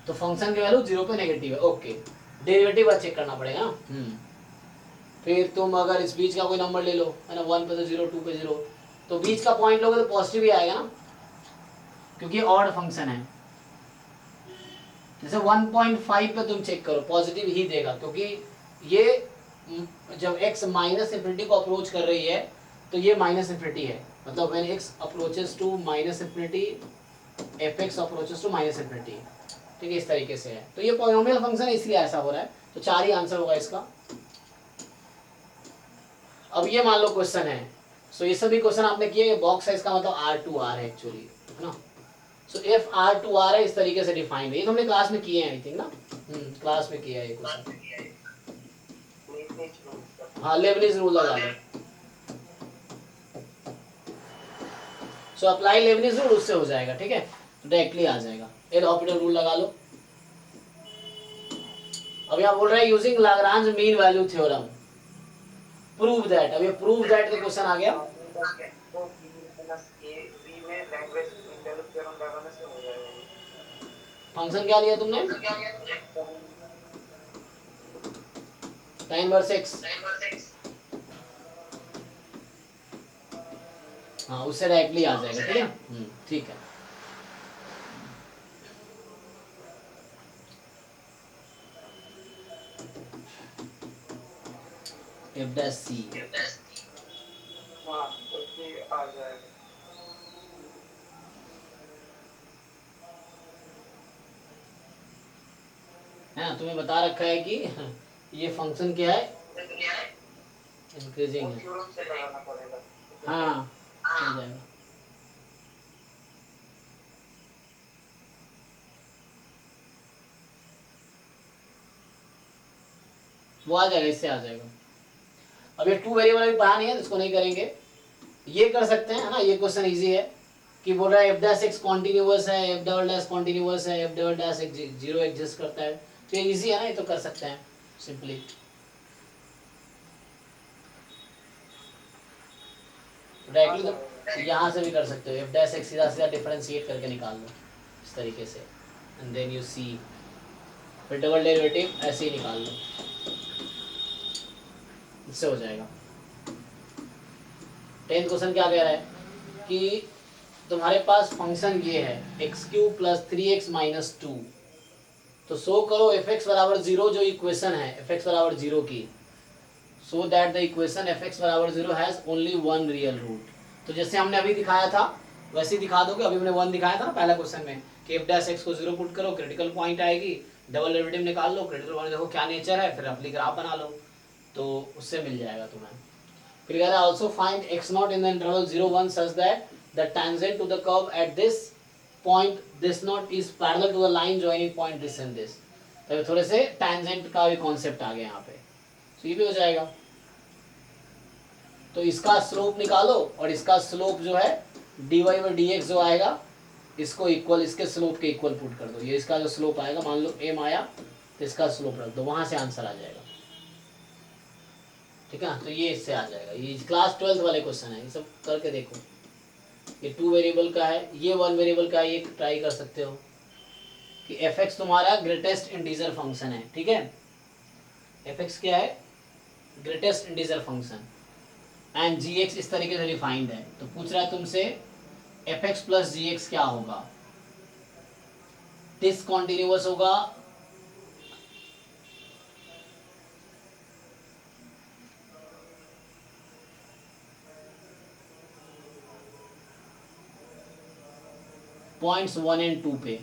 तो फंक्शन की वैल्यू 0 पे नेगेटिव है, ओके। डेरिवेटिव का चेक करना पड़ेगा ना। फिर तुम अगर इस बीच का कोई नंबर ले लो, है ना, 1 पे तो 0, 2 पे 0, तो बीच का पॉइंट लोगे तो पॉजिटिव ही आएगा ना, क्योंकि ऑड फंक्शन है। जैसे 1.5 पे तुम चेक करो, पॉजिटिव ही देगा, क्योंकि ये जब x माइनस इन्फिनिटी को अप्रोच कर रही है तो ये माइनस इन्फिनिटी है, मतलब when x approaches to minus infinity fx approaches to minus infinity, ठीक है, इस तरीके से है। तो ये पॉलिनोमियल फंक्शन है इसलिए ऐसा हो रहा है। तो 4 ही आंसर होगा इसका। अब ये मान लो क्वेश्चन है, सो ये सभी क्वेश्चन आपने किए, बॉक्स साइज का मतलब R2R है एक्चुअली, है ना। सो इफ R2R है इस तरीके से डिफाइंड है, ये तो हमने क्लास में किए हैं आई थिंक ना, क्लास में किया है ये क्वेश्चन। हाँ लेबनिज रूल लगा लो। सो अप्लाई लेबनिज रूल, उससे हो जाएगा, ठीक है, डायरेक्टली आ जाएगा। एल ऑपरेटर रूल लगा लो। अब यहाँ बोल रहा है using Lagrange mean value theorem prove that. अब ये प्रूव दैट का क्वेश्चन आ गया। फंक्शन क्या लिया तुमने? tan inverse x। हाँ उससे डायरेक्टली आ जाएगा, ठीक है, ठीक है। f dash c हाँ तो ये आ जाएगा। है ना, तुम्हें बता रखा है कि ये फंक्शन क्या है, इंक्रीजिंग है। थ्योरम से लगाना पड़ेगा। हाँ हो जाएगा। वो आ जाएगा, इससे आ जाएगा। अब ये 2 वेरिएबल अभी पढ़ा नहीं है, इसको नहीं करेंगे। ये कर सकते हैं, है ना, ये क्वेश्चन इजी है कि बोल रहा है एफ डैश एक्स कॉन्टिन्यूअस है, एफ डबल डैश कॉन्टिन्यूअस है, F double dash zero exist करता है। तो ये इजी है ना, ये तो कर सकते हैं सिंपली। डायरेक्टली तो यहाँ से भी कर सकते हो, एफ डैश एक्स सीधा सीधा डिफरेंशिएट करके निकाल लो इस तरीके से, एंड देन यू सी, फिर डबल डेरिवेटिव ऐसे ही निकाल लो, इससे हो जाएगा। 10th क्वेश्चन क्या कह रहा है कि तुम्हारे पास फंक्शन ये है x³ + 3x - 2, तो शो करो fx बराबर 0 जो इक्वेशन है fx बराबर 0 की, so that the equation fx बराबर 0 has only one real root. तो जैसे हमने अभी दिखाया था वैसे ही दिखा दोगे। अभी हमने 1 दिखाया था ना पहला क्वेश्चन में कि f डैश x को 0 पुट करो, क्रिटिकल पॉइंट आएगी, डबल डेरिवेटिव निकाल लो, क्रिटिकल पॉइंट देखो क्या नेचर है, फिर अपनी ग्राफ बना लो, तो उससे मिल जाएगा तुम्हें। फिर कह रहा है also find x0 in the interval 0 1 such that the tangent to the curve at this point this not is parallel to the line joining point this and this. तो थोड़े से टैंजेंट का भी कॉन्सेप्ट आ गया यहाँ पे, तो ये भी हो जाएगा। तो इसका स्लोप निकालो और इसका स्लोप जो है dy/dx जो आएगा इसको इक्वल, इसके स्लोप के इक्वल पुट कर दो। ये इसका जो स्लोप आएगा, मान लो m आया तो इसका स्लोप रख दो, वहां से आंसर आ जाएगा, ठीक है। तो ये इससे आ जाएगा। ये क्लास 12th वाले क्वेश्चन है, ये सब करके देखो। ये 2 वेरिएबल का है, ये 1 वेरिएबल का है, ये ट्राई कर सकते हो कि fx तुम्हारा ग्रेटेस्ट इंटीजर फंक्शन है, ठीक है। fx क्या है? Greatest integer function, and gx इस तरीके से डिफाइंड है। तो पूछ रहा है तुमसे fx + gx क्या होगा, डिसकंटिन्यूअस होगा, पॉइंट्स 1 और 2 पे।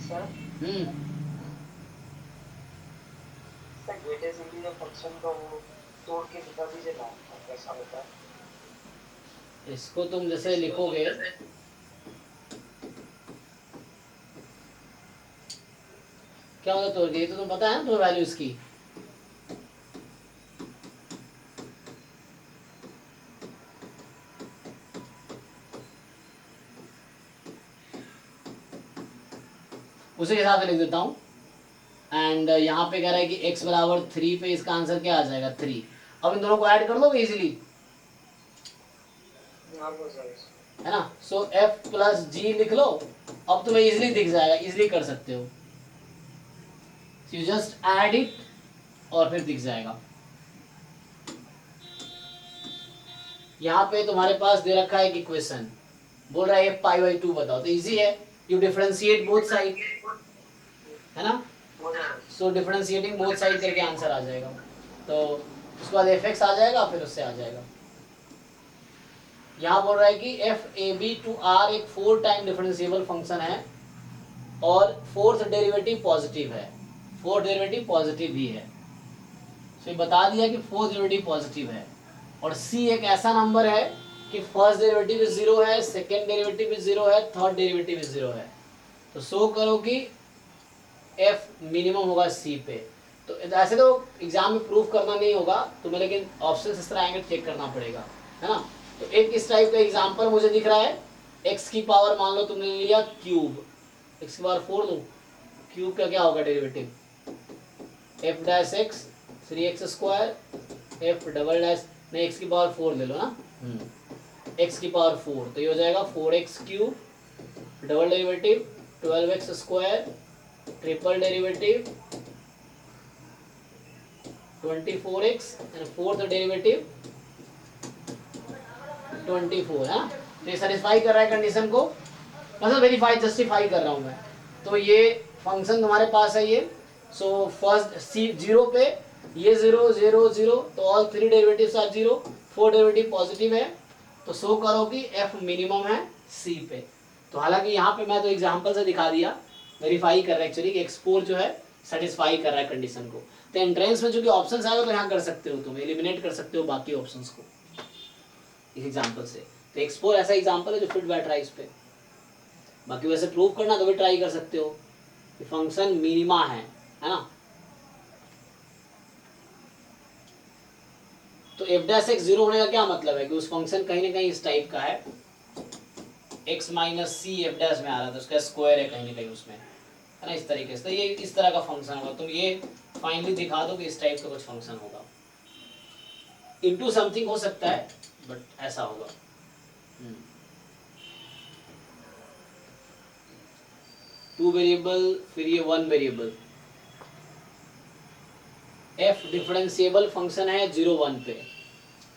सर ग्रेटेस्ट इंटीजर फंक्शन का वो तोड़ के बता दीजिए ना कैसा होता है। इसको तुम जैसे लिखोगे क्या होगा तोड़ के, ये तो तुम पता है ना तुम्हें वैल्यू इसकी। उसी हिसाब से लिख देता हूँ। एंड यहाँ पे कह रहा है कि x बराबर 3 पे इसका आंसर क्या आ जाएगा 3। अब इन दोनों को ऐड कर लोगे इजीली, है ना। सो f + g लिख लो, अब तुम्हें इजीली दिख जाएगा, इजीली कर सकते हो। यू जस्ट ऐड इट और फिर दिख जाएगा। यहाँ पे तुम्हारे पास दे रखा है एक इक्वेशन, बोल रहा है f π/2 बताओ, तो इजी है, यू डिफरेंशिएट बोथ साइड, है ना, सो डिफरेंशिएटिंग बोथ साइड करके आंसर आ जाएगा। तो उसके बाद fx आ जाएगा, फिर उससे आ जाएगा। यहाँ बोल रहा है कि f(ab to r) एक 4 टाइम डिफरेंशिएबल फंक्शन है और फोर्थ डेरिवेटिव पॉजिटिव है, फोर्थ डेरिवेटिव पॉजिटिव ही है, तो बता दिया कि फोर्थ डेरिवेटिव पॉजिटिव है। और c एक ऐसा नंबर है कि फर्स्ट डेरिवेटिव 0 है, सेकेंड डेरिवेटिव 0 है, थर्ड डेरिवेटिव 0 है। तो शो करो कि f मिनिमम होगा c पे। तो ऐसे तो एग्जाम में प्रूफ करना नहीं होगा तुम्हें, लेकिन ऑप्शन इस तरह आएंगे, चेक करना पड़ेगा, है ना। तो एक इस टाइप का एग्जाम्पल मुझे दिख रहा है, x की पावर मान लो तुमने लिया क्यूब, x की पावर 4 लो, क्यूब का क्या होगा derivative, f' x 3x² f double dash नहीं, x की पावर 4 ले लो ना, x की पावर 4, तो ये हो जाएगा 4x³ double derivative 12x² triple derivative 24x and fourth derivative 24 है। तो ये सेटिस्फाई कर रहा है कंडीशन को, मतलब वेरीफाई जस्टिफाई कर रहा हूँ मैं। तो ये फंक्शन तुम्हारे पास है ये, सो फर्स्ट सी 0 पे ये 0 0 0, तो all 3 derivatives are 0, 4 derivative positive है, तो शो करो कि f मिनिमम है c पे। तो हालांकि यहाँ पे मैं तो एग्जांपल से दिखा दिया, वेरीफाई कर रहा है एक्चुअली कि x4 जो है सेटिस्फाई कर रहा है कंडीशन को। तो एंट्रेंस में जो कि ऑप्शंस आएगा तो यहाँ कर सकते हो, तुम एलिमिनेट कर सकते हो बाकी ऑप्शंस को इस एग्जांपल से। तो x4 ऐसा एग्जांपल है जो फिट बैठ रहा है इस पे। बाकी वैसे प्रूव करना तो भी ट्राई कर सकते हो कि फंक्शन मिनिमा है ना। तो f' 0 होने का क्या मतलब है कि उस फंक्शन कहीं ना कहीं इस टाइप का है, x माइनस सी f' में आ रहा था, उसका स्क्वायर है कहीं ना कहीं उसमें, है ना, इस तरीके से। तो ये इस तरह का फंक्शन होगा, तुम ये फाइनली दिखा दो कि इस टाइप का कुछ फंक्शन होगा। इनटू समथिंग हो सकता है बट ऐसा होगा। टू वेरिएबल, फिर ये 1 वेरिएबल, f डिफरेंशिएबल फंक्शन है 0 1 पे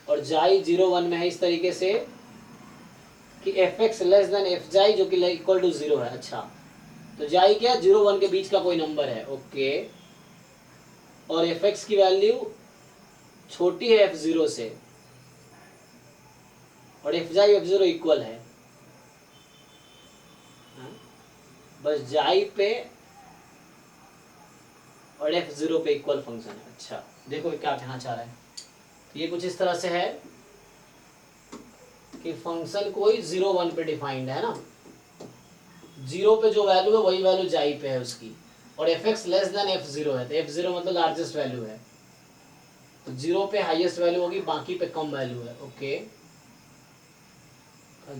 और जाई 0 1 में है इस तरीके से कि fx लेस देन f जाई जो कि इक्वल टू 0 है। अच्छा, तो जाई क्या 0 1 के बीच का कोई नंबर है, ओके, और fx की वैल्यू छोटी है f0 से और f जाई f0 इक्वल है, बस जाई पे और f0 पे इक्वल फंक्शन है। अच्छा, देखो क्या कहना चाह रहा है, तो ये कुछ इस तरह से है कि फंक्शन कोई 0 1 पे डिफाइंड है ना, 0 पे जो वैल्यू है वही वैल्यू जाई पे है उसकी, और fx लेस देन f0 है, तो f0 मतलब लार्जेस्ट वैल्यू है, तो 0 पे हाईएस्ट वैल्यू होगी, बाकी पे कम वैल्यू है, ओके,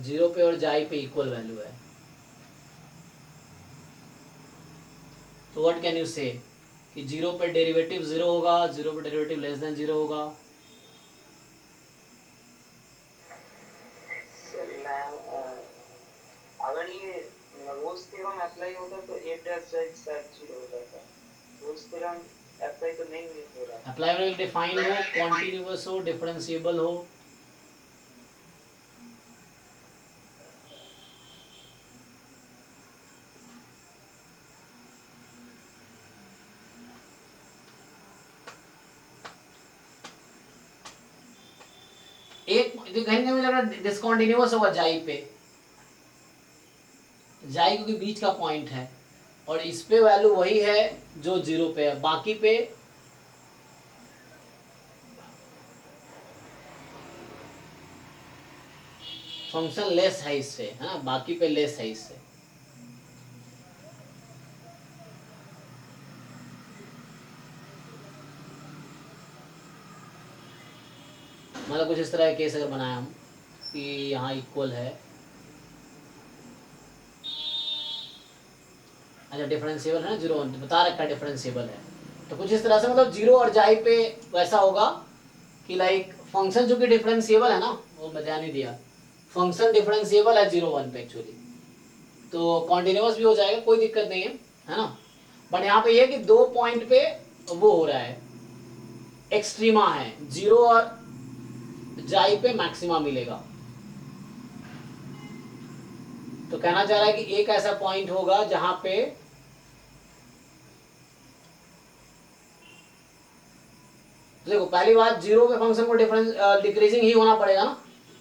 0 पे और जाई पे इक्वल वैल्यू है। तो व्हाट कैन यू से कि 0 पे डेरिवेटिव 0 होगा, 0 पे डेरिवेटिव लेस देन 0 होगा। अगर ये रोल्स थ्योरम अप्लाई होता तो f' 0 हो जाता, रोल्स थ्योरम अप्लाई तो नहीं हो रहा। अप्लाई में डिफाइन हो, कॉन्टिन्यूअस हो, डिफरेंशिएबल हो, एक कहीं ना कहीं डिसकंटिन्यूअस होगा जाई पे, जाई क्योंकि बीच का पॉइंट है और इस पे वैल्यू वही है जो 0 पे है, बाकी पे फंक्शन लेस है इससे, है ना, बाकी पे लेस है इससे। मतलब कुछ इस तरह का केस अगर बनाया हम कि यहाँ इक्वल है, अच्छा डिफरेंशिएबल है ना, 0 1 बता रखा है डिफरेंशिएबल है, तो कुछ इस तरह से मतलब 0 और जाई पे वैसा होगा कि लाइक फंक्शन जो कि डिफरेंशिएबल है ना, वो मैं ध्यान नहीं दिया, फंक्शन डिफरेंशिएबल है 0 1 पे एक्चुअली, तो कॉन्टिन्यूअस भी हो जाएगा, कोई दिक्कत नहीं है ना। बट यहाँ पे ये कि 2 पॉइंट पे वो हो रहा है, एक्सट्रीमा है 0 और जाई पे मैक्सिमा मिलेगा। तो कहना चाह रहा है कि एक ऐसा पॉइंट होगा जहां पे देखो पहली बात, जीरो पे फंक्शन को डिफरेंस डिक्रीजिंग ही होना पड़ेगा ना।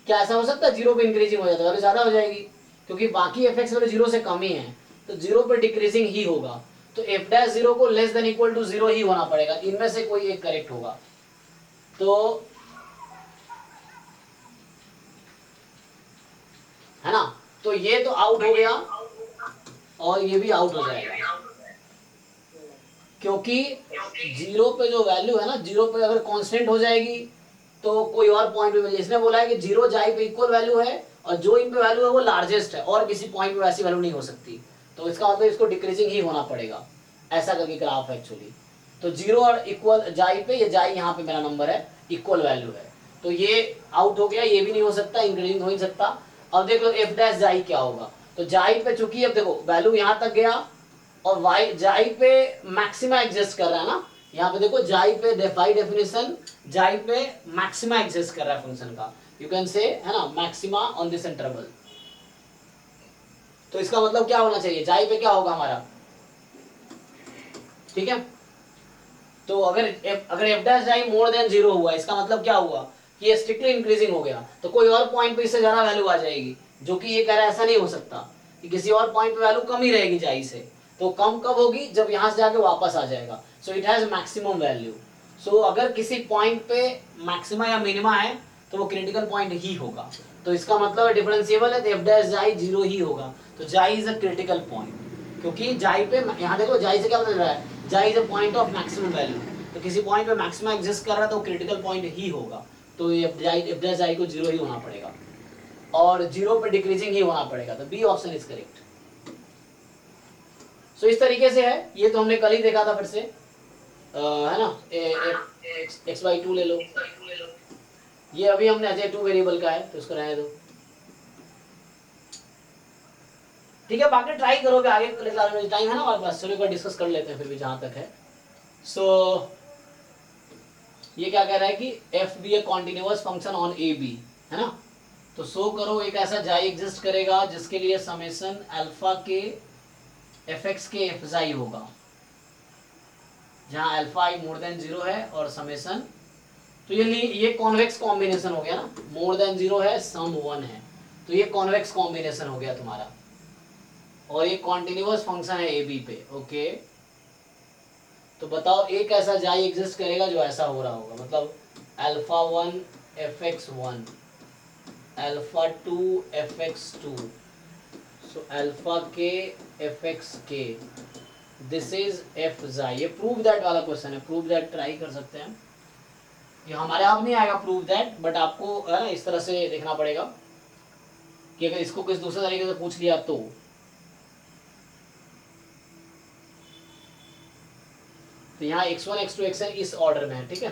क्या ऐसा हो सकता है जीरो पे इंक्रीजिंग हो जाता है, वैल्यू ज्यादा हो जाएगी, क्योंकि बाकी एफ एक्स वैल्यू जीरो से कम ही है, तो जीरो पे डिक्रीजिंग ही होगा। तो एफ डैश जीरो को less than equal to zero ही होना पड़ेगा, इनमें से कोई एक करेक्ट होगा। तो है ना, तो ये तो आउट हो गया और ये भी आउट हो जाएगा, क्योंकि जीरो पे जो वैल्यू है ना, जीरो पे अगर कांस्टेंट हो जाएगी तो कोई और पॉइंट पे मिले। इसने बोला है कि जीरो जाई पे इक्वल वैल्यू है और जो इन पे वैल्यू है वो लार्जेस्ट है और किसी पॉइंट पे वैसी वैल्यू नहीं हो सकती, तो इसका मतलब इसको डिक्रीजिंग ही होना पड़ेगा, ऐसा करके ग्राफ है एक्चुअली। तो जीरो और इक्वल जाई पे, ये जाई यहाँ पे मेरा नंबर है, इक्वल वैल्यू है, तो ये आउट हो गया, ये भी नहीं हो सकता, इंक्रीजिंग हो ही सकता। अब देख लो एफ डैश जाई क्या होगा। तो जाई पे चूंकि अब देखो वैल्यू यहाँ तक गया और वाई जाई पे मैक्सिमा एग्जिस्ट कर रहा है ना, यहाँ पे देखो जाई पे बाय डेफिनेशन जाई पे मैक्सिमा एग्जिस्ट कर रहा है फंक्शन का, यू कैन से है ना मैक्सिमा ऑन दिस इंटरवल। तो इसका मतलब क्या होना चाहिए, जाई पे क्या होगा हमारा, ठीक है। तो अगर एफ डैश जाई मोर देन जीरो हुआ, इसका मतलब क्या हुआ कि ये स्ट्रिक्टली इंक्रीजिंग हो गया, तो कोई और पॉइंट पे इससे ज्यादा वैल्यू आ जाएगी, जो कि ये कह रहा है ऐसा नहीं हो सकता कि किसी और पॉइंट पे वैल्यू कम ही रहेगी जाई से। तो कम कब होगी, जब यहां से जाके वापस आ जाएगा। So it has maximum value. So अगर किसी पॉइंट पे मैक्सिमा या मिनिमा है तो वो क्रिटिकल पॉइंट ही होगा। तो इसका मतलब है डिफरेंशिएबल है तो एफ डैश जाई जीरो ही होगा। तो जाई इज अ क्रिटिकल पॉइंट, क्योंकि जाई पे यहाँ देखो जाई से क्या बदल रहा है, जाई is a point of maximum value, तो किसी पॉइंट पे मैक्सिमा एग्जिस्ट कर रहा है तो क्रिटिकल पॉइंट ही होगा। तो एफ डैश जाई को जीरो ही होना पड़ेगा और जीरो पे डिक्रीजिंग ही होना पड़ेगा। तो बी ऑप्शन इज करेक्ट। सो इस तरीके से है, ये तो हमने कल ही देखा था फिर से, है ना, एक्स बाई टू ले लो, ये अभी हमने अजय टू वेरिएबल का है तो इसको रहने दो, ठीक है। बाकी ट्राई करोगे आगे क्लास में, टाइम है ना हमारे पास, चलो एक बार डिस्कस कर लेते हैं फिर भी जहां तक है। सो ये क्या कह रहा है कि F be a continuous function on A B, है ना। तो शो करो एक ऐसा जाई एग्जिस्ट करेगा जिसके लिए summation alpha k F X के एफ जाई होगा, जहां अल्फा आई मोर देन जीरो है और समेशन, तो ये कॉन्वेक्स कॉम्बिनेशन हो गया ना, मोर देन जीरो है सम वन है, तो ये कॉन्वेक्स कॉम्बिनेशन हो गया तुम्हारा, और ये कॉन्टिन्यूअस फंक्शन है ए बी पे, ओके। तो बताओ एक ऐसा जाई एग्जिस्ट करेगा जो ऐसा हो रहा होगा, मतलब alpha one F X one, alpha two F X two, so alpha k F X k, this is F xi. ये प्रूव दैट वाला क्वेश्चन है, प्रूव दैट ट्राई कर सकते हैं, ये हमारे आप नहीं आएगा प्रूव दैट, बट आपको है ना इस तरह से देखना पड़ेगा कि अगर इसको किस दूसरे तरीके से पूछ लिया तो यहाँ x1 x2 xn इस ऑर्डर में है, ठीक है।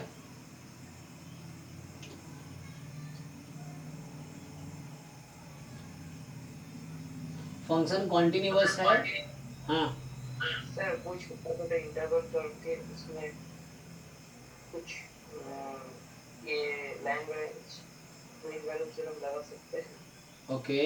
फंक्शन कॉन्टिन्यूअस है, हाँ सर कुछ इंटरवल करके उसमें कुछ ये लैंग्वेज वैल्यू से हम लगा सकते हैं, ओके।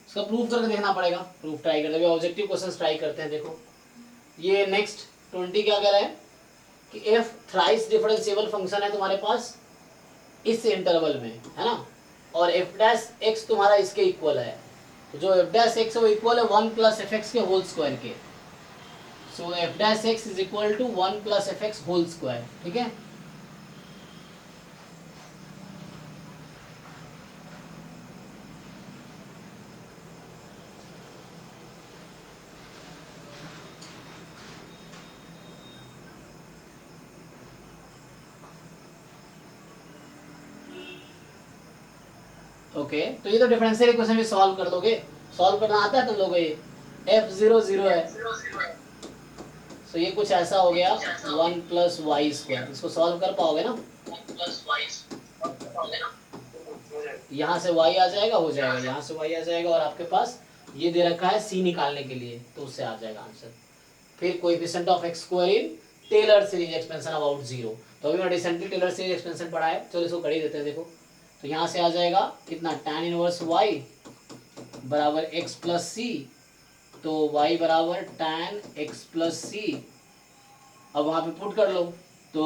इसका प्रूफ करके देखना पड़ेगा, प्रूफ ट्राई करते हैं, ऑब्जेक्टिव क्वेश्चंस ट्राई करते हैं। देखो ये नेक्स्ट 20 क्या कह रहा है कि एफ थ्राइस डिफरेंशिएबल फंक्शन है तुम्हारे पास इस इंटरवल में, है ना, और एफ डैश एक्स तुम्हारा इसके इक्वल है, तो जो एफ डैश एक्स है वो इक्वल है 1 प्लस एफ एक्स के होल स्क्वायर के। So F dash X is equal to 1 plus F X whole square, ठीक है। ओके तो ये तो डिफरेंशियल इक्वेशन भी सॉल्व कर दोगे, सॉल्व करना आता है तुम लोगों को, ये f0 0 है, तो ये कुछ ऐसा हो गया 1 प्लस वाई स्क्वायर। इसको सॉल्व कर पाओगे ना? यहाँ से y आ जाएगा, हो जाएगा, यहाँ से y आ जाएगा, और आपके पास ये दे रखा है c निकालने के लिए, तो उससे आ जाएगा आंसर। फिर coefficient of x square in Taylor series expansion about 0। तो अभी मैं रिसेंटली टेलर सीरीज एक्सपेंशन पढ़ा है, चलो इसको कर ही देते हैं। देखो तो यहाँ से आ जाएगा कितना, tan इनवर्स y बराबर x प्लस सी, तो y बराबर tan x प्लस सी। अब वहाँ पे पुट कर लो, तो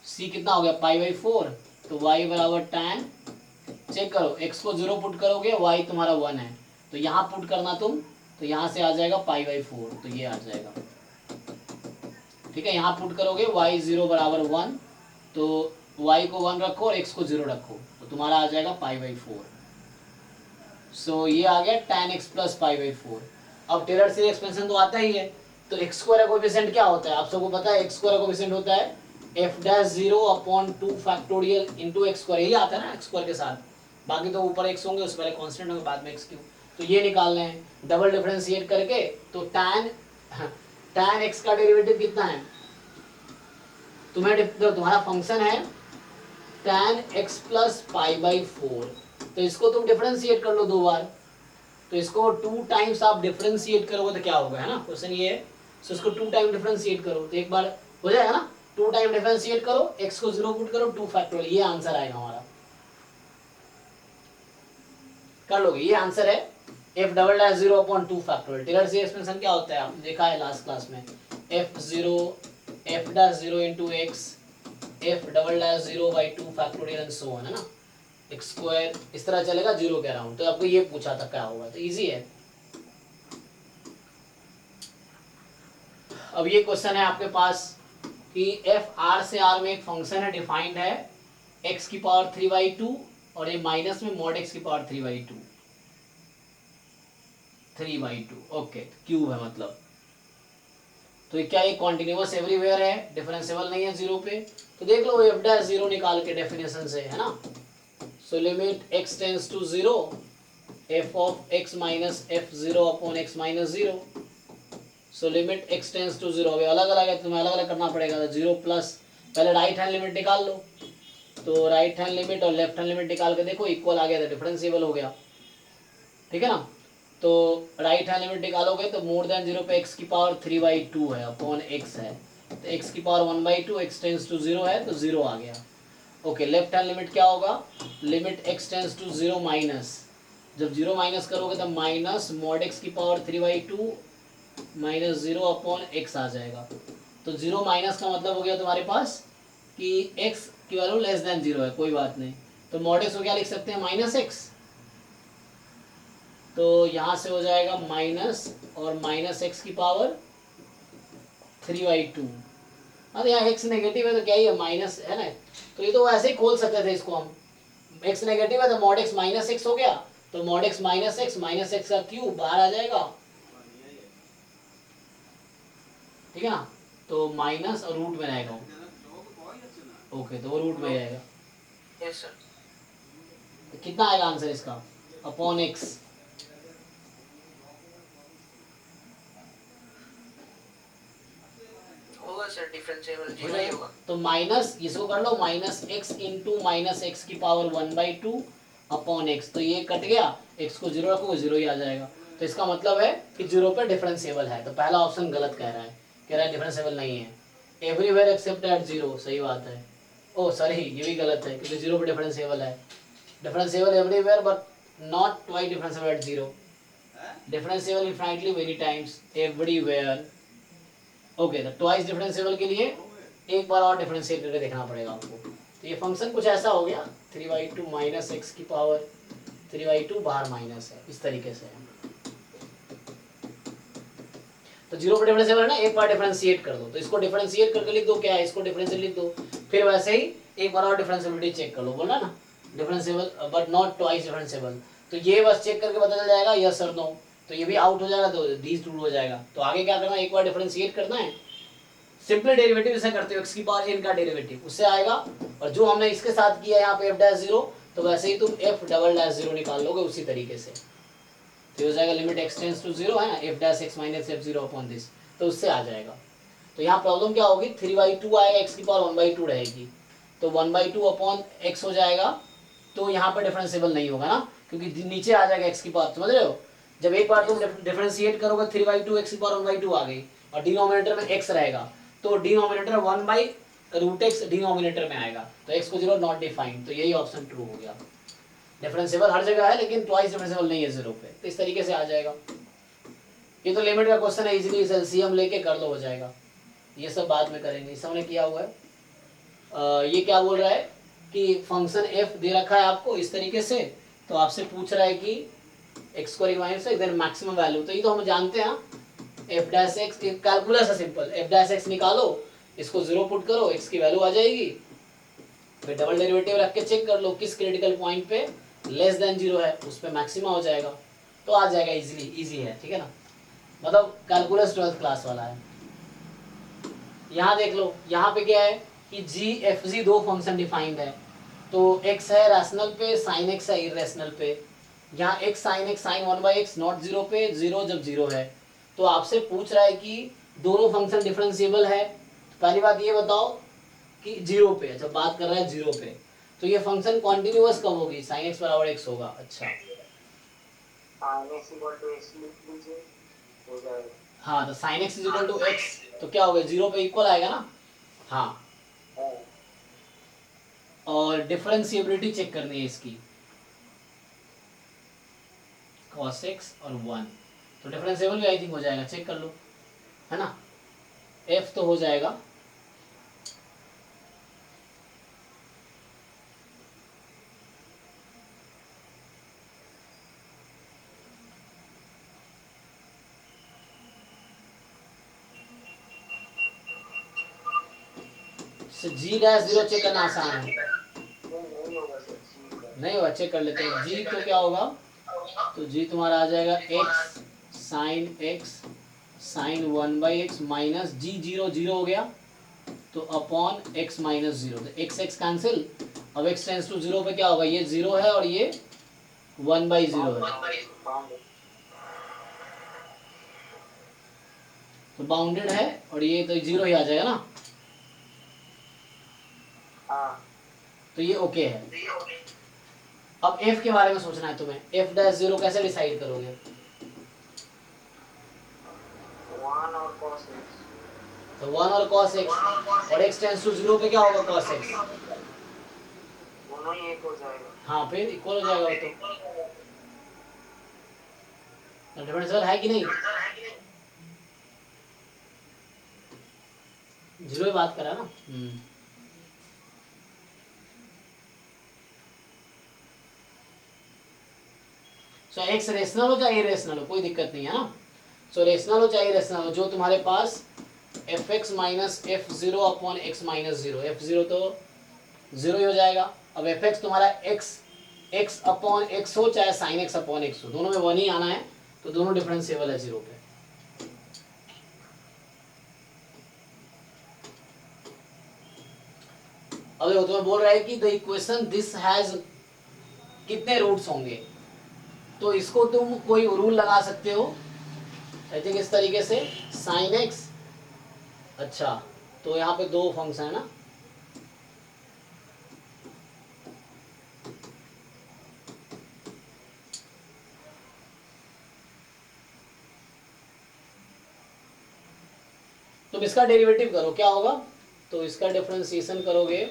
c कितना हो गया, π/4, तो y बराबर tan, चेक करो x को 0 पुट करोगे y तुम्हारा 1 है, तो यहाँ पुट करना तुम, तो यहाँ से आ जाएगा π/4, तो ये आ जाएगा। ठीक है, यहाँ पुट करोगे y 0 बराबर 1, तो y को 1 रखो और x को 0 रखो, तो तुम्हारा आ जाएगा π/4। सो ये आ गया tan x प्लस π/4। अब टेलर सीरीज एक्सपेंशन तो आता ही है, तो x स्क्वायर का कोएफिशिएंट क्या होता है, आप सबको पता है। x स्क्वायर का कोएफिशिएंट होता है f'(0/2 factorial into x square, यही आता है ना x स्क्वायर के साथ, बाकी तो ऊपर x होंगे, उससे पहले कांस्टेंट होंगे, बाद में x क्यूब। तो ये निकालना है डबल डिफरेंशिएट करके, तो tan x का डेरिवेटिव कितना है, तुम्हारा फंक्शन है tan x प्लस π/4, तो इसको तुम डिफरेंशिएट कर लो 2 बार, तो इसको 2 टाइम्स आप डिफरेंशिएट करोगे तो क्या होगा, है ना क्वेश्चन ये है। सो इसको 2 टाइम डिफरेंशिएट करो, तो एक बार हो जाएगा ना, 2 टाइम डिफरेंशिएट करो, x को 0 पुट करो, 2 फैक्टोरियल, ये आंसर आएगा हमारा। कर लोगे, ये आंसर है f'(0/2 factorial. Taylor series expansion क्या होता है, आपने देखा है लास्ट क्लास में, f'(0 into x f'(0/2 factorial and so on, है ना, x स्क्वायर इस तरह चलेगा 0 के अराउंड। तो आपको ये पूछा था क्या होगा, तो इजी है। अब ये क्वेश्चन है आपके पास कि f r से r में एक फंक्शन है, डिफाइंड है x की पावर 3/2 और ये माइनस में mod x की पावर 3/2, ओके, क्यूब है मतलब। तो ये क्या, ये कॉन्टिन्यूअस एवरीवेयर है, डिफरेंशिएबल नहीं है 0 पे, तो देख लो f'(0) निकाल के डेफिनेशन से, है ना। So limit x tends to 0 f of x minus f(0) upon x minus 0। So limit x tends to 0, अभी अलग अलग है, तुम्हें अलग अलग करना पड़ेगा, तो 0 प्लस, पहले राइट हैंड लिमिट निकाल लो, तो राइट हैंड लिमिट और लेफ्ट हैंड लिमिट निकाल के देखो, इक्वल आ गया, तो डिफरेंशिएबल हो गया, ठीक है ना। तो राइट हैंड लिमिट निकालोगे तो मोर देन 0 पे x की पावर 3/2 है अपॉन x है, तो x की पावर 1/2, x टेंड्स टू 0 है, तो 0 आ गया। ओके, लेफ्ट हैंड लिमिट क्या होगा, limit x tends to 0 minus, जब 0 माइनस करोगे तो माइनस mod x की पावर 3/2 माइनस 0 अपॉन x आ जाएगा। तो 0 माइनस का मतलब हो गया तुम्हारे पास कि x की वैल्यू लेस देन 0 है, कोई बात नहीं, तो mod x को क्या लिख सकते हैं, माइनस x, तो यहाँ से हो जाएगा माइनस और माइनस x की पावर 3/2। हाँ, तो यहाँ x नेगेटिव है तो क्या ही है, माइनस है ना, तो ये तो ऐसे ही खोल सकते थे इसको हम, x नेगेटिव है तो mod x माइनस x हो गया, तो mod x माइनस x का क्यूब बाहर आ जाएगा, ठीक है ना, तो माइनस और रूट में रहेगा, ओके, तो वो रूट में रहेगा। Yes sir. तो कितना आएगा आंसर इसका, अपॉन x, होगा सर, डिफरेंशिएबल हो 0 ही जाएगा। होगा। तो माइनस, इसको कर लो minus x into minus x की पावर 1/2 अपॉन x, तो ये कट गया, x को 0 रखोगे 0 ही आ जाएगा। तो इसका मतलब है कि 0 पे डिफरेंशिएबल है, तो पहला ऑप्शन गलत कह रहा है डिफरेंशिएबल नहीं है, एवरीवेयर एक्सेप्ट एट 0, सही बात है। ओ सॉरी, ये भी गलत है क्योंकि 0 पे डिफरेंशिएबल है, differentiable everywhere but not twice differentiable at 0, differentiable infinitely many times everywhere. Okay, तो ट्वाइस डिफरेंशिएबल के लिए एक बार और डिफरेंशिएट करके देखना पड़ेगा आपको। तो ये फंक्शन कुछ ऐसा हो गया, 3/2 माइनस x की पावर 3/2 बाहर माइनस है, इस तरीके से है। तो 0 पर डिफरेंशिएबल है ना, एक बार डिफरेंशिएट कर दो, तो इसको डिफरेंशिएट करके लिख दो, क्या है, इसको डिफरेंशिएट लिख दो, फिर वैसे ही एक बार और डिफरेंशिएबिलिटी चेक कर लो, बोला ना, differentiable but not twice differentiable, तो ये बस चेक करके पता चल जाएगा यस और नो, तो ये भी आउट हो जाएगा, तो दीज टू हो जाएगा। तो आगे क्या करना है, एक बार डिफरेंशिएट करना है, सिंपल डेरिवेटिव जैसे करते हो x की पावर n का डेरिवेटिव, उससे आएगा, और जो हमने इसके साथ किया यहाँ पे f'0, तो वैसे ही तुम f'0 निकाल लोगे उसी तरीके से, तो हो जाएगा लिमिट x टेंड्स टू 0 है ना, f' x minus f'0 upon this, तो उससे आ जाएगा। तो यहाँ प्रॉब्लम क्या होगी, 3/2 आएगा, एक्स की पावर 1/2 रहेगी, तो 1/2 अपॉन एक्स हो जाएगा। तो यहाँ पर डिफरेंशिएबल नहीं होगा ना, क्योंकि नीचे आ जाएगा एक्स की पावर, समझ रहे हो। जब एक बार तुम डिफरेंशिएट करोगे 3/2 एक्स की पावर 1/2 आ गई और डिनोमिनेटर में एक्स रहेगा, तो डिनोमिनेटर 1/√x डिनोमिनेटर में आएगा, तो एक्स को 0 नॉट डिफाइंड, तो यही ऑप्शन ट्रू हो गया। डिफरेंशिएबल हर जगह है लेकिन ट्वाइस डिफरेंशिएबल नहीं है 0 पे, तो इस तरीके से आ जाएगा। ये तो लिमिट का क्वेश्चन है, इजीली एलसीएम लेके कर लो, हो जाएगा। ये सब बाद में करेंगे, इस हमने किया हुआ है। ये क्या बोल रहा है कि फंक्शन एफ दे रखा है आपको इस तरीके से, तो आपसे पूछ रहा है कि एक्स को रिक्वायर्ड से इधर मैक्सिमम वैल्यू, तो ये तो हम जानते हैं, एफ डैश एक्स कैलकुलस है सिंपल, एफ डैश एक्स निकालो, इसको 0 पुट करो, एक्स की वैल्यू आ जाएगी, फिर डबल डेरिवेटिव रख के चेक कर लो किस क्रिटिकल पॉइंट पे लेस देन 0 है, उस पे मैक्सिमा हो जाएगा, तो आ जाएगा इजीली, इजी है, ठीक है ना। मतलब कैलकुलस 12th क्लास वाला है। यहाँ देख लो, यहाँ पे क्या है कि जी एफ जी दो फंक्शन डिफाइंड है, तो x है रैशनल पे, साइन x है इरेशनल पे। यहाँ x sine x sine 1/x not 0 पे, 0 जब 0 है, तो आपसे पूछ रहा है कि दोनों फंक्शन डिफरेंशिएबल है। पहली बात ये बताओ कि 0 पे, जब बात कर रहा है 0 पे, तो ये फंक्शन कॉन्टिन्यूअस कब होगी, साइन x बराबर x होगा। अच्छा हाँ, तो sine x equal to x, तो क्या होगा 0 पे इक्वल आएगा ना। हाँ, और डिफरेंशिएबिलिटी चेक करनी है इसकी, cos x और 1, तो डिफरेंशिएबल भी आई थिंक हो जाएगा, चेक कर लो, है ना। f तो हो जाएगा, जी डैश 0 चेक करना आसान है, नहीं होगा, चेक कर लेते हैं। जी तो क्या होगा, तो जी तुम्हारा आ जाएगा x sine x sine 1/x minus G 0 हो गया, तो अपॉन x माइनस 0, तो x कैंसिल, अब x टेंस टू 0 पे क्या होगा, ये 0 है और ये 1/0 है, तो बाउंडेड है, और ये तो 0 ही आ जाएगा ना, तो ये ओके है। अब f के बारे में सोचना है तुम्हें, f डैश 0 कैसे डिसाइड करोगे, 1 और cos x, तो 1 और cos x, और x टेंस टू 0 पे क्या होगा cos x, दोनों ही एक हो जाएगा। हाँ फिर इक्वल हो जाएगा वो, तो डिफरेंशियल है कि नहीं, 0 ही बात करा ना। सो एक्स रेशनल हो चाहे इरेशनल हो, कोई दिक्कत नहीं है ना। सो रेशनल हो चाहे इरेशनल हो, जो तुम्हारे पास F X minus F 0 upon X minus 0, F 0 तो 0 ही हो जाएगा। अब एफ एक्स तुम्हारा एक्स अपॉन एक्स हो चाहे साइन एक्स अपॉन एक्स हो, दोनों में 1 ही आना है, तो दोनों डिफरेंशिएबल है 0 पे। अब देखो तुम्हें बोल रहा है कि द इक्वेशन दिस हैज कितने रूट्स होंगे, तो इसको तुम कोई रूल लगा सकते हो, आई थिंक इस तरीके से, साइन एक्स, अच्छा तो यहाँ पे दो फंक्शन है ना, तुम इसका डेरिवेटिव करो, क्या होगा, तो इसका डिफरेंशिएशन करोगे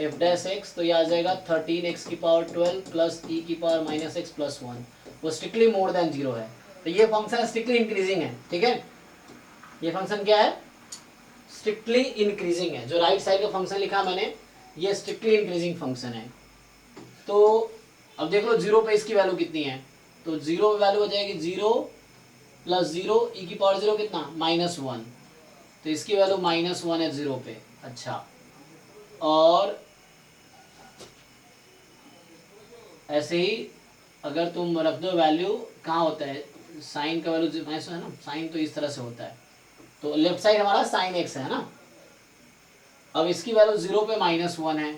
एफ डैश एक्स, तो ये आ जाएगा 13x की पावर 12 प्लस ई की पावर माइनस एक्स प्लस 1, वो स्ट्रिक्टली मोर देन 0 है, तो ये फंक्शन स्ट्रिक्टली इंक्रीजिंग है, ठीक है। ये फंक्शन क्या है, स्ट्रिक्टली इंक्रीजिंग है, जो राइट साइड का फंक्शन लिखा मैंने, ये स्ट्रिक्टली इंक्रीजिंग फंक्शन है। तो अब देख लो 0 पे इसकी वैल्यू कितनी है, तो 0 पे वैल्यू हो जाएगी 0 प्लस 0 ई की पावर 0 कितना -1, तो इसकी वैल्यू -1 है 0 पे। अच्छा, और ऐसे ही अगर तुम रख दो वैल्यू, कहाँ होता है साइन का वैल्यू -1 है ना, साइन तो इस तरह से होता है, तो लेफ्ट साइड हमारा साइन एक्स है ना। अब इसकी वैल्यू 0 पे -1 है,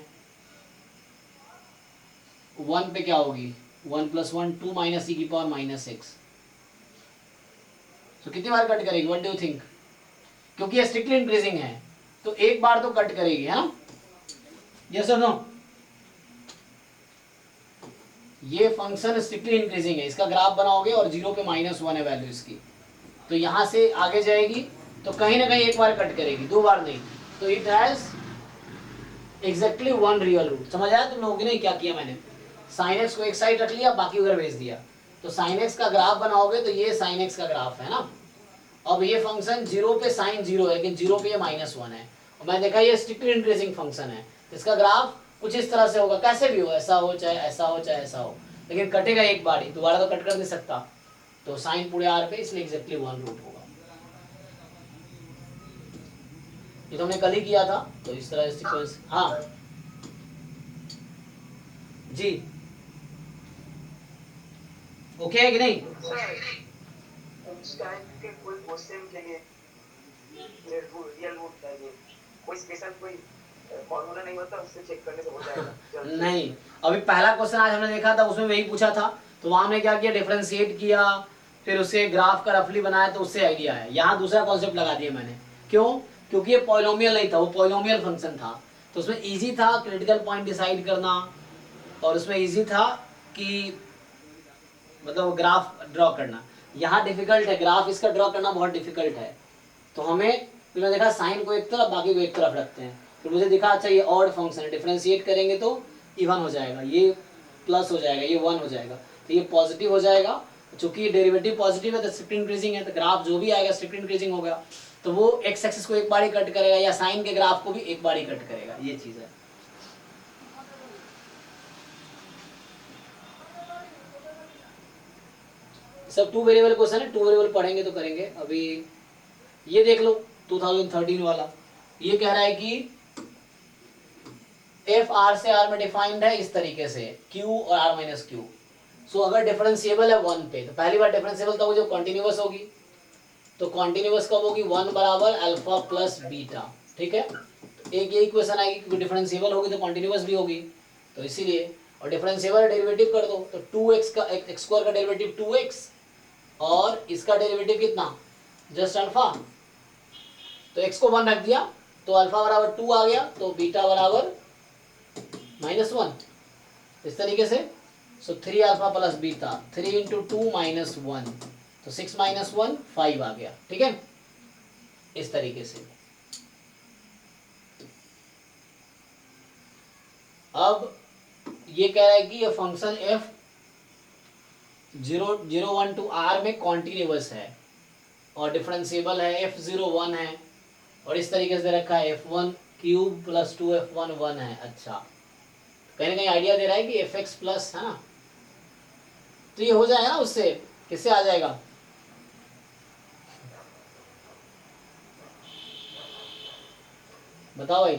1 पे क्या होगी 1 + 1 2 माइनस ई की पावर -x, तो कितनी बार कट करेगी, व्हाट डू यू थिंक? क्योंकि ये स्ट्रिक्टली इंक्रीजिंग है तो एक बार तो कट करेगी, है ना? यस और नो? ये फंक्शन स्ट्रिक्टली इंक्रीजिंग है, इसका ग्राफ बनाओगे और 0 पे -1 है वैल्यू इसकी, तो यहां से आगे जाएगी तो कहीं ना कहीं एक बार कट करेगी, 2 बार नहीं। तो it has exactly 1 real root. समझ आया तुम लोगों की नहीं क्या किया मैंने? साइन एक्स को एक साइड रख लिया, बाकी उधर भेज दिया। तो साइन एक्स का ग्राफ बनाओगे तो ये साइन एक्स का ग्राफ है ना। अब ये फंक्शन 0 पे साइन 0 है, लेकिन 0 पे ये -1 है, और मैं देखा ये स्ट्रिक्टली इंक्रीजिंग फंक्शन है, इसका ग्राफ कुछ इस तरह से होगा, कैसे भी हो, ऐसा हो चाहे ऐसा हो चाहे ऐसा हो, लेकिन कटेगा एक बार ही, दोबारा तो कट कर नहीं सकता। तो साइन पूरे आर पे, इसलिए एग्जैक्टली 1 रूट होगा। ये तो हमने कल ही किया था, तो इस तरह सीक्वेंस। हाँ जी, ओके है कि नहीं? उस टाइम के कोई क्वेश्चन के लिए रियल रूट चाहिए, कोई स्पेशल कोई फॉर्मूला नहीं होता, उससे चेक करने से हो जाएगा? नहीं, अभी पहला क्वेश्चन आज हमने देखा था, उसमें वही पूछा था, तो वहां हमने क्या किया, डिफरेंशिएट किया, फिर उसे ग्राफ का रफली बनाया, तो उससे आइडिया है। यहाँ दूसरा कॉन्सेप्ट लगा दिया मैंने, क्यों? क्योंकि ये पॉलिनोमियल नहीं था, वो पॉलिनोमियल फंक्शन था, तो उसमें इजी था क्रिटिकल पॉइंट डिसाइड करना, और उसमें इजी था कि मतलब ग्राफ ड्रॉ करना। यहाँ डिफिकल्ट है, ग्राफ इसका ड्रॉ करना बहुत डिफिकल्ट है। तो हमें फिर मैं देखा साइन को एक तरफ, बाकी को एक तरफ रखते हैं, फिर मुझे दिखा अच्छा ये ऑड फंक्शन है, डिफरेंशिएट करेंगे तो इवन हो जाएगा, ये प्लस हो जाएगा, ये 1 हो जाएगा, तो ये पॉजिटिव हो जाएगा। चूंकि डेरिवेटिव पॉजिटिव है तो स्ट्रिक्ट इंक्रीजिंग है, तो ग्राफ जो भी आएगा स्ट्रिक्ट इंक्रीजिंग होगा, तो वो एक्स एक्सिस को एक बार ही कट करेगा, या साइन के ग्राफ को भी एक बार ही कट करेगा, ये चीज है। सब 2 वेरिएबल क्वेश्चन है, 2 वेरिएबल पढ़ेंगे तो करेंगे। अभी ये देख लो 2013 वाला, ये कह रहा है कि एफ आर से आर में डिफाइंड है इस तरीके से, क्यू और आर माइनस क्यू। सो अगर डिफरेंशिएबल है 1 पे, तो पहली बार डिफरेंशिएबल तब जो कॉन्टिन्यूअस होगी, तो कॉन्टिन्यूअस कब होगी, 1 बराबर अल्फा प्लस बीटा, ठीक है। तो एक यही क्वेश्चन आएगी, क्योंकि डिफरेंशिएबल होगी तो कॉन्टिन्यूअस भी होगी, तो इसीलिए। और डिफरेंशिएबल डेरिवेटिव कर दो, तो 2x का x स्क्वायर का डेरिवेटिव 2x, और इसका डेरिवेटिव कितना, जस्ट अल्फा, तो x को 1 रख दिया, तो अल्फा बराबर 2 आ गया, तो बीटा बराबर -1, इस तरीके से। सो 3 अल्फा प्लस बीटा, 3 इंटू 2 -1, तो 6 - 1 5 आ गया, ठीक है, इस तरीके से। अब ये कह रहा है कि ये फंक्शन f 0,1 to r में कॉन्टिन्यूअस है और डिफरेंशिएबल है, f0 1 है, और इस तरीके से दे रखा है f1 क्यूब प्लस 2f1 1 है। अच्छा, कहीं ना कहीं आइडिया दे रहा है कि fx प्लस, है ना, तो ये हो जाएगा ना, उससे किससे आ जाएगा, बताओ भाई।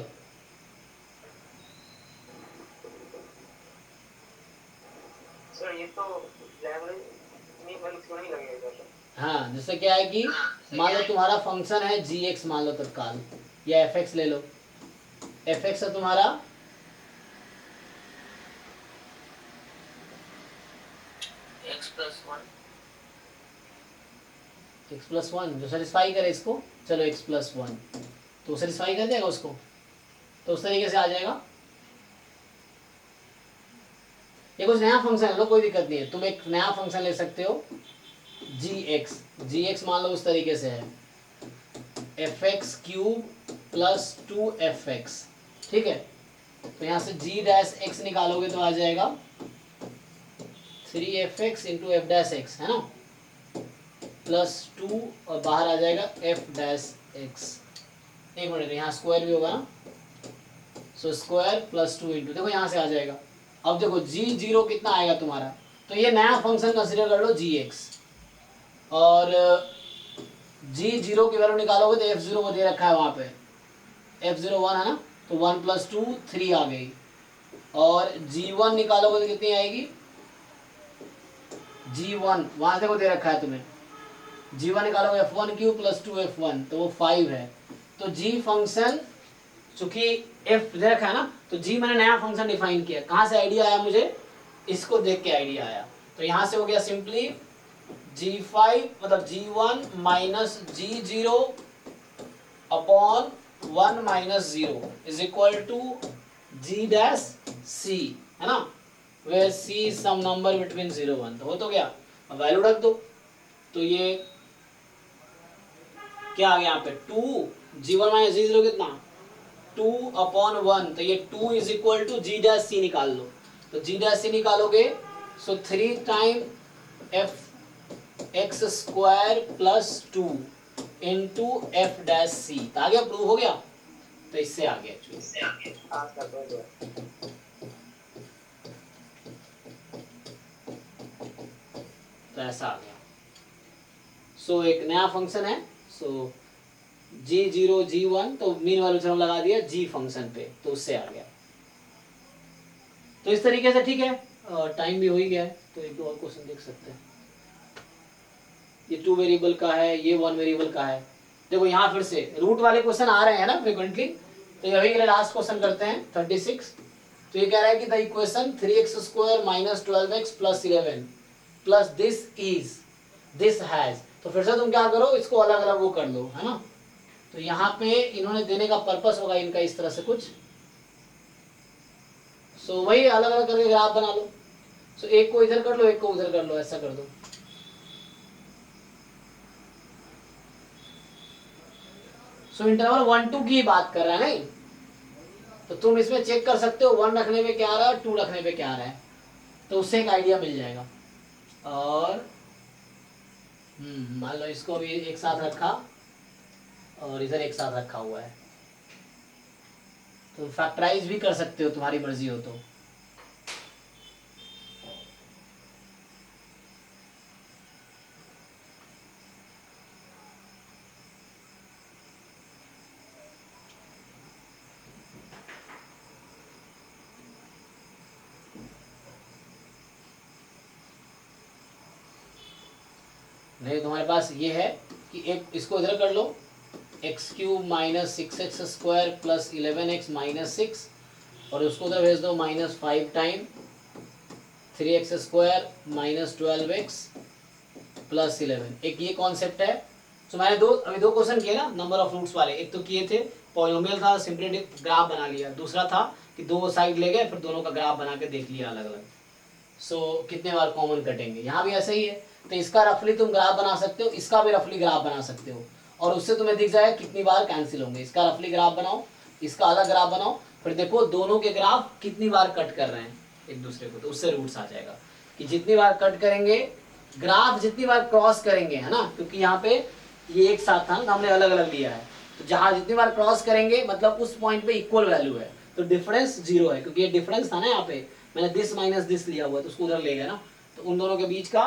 सर ये तो लैंग्वेज नहीं लगेगा सर। हाँ, जैसे क्या है कि मान लो तुम्हारा फंक्शन है gx, मान लो तत्काल, या fx ले लो, fx है तुम्हारा x+1 जो सेटिस्फाई करे इसको, चलो x+1, तो सेटिस्फाई कर देगा उसको, तो उस तरीके से आ जाएगा। ये कुछ नया फंक्शन है, लो कोई दिक्कत नहीं है, तुम एक नया फंक्शन ले सकते हो gx मान लो उस तरीके से है fx क्यूब प्लस 2fx, ठीक है। तो यहाँ से g' निकालोगे तो आ जाएगा 3fx इंटू f', है ना, प्लस 2, और बाहर आ जाएगा f'। एक मिनट, यहाँ स्क्वायर भी होगा ना, सो स्क्वायर प्लस 2 इंटू, देखो यहाँ से आ जाएगा। अब देखो g0 कितना आएगा तुम्हारा, तो ये नया फंक्शन कंसीडर कर लो gx, और g0 की वैल्यू निकालोगे तो f0 को दे रखा है वहाँ पे, f0 1 है ना, तो 1 + 2 3 आ गई, और g1 निकालोगे तो कितनी आएगी, g1 वहाँ से को दे रखा है तुम्हें, g1 निकालोगे f1 क्यूब प्लस 2f1, तो वो 5 है। तो g फंक्शन चूंकि f दे रखा है ना, तो g मैंने नया फंक्शन डिफाइन किया। कहाँ से आइडिया आया मुझे, इसको देख के आइडिया आया। तो यहाँ से हो गया सिंपली G5 मतलब G1 minus G0 upon 1 minus 0 is equal to G dash C, है ना, where C is some number between 0 1। तो हो तो गया, अब वैल्यू रख दो, तो ये क्या आ गया यहाँ पे 2 G1 माइनस G0 कितना 2 अपॉन 1, तो ये 2 is equal to G dash C निकाल लो, तो G डैश C निकालोगे so 3 time F X square plus 2 into F dash C, तो आ गया, प्रूव हो गया, तो इससे आ गया एक्चुअली। तो ऐसा आ गया। सो एक नया फंक्शन है, सो G0 G1, तो मीन वैल्यू थ्योरम लगा दिया G फंक्शन पे, तो उससे आ गया। तो इस तरीके से ठीक है, टाइम भी हो ही गया है, तो एक दो और क्वेश्चन देख सकते हैं। ये 2 वेरिएबल का है, ये 1 वेरिएबल का है। देखो यहाँ फिर से रूट वाले क्वेश्चन आ रहे हैं ना फ्रिक्वेंटली, तो ये अभी के लिए लास्ट क्वेश्चन करते हैं 36। तो ये कह रहा है कि the equation 3x² minus 12x plus 11 plus this has, तो फिर से तुम क्या करो, इसको अलग अलग वो कर लो, है ना। तो यहाँ पे इन्होंने देने का पर्पस होगा इनका इस तरह से कुछ, सो वही अलग अलग करके ग्राफ बना लो। सो एक को इधर कर लो, एक को उधर कर लो, ऐसा कर दो। सो इंटरवल 1 2 की बात कर रहा है नहीं, तो तुम इसमें चेक कर सकते हो 1 रखने पे क्या आ रहा है, 2 रखने पे क्या आ रहा है, तो उससे एक आइडिया मिल जाएगा। और मान लो इसको भी एक साथ रखा और इधर एक साथ रखा हुआ है, तो फैक्टराइज भी कर सकते हो, तुम्हारी मर्जी हो तो। नहीं तुम्हारे पास ये है कि एक इसको इधर कर लो, x³ minus 6x² plus 11x minus 6, और उसको उधर भेज दो minus 5 time 3x² minus 12x plus 11। एक ये कॉन्सेप्ट है। तो मैंने अभी दो क्वेश्चन किए ना नंबर ऑफ रूट्स वाले, एक तो किए थे पॉलिनोमियल था, सिंपली ग्राफ बना लिया, दूसरा था कि दो साइड ले गए फिर दोनों का ग्राफ बना के देख लिया अलग अलग। सो कितने बार कॉमन कटेंगे, यहाँ भी ऐसा ही है। तो इसका रफली तुम ग्राफ बना सकते हो, इसका भी रफली ग्राफ बना सकते हो, और उससे तुम्हें दिख जाएगा कितनी बार कैंसिल होंगे। इसका रफली ग्राफ बनाओ, इसका अलग ग्राफ बनाओ, फिर देखो दोनों के ग्राफ कितनी बार कट कर रहे हैं एक दूसरे को, तो उससे रूट्स आ जाएगा कि जितनी बार कट करेंगे ग्राफ, जितनी बार क्रॉस करेंगे, है ना, क्योंकि यहाँ पे ये एक साथ था ना, हमने अलग अलग लिया है, तो जहाँ जितनी बार क्रॉस करेंगे मतलब उस पॉइंट पे इक्वल वैल्यू है, तो डिफरेंस 0 है, क्योंकि ये डिफरेंस था ना, यहाँ पे मैंने दिस माइनस दिस लिया हुआ है, तो उसको उधर ले गया ना, तो उन दोनों के बीच का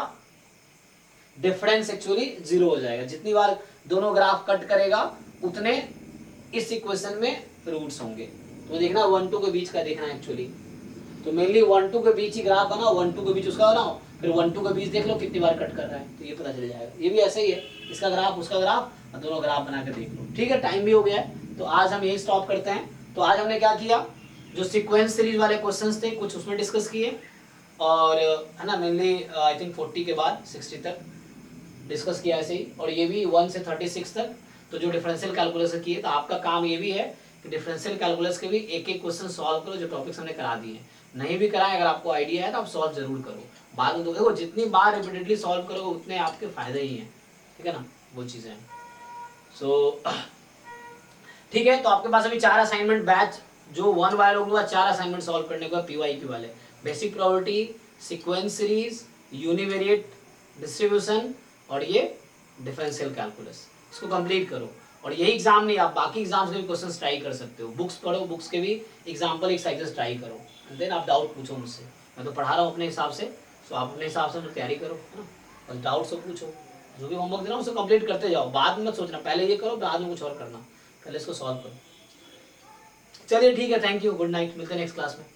डिफरेंस एक्चुअली 0 हो जाएगा। जितनी बार दोनों ग्राफ कट करेगा उतने इस इक्वेशन में रूट्स होंगे। तो देखना 1 2 के बीच का देखना एक्चुअली, तो मेनली 1 2 के बीच ही ग्राफ बनाओ, 1 2 के बीच उसका बनाओ, फिर 1 2 के बीच देख लो कितनी बार कट कर रहा है, तो ये पता चल जाएगा। ये भी ऐसा ही है, इसका ग्राफ उसका ग्राफ और दोनों ग्राफ बना के देख लो। ठीक है, टाइम भी हो गया है, तो आज हम यही स्टॉप करते हैं। तो आज हमने क्या किया, जो सीक्वेंस सीरीज वाले क्वेश्चंस थे कुछ उसमें डिस्कस किए, और है ना मेनली आई थिंक 40 के बाद 60 तक डिस्कस किया ऐसे ही, और ये भी 1 से 36 तक। तो जो डिफरेंशियल कैलकुलस किए, तो आपका काम ये भी है कि डिफरेंशियल कैलकुलस के भी एक एक क्वेश्चन सॉल्व करो, जो टॉपिक्स हमने करा दिए हैं। नहीं भी कराएं, अगर आपको आइडिया है तो आप सॉल्व जरूर करो। बाद में देखो जितनी बार रिपीटेडली सॉल्व करोगे उतने आपके फायदे ही हैं, ठीक है ना, वो चीज़ें हैं। सो ठीक है, तो आपके पास अभी 4 असाइनमेंट बैच जो 1 वाले लोग 4 असाइनमेंट सॉल्व करने को PYQ वाले, basic probability, sequence series, univariate distribution और ये डिफरेंशियल कैलकुलस, इसको कंप्लीट करो। और यही एग्जाम नहीं, आप बाकी एग्जाम्स के भी क्वेश्चंस ट्राई कर सकते हो। बुक्स पढ़ो, बुक्स के भी एग्जाम्पल एक्सरसाइजेस ट्राई करो, एंड देन आप डाउट पूछो मुझसे। मैं तो पढ़ा रहा हूँ अपने हिसाब से, तो आप अपने हिसाब से तैयारी करो, है ना, बस डाउट से पूछो, जो भी होमवर्क दे रहा हूँ उसको कंप्लीट करते जाओ। बाद में मत सोचना पहले ये करो बाद में कुछ और करना, पहले इसको सॉल्व करो। चलिए ठीक है, थैंक यू, गुड नाइट, मिलते हैं नेक्स्ट क्लास में।